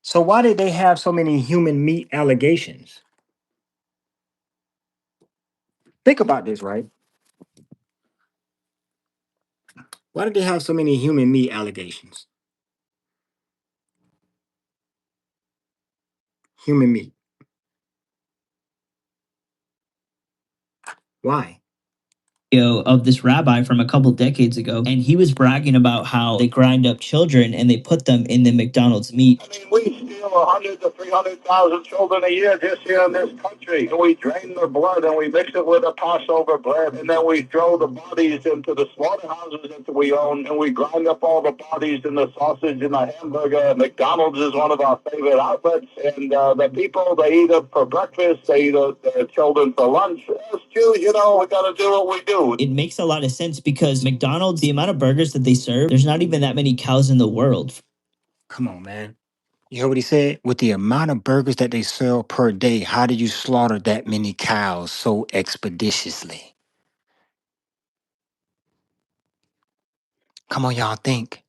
So why did they have so many human meat allegations? Think about this, right? Why did they have so many human meat allegations? Human meat. Why? Of this rabbi from a couple decades ago, and he was bragging about how they grind up children and they put them in the McDonald's meat. I mean, we steal 100 to 300,000 children a year just here in this country. And we drain their blood and we mix it with a Passover bread, and then we throw the bodies into the slaughterhouses that we own, and we grind up all the bodies in the sausage and the hamburger. McDonald's is one of our favorite outlets, and the people, they eat it for breakfast, they eat their children for lunch. Us Jews, we got to do what we do. It makes a lot of sense because McDonald's, the amount of burgers that they serve, there's not even that many cows in the world. Come on, man. You heard what he said? With the amount of burgers that they sell per day, how did you slaughter that many cows so expeditiously? Come on, y'all, think.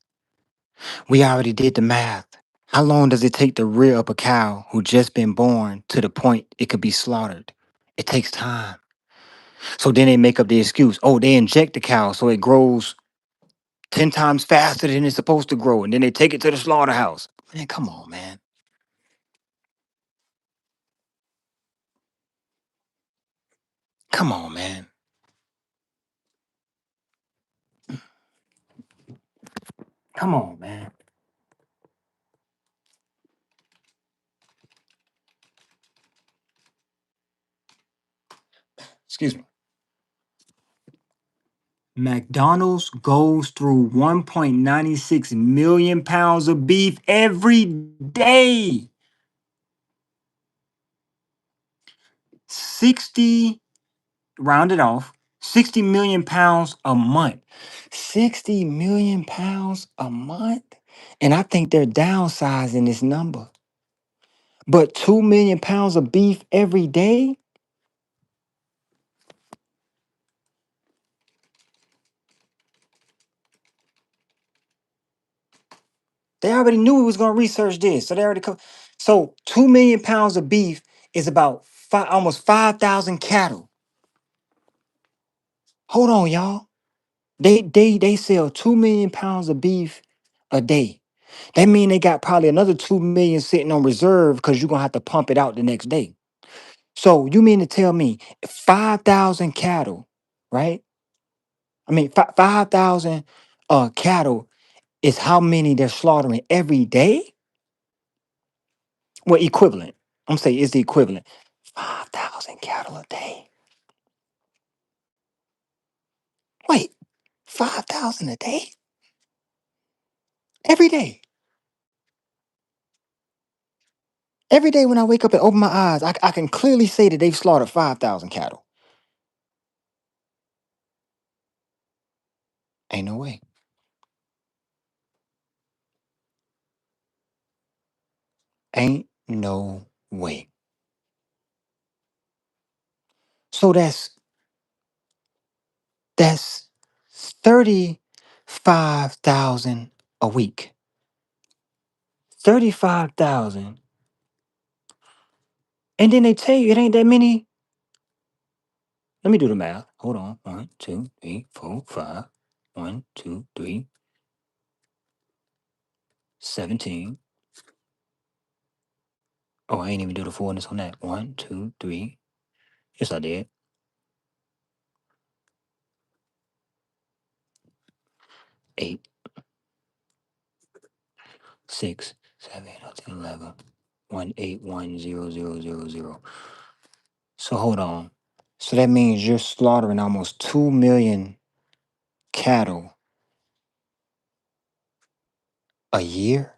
We already did the math. How long does it take to rear up a cow who just been born to the point it could be slaughtered? It takes time. So then they make up the excuse. Oh, they inject the cow so it grows 10 times faster than it's supposed to grow. And then they take it to the slaughterhouse. Man, come on, man. Come on, man. Come on, man. Excuse me. McDonald's goes through 1.96 million pounds of beef every day. 60, rounded off, 60 million pounds a month. 60 million pounds a month? And I think they're downsizing this number. But 2 million pounds of beef every day? They already knew we was going to research this. So they already So 2 million pounds of beef is about almost 5,000 cattle. Hold on, y'all. They sell 2 million pounds of beef a day. That mean they got probably another 2 million sitting on reserve because you're gonna have to pump it out the next day. So you mean to tell me 5,000 cattle, right? I mean 5,000 cattle is how many they're slaughtering every day? Well, equivalent. I'm saying it's the equivalent. 5,000 cattle a day. Wait, 5,000 a day? Every day. Every day when I wake up and open my eyes, I can clearly say that they've slaughtered 5,000 cattle. Ain't no way. Ain't no way. So that's 35,000 a week. 35,000. And then they tell you it ain't that many. Let me do the math. Hold on. 1, 2, 3, 4, 5. 1, 2, 3, 17. Oh, I ain't even do the fullness on that. 1, 2, 3. Yes, I did. 8, 6, 7, 8, 9, 10, 11. 1810000. So hold on. So that means you're slaughtering almost 2 million cattle a year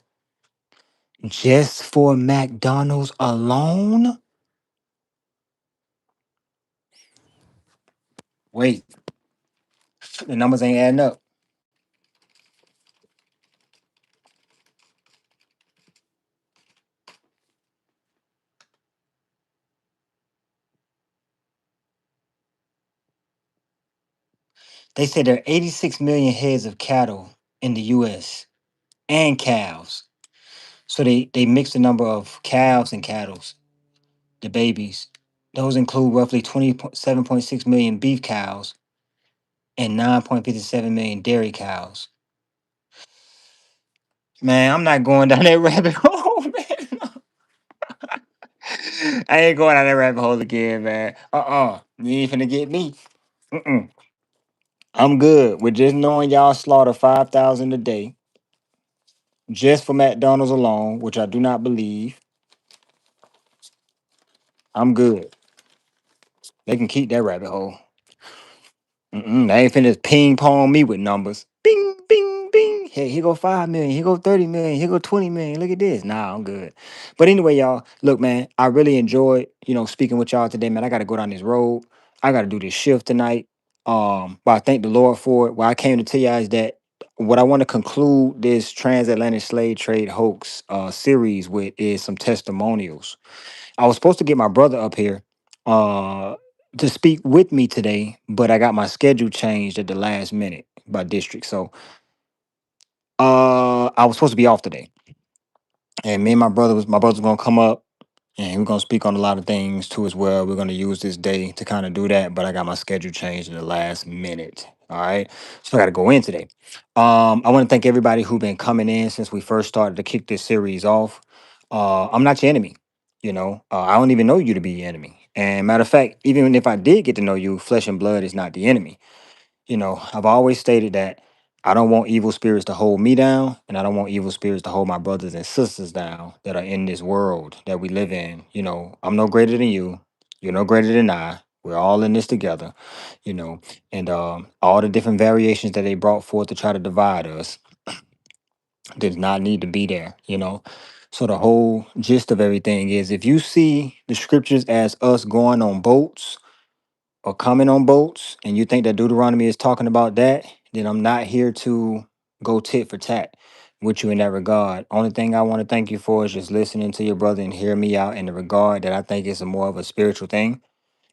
just for McDonald's alone? Wait, the numbers ain't adding up. They say there are 86 million heads of cattle in the U.S. and cows. So they mix the number of calves and cattle, the babies. Those include roughly 27.6 million beef cows and 9.57 million dairy cows. Man, I'm not going down that rabbit hole, man. I ain't going down that rabbit hole again, man. You ain't finna get me. Mm-mm. I'm good with just knowing y'all slaughter 5,000 a day just for McDonald's alone, which I do not believe. I'm good. They can keep that rabbit hole. They ain't finna ping pong me with numbers. Bing, bing, bing. Hey, here go 5 million. Here go 30 million. Here go 20 million. Look at this. Nah, I'm good. But anyway, y'all, look, man, I really enjoyed, speaking with y'all today, man. I gotta go down this road. I gotta do this shift tonight. But I thank the Lord for it. What I came to tell y'all is that what I want to conclude this transatlantic slave trade hoax series with is some testimonials. I was supposed to get my brother up here to speak with me today, but I got my schedule changed at the last minute by district. So I was supposed to be off today. And me and my brother's gonna come up and we're gonna speak on a lot of things too as well. We're gonna use this day to kind of do that, but I got my schedule changed in the last minute. All right. So I gotta go in today. I want to thank everybody who been coming in since we first started to kick this series off. I'm not your enemy, I don't even know you to be your enemy. And matter of fact, even if I did get to know you, flesh and blood is not the enemy. I've always stated that I don't want evil spirits to hold me down, and I don't want evil spirits to hold my brothers and sisters down that are in this world that we live in. I'm no greater than you. You're no greater than I. We're all in this together, you know, and all the different variations that they brought forth to try to divide us did not need to be there. So the whole gist of everything is if you see the scriptures as us going on boats or coming on boats and you think that Deuteronomy is talking about that, then I'm not here to go tit for tat with you in that regard. Only thing I want to thank you for is just listening to your brother and hear me out in the regard that I think is a more of a spiritual thing.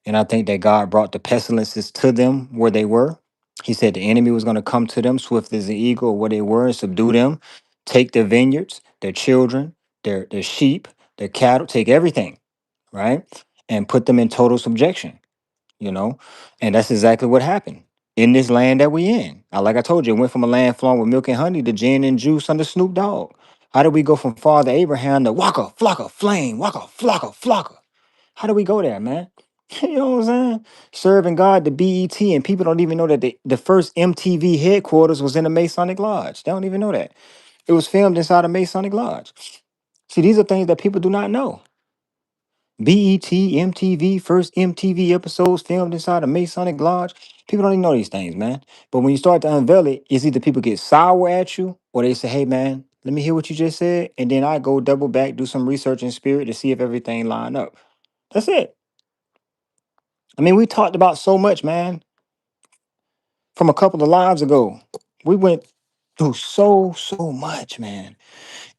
And I think that God brought the pestilences to them where they were. He said the enemy was going to come to them swift as an eagle, where they were, and subdue them, take their vineyards, their children, their sheep, their cattle, take everything, right? And put them in total subjection you know, and that's exactly what happened in this land that we in. Like I told you, it went from a land flowing with milk and honey to gin and juice under Snoop Dogg. How did we go from Father Abraham to Waka Flocka Flame, Waka Flocka Flocka? How do we go there, man? You know what I'm saying? Serving God to BET, and people don't even know that the first MTV headquarters was in a Masonic Lodge. They don't even know that. It was filmed inside a Masonic Lodge. See, these are things that people do not know. BET, MTV, first MTV episodes filmed inside a Masonic Lodge. People don't even know these things, man. But when you start to unveil it, it's either people get sour at you or they say, hey, man, let me hear what you just said. And then I go double back, do some research in spirit to see if everything line up. That's it. I mean, we talked about so much, man, from a couple of lives ago. We went through so much, man.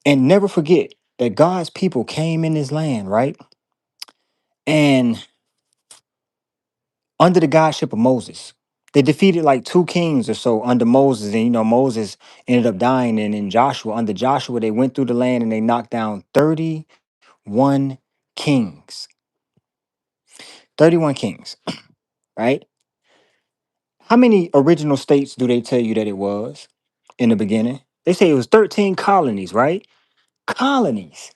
And never forget that God's people came in this land, right? And under the godship of Moses. They defeated like two kings or so under Moses, and Moses ended up dying. And in Joshua, under Joshua, they went through the land and they knocked down 31 kings. 31 kings, right? How many original states do they tell you that it was in the beginning? They say it was 13 colonies, right? Colonies.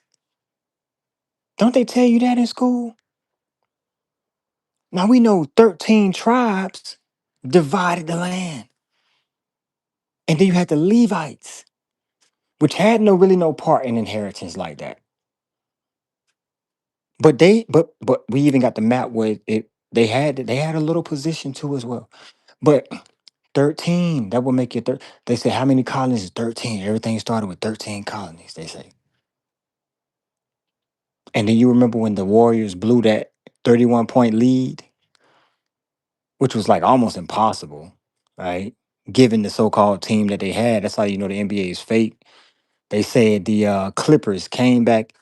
Don't they tell you that in school? Now we know 13 tribes divided the land. And then you had the Levites, which had no part in inheritance like that. But we even got the map where they had a little position too as well. But 13, that would make it they say how many colonies is 13? Everything started with 13 colonies, they say. And then you remember when the Warriors blew that 31-point lead? which was like almost impossible, right? Given the so-called team that they had, that's how you know the NBA is fake. They said the Clippers came back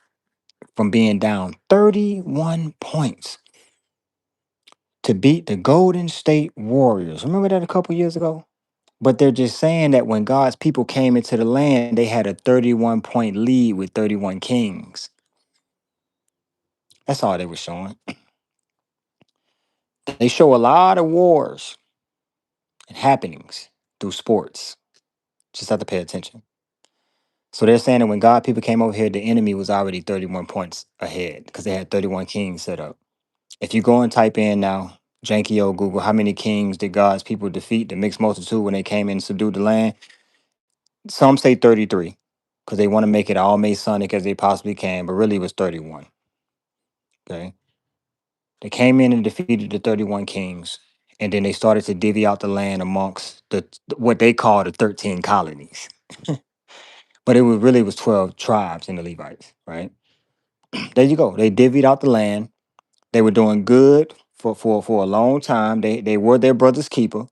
from being down 31 points to beat the Golden State Warriors. Remember that a couple years ago? But they're just saying that when God's people came into the land, they had a 31-point lead with 31 kings. That's all they were showing. They show a lot of wars and happenings through sports. Just have to pay attention. So they're saying that when God people came over here, the enemy was already 31 points ahead because they had 31 kings set up. If you go and type in now, janky old Google, how many kings did God's people defeat, the mixed multitude, when they came in and subdued the land? Some say 33 because they want to make it all Masonic as they possibly can, but really it was 31. Okay. They came in and defeated the 31 kings, and then they started to divvy out the land amongst the what they call the 13 colonies. But it was really was 12 tribes in the Levites, right? There you go. They divvied out the land. They were doing good for a long time. They were their brother's keeper.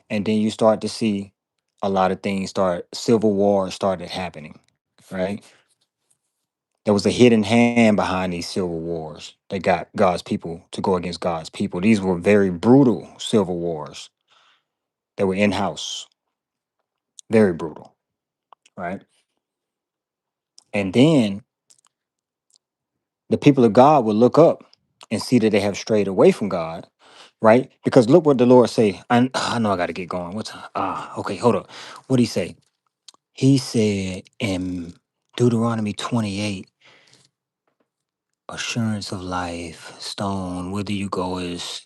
And then you start to see a lot of things start, civil war started happening, right? There was a hidden hand behind these civil wars that got God's people to go against God's people. These were very brutal civil wars that were in-house, very brutal, right? And then the people of God will look up and see that they have strayed away from God, right? Because look what the Lord say. I know I got to get going. What's okay? Hold up. What did he say? He said in Deuteronomy 28, assurance of life, stone, whither you go is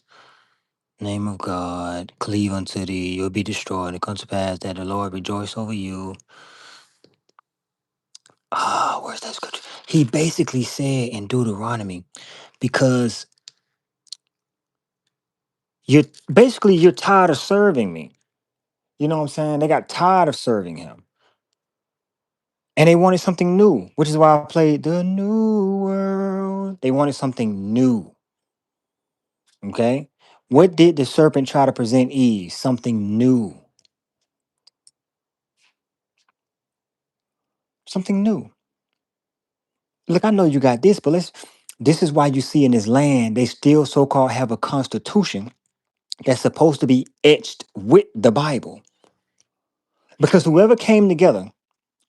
name of God, cleave unto thee, you'll be destroyed. It comes to pass that the Lord rejoice over you. Where's that scripture? He basically said in Deuteronomy, because you're tired of serving me. You know what I'm saying? They got tired of serving him. And they wanted something new, which is why I played the new world. They wanted something new. Okay. What did the serpent try to present Eve? Something new. Something new. Look, I know you got this, but this is why you see in this land, they still so-called have a constitution that's supposed to be etched with the Bible. Because whoever came together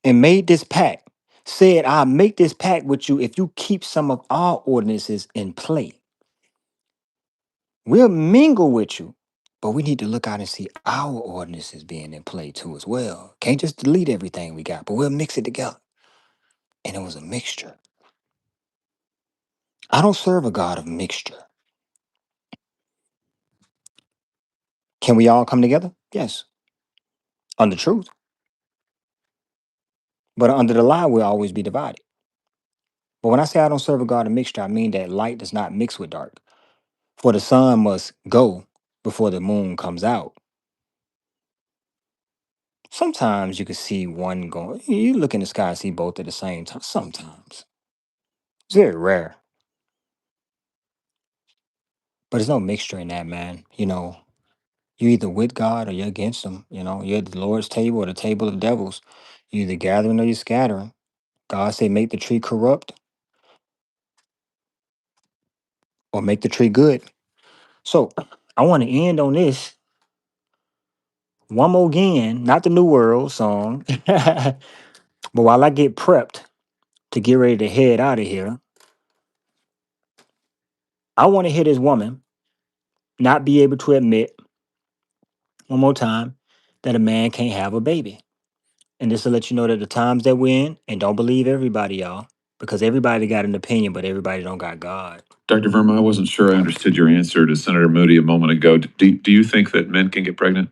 and made this pact said, I'll make this pact with you if you keep some of our ordinances in play. We'll mingle with you, but we need to look out and see our ordinances being in play too as well. Can't just delete everything we got, but we'll mix it together. And it was a mixture. I don't serve a God of mixture. Can we all come together? Yes. Under truth. But under the lie, we'll always be divided. But when I say I don't serve a God of mixture, I mean that light does not mix with dark. For the sun must go before the moon comes out. Sometimes you can see one going, you look in the sky and see both at the same time. Sometimes. It's very rare. But there's no mixture in that, man. You either with God or you're against him. You're at the Lord's table or the table of devils. You either gathering or you're scattering. God say make the tree corrupt or make the tree good. So I want to end on this one more again, not the New World song. But while I get prepped to get ready to head out of here, I want to hear this woman not be able to admit one more time that a man can't have a baby. And this will let you know that the times that we're in, and don't believe everybody, y'all, because everybody got an opinion, but everybody don't got God. Dr. Verma, I wasn't sure I understood your answer to Senator Moody a moment ago. Do you think that men can get pregnant?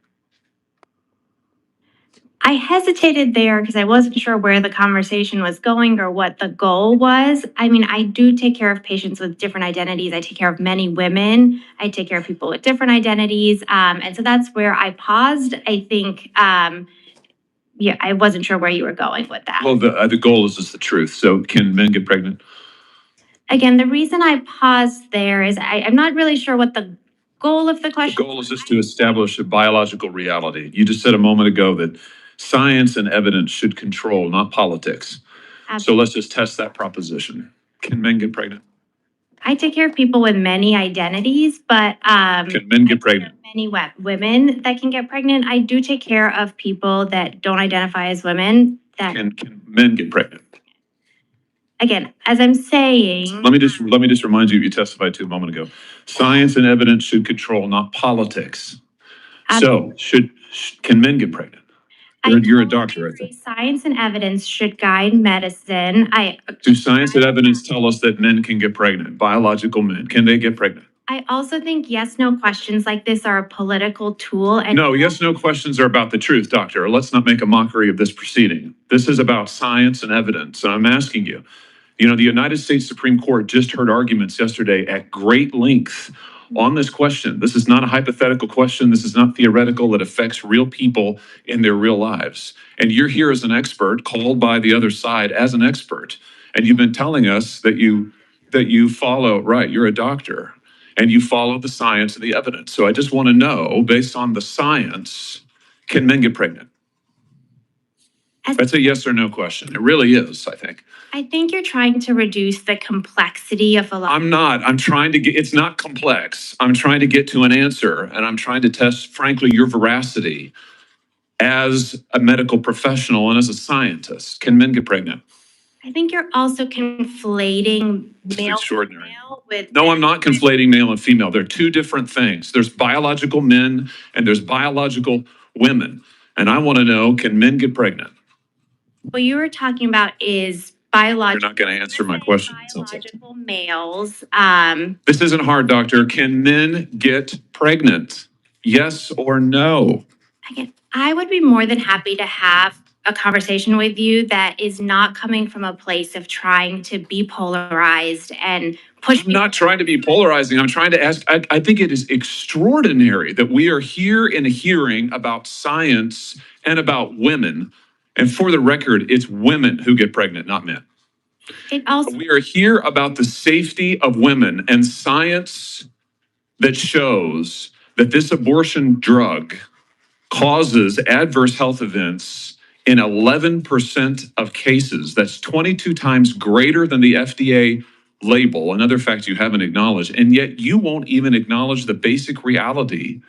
I hesitated there because I wasn't sure where the conversation was going or what the goal was. I mean, I do take care of patients with different identities. I take care of many women. I take care of people with different identities. And so that's where I paused. I think, yeah, I wasn't sure where you were going with that. Well, the goal is just the truth. So can men get pregnant? Again, the reason I paused there is I'm not really sure what goal of the The question? goal is just to establish a biological reality. You just said a moment ago that science and evidence should control, not politics. So let's just test that proposition. Can men get pregnant? I take care of people with many identities, but Can men get pregnant? many women that can get pregnant. I do take care of people that don't identify as women. That Can men get pregnant? Again, as I'm saying, Let me just remind you, you testified to a moment ago. Science and evidence should control, not politics. So can men get pregnant? You're a doctor, I think. Science and evidence should guide medicine. Do science and evidence tell us that men can get pregnant? Biological men, can they get pregnant? I also think yes, no questions like this are a political tool. And no, yes, no questions are about the truth, doctor. Let's not make a mockery of this proceeding. This is about science and evidence. And I'm asking you, the United States Supreme Court just heard arguments yesterday at great length on this question. This is not a hypothetical question. This is not theoretical. It affects real people in their real lives. And you're here as an expert, called by the other side as an expert. And you've been telling us that you follow, right, you're a doctor, and you follow the science and the evidence. So I just want to know, based on the science, can men get pregnant? That's a yes or no question. It really is, I think. I think you're trying to reduce the complexity of a lot. I'm not. I'm trying to get, it's not complex. I'm trying to get to an answer, and I'm trying to test, frankly, your veracity as a medical professional and as a scientist. Can men get pregnant? I think you're also conflating It's extraordinary. with. No, I'm not conflating male and female. They're two different things. There's biological men and there's biological women. And I want to know, can men get pregnant? What you were talking about is biological. You're not going to answer my question. Biological males. This isn't hard, doctor. Can men get pregnant? Yes or no? Again, I would be more than happy to have a conversation with you that is not coming from a place of trying to be polarized and push. I'm not trying to be polarizing. I'm trying to ask. I think it is extraordinary that we are here in a hearing about science and about women. And for the record, it's women who get pregnant, not men. We are here about the safety of women and science that shows that this abortion drug causes adverse health events in 11% of cases. That's 22 times greater than the FDA label, another fact you haven't acknowledged. And yet you won't even acknowledge the basic reality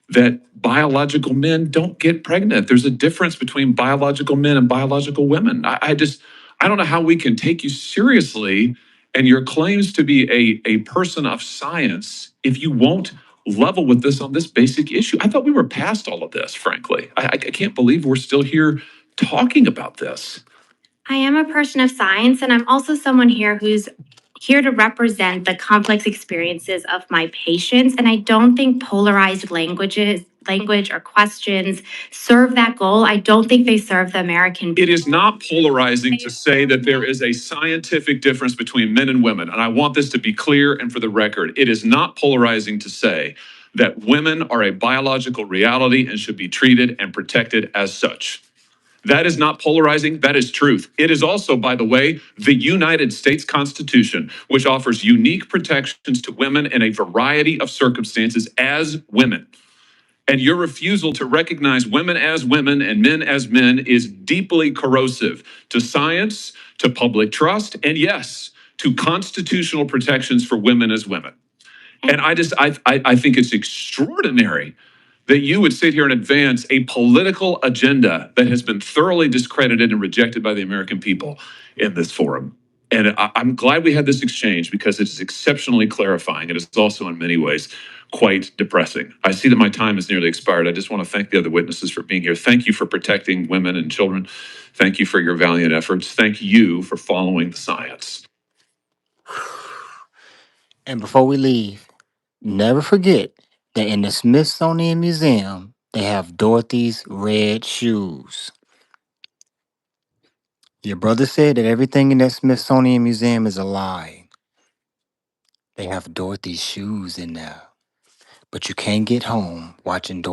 that biological men don't get pregnant. There's a difference between biological men and biological women. I don't know how we can take you seriously and your claims to be a person of science if you won't level with this on this basic issue. I thought we were past all of this, frankly. I can't believe we're still here talking about this. I am a person of science, and I'm also someone here who's here to represent the complex experiences of my patients. And I don't think polarized language or questions serve that goal. I don't think they serve the American people. It is not polarizing to say that there is a scientific difference between men and women. And I want this to be clear and for the record. It is not polarizing to say that women are a biological reality and should be treated and protected as such. That is not polarizing. That is truth. It is also, by the way, the United States Constitution, which offers unique protections to women in a variety of circumstances as women. And your refusal to recognize women as women and men as men is deeply corrosive to science, to public trust, and yes, to constitutional protections for women as women. And I think it's extraordinary that you would sit here and advance a political agenda that has been thoroughly discredited and rejected by the American people in this forum. And I'm glad we had this exchange because it is exceptionally clarifying. It is also in many ways quite depressing. I see that my time has nearly expired. I just want to thank the other witnesses for being here. Thank you for protecting women and children. Thank you for your valiant efforts. Thank you for following the science. And before we leave, never forget that in the Smithsonian Museum, they have Dorothy's red shoes. Your brother said that everything in that Smithsonian Museum is a lie. They have Dorothy's shoes in there. But you can't get home watching Dorothy.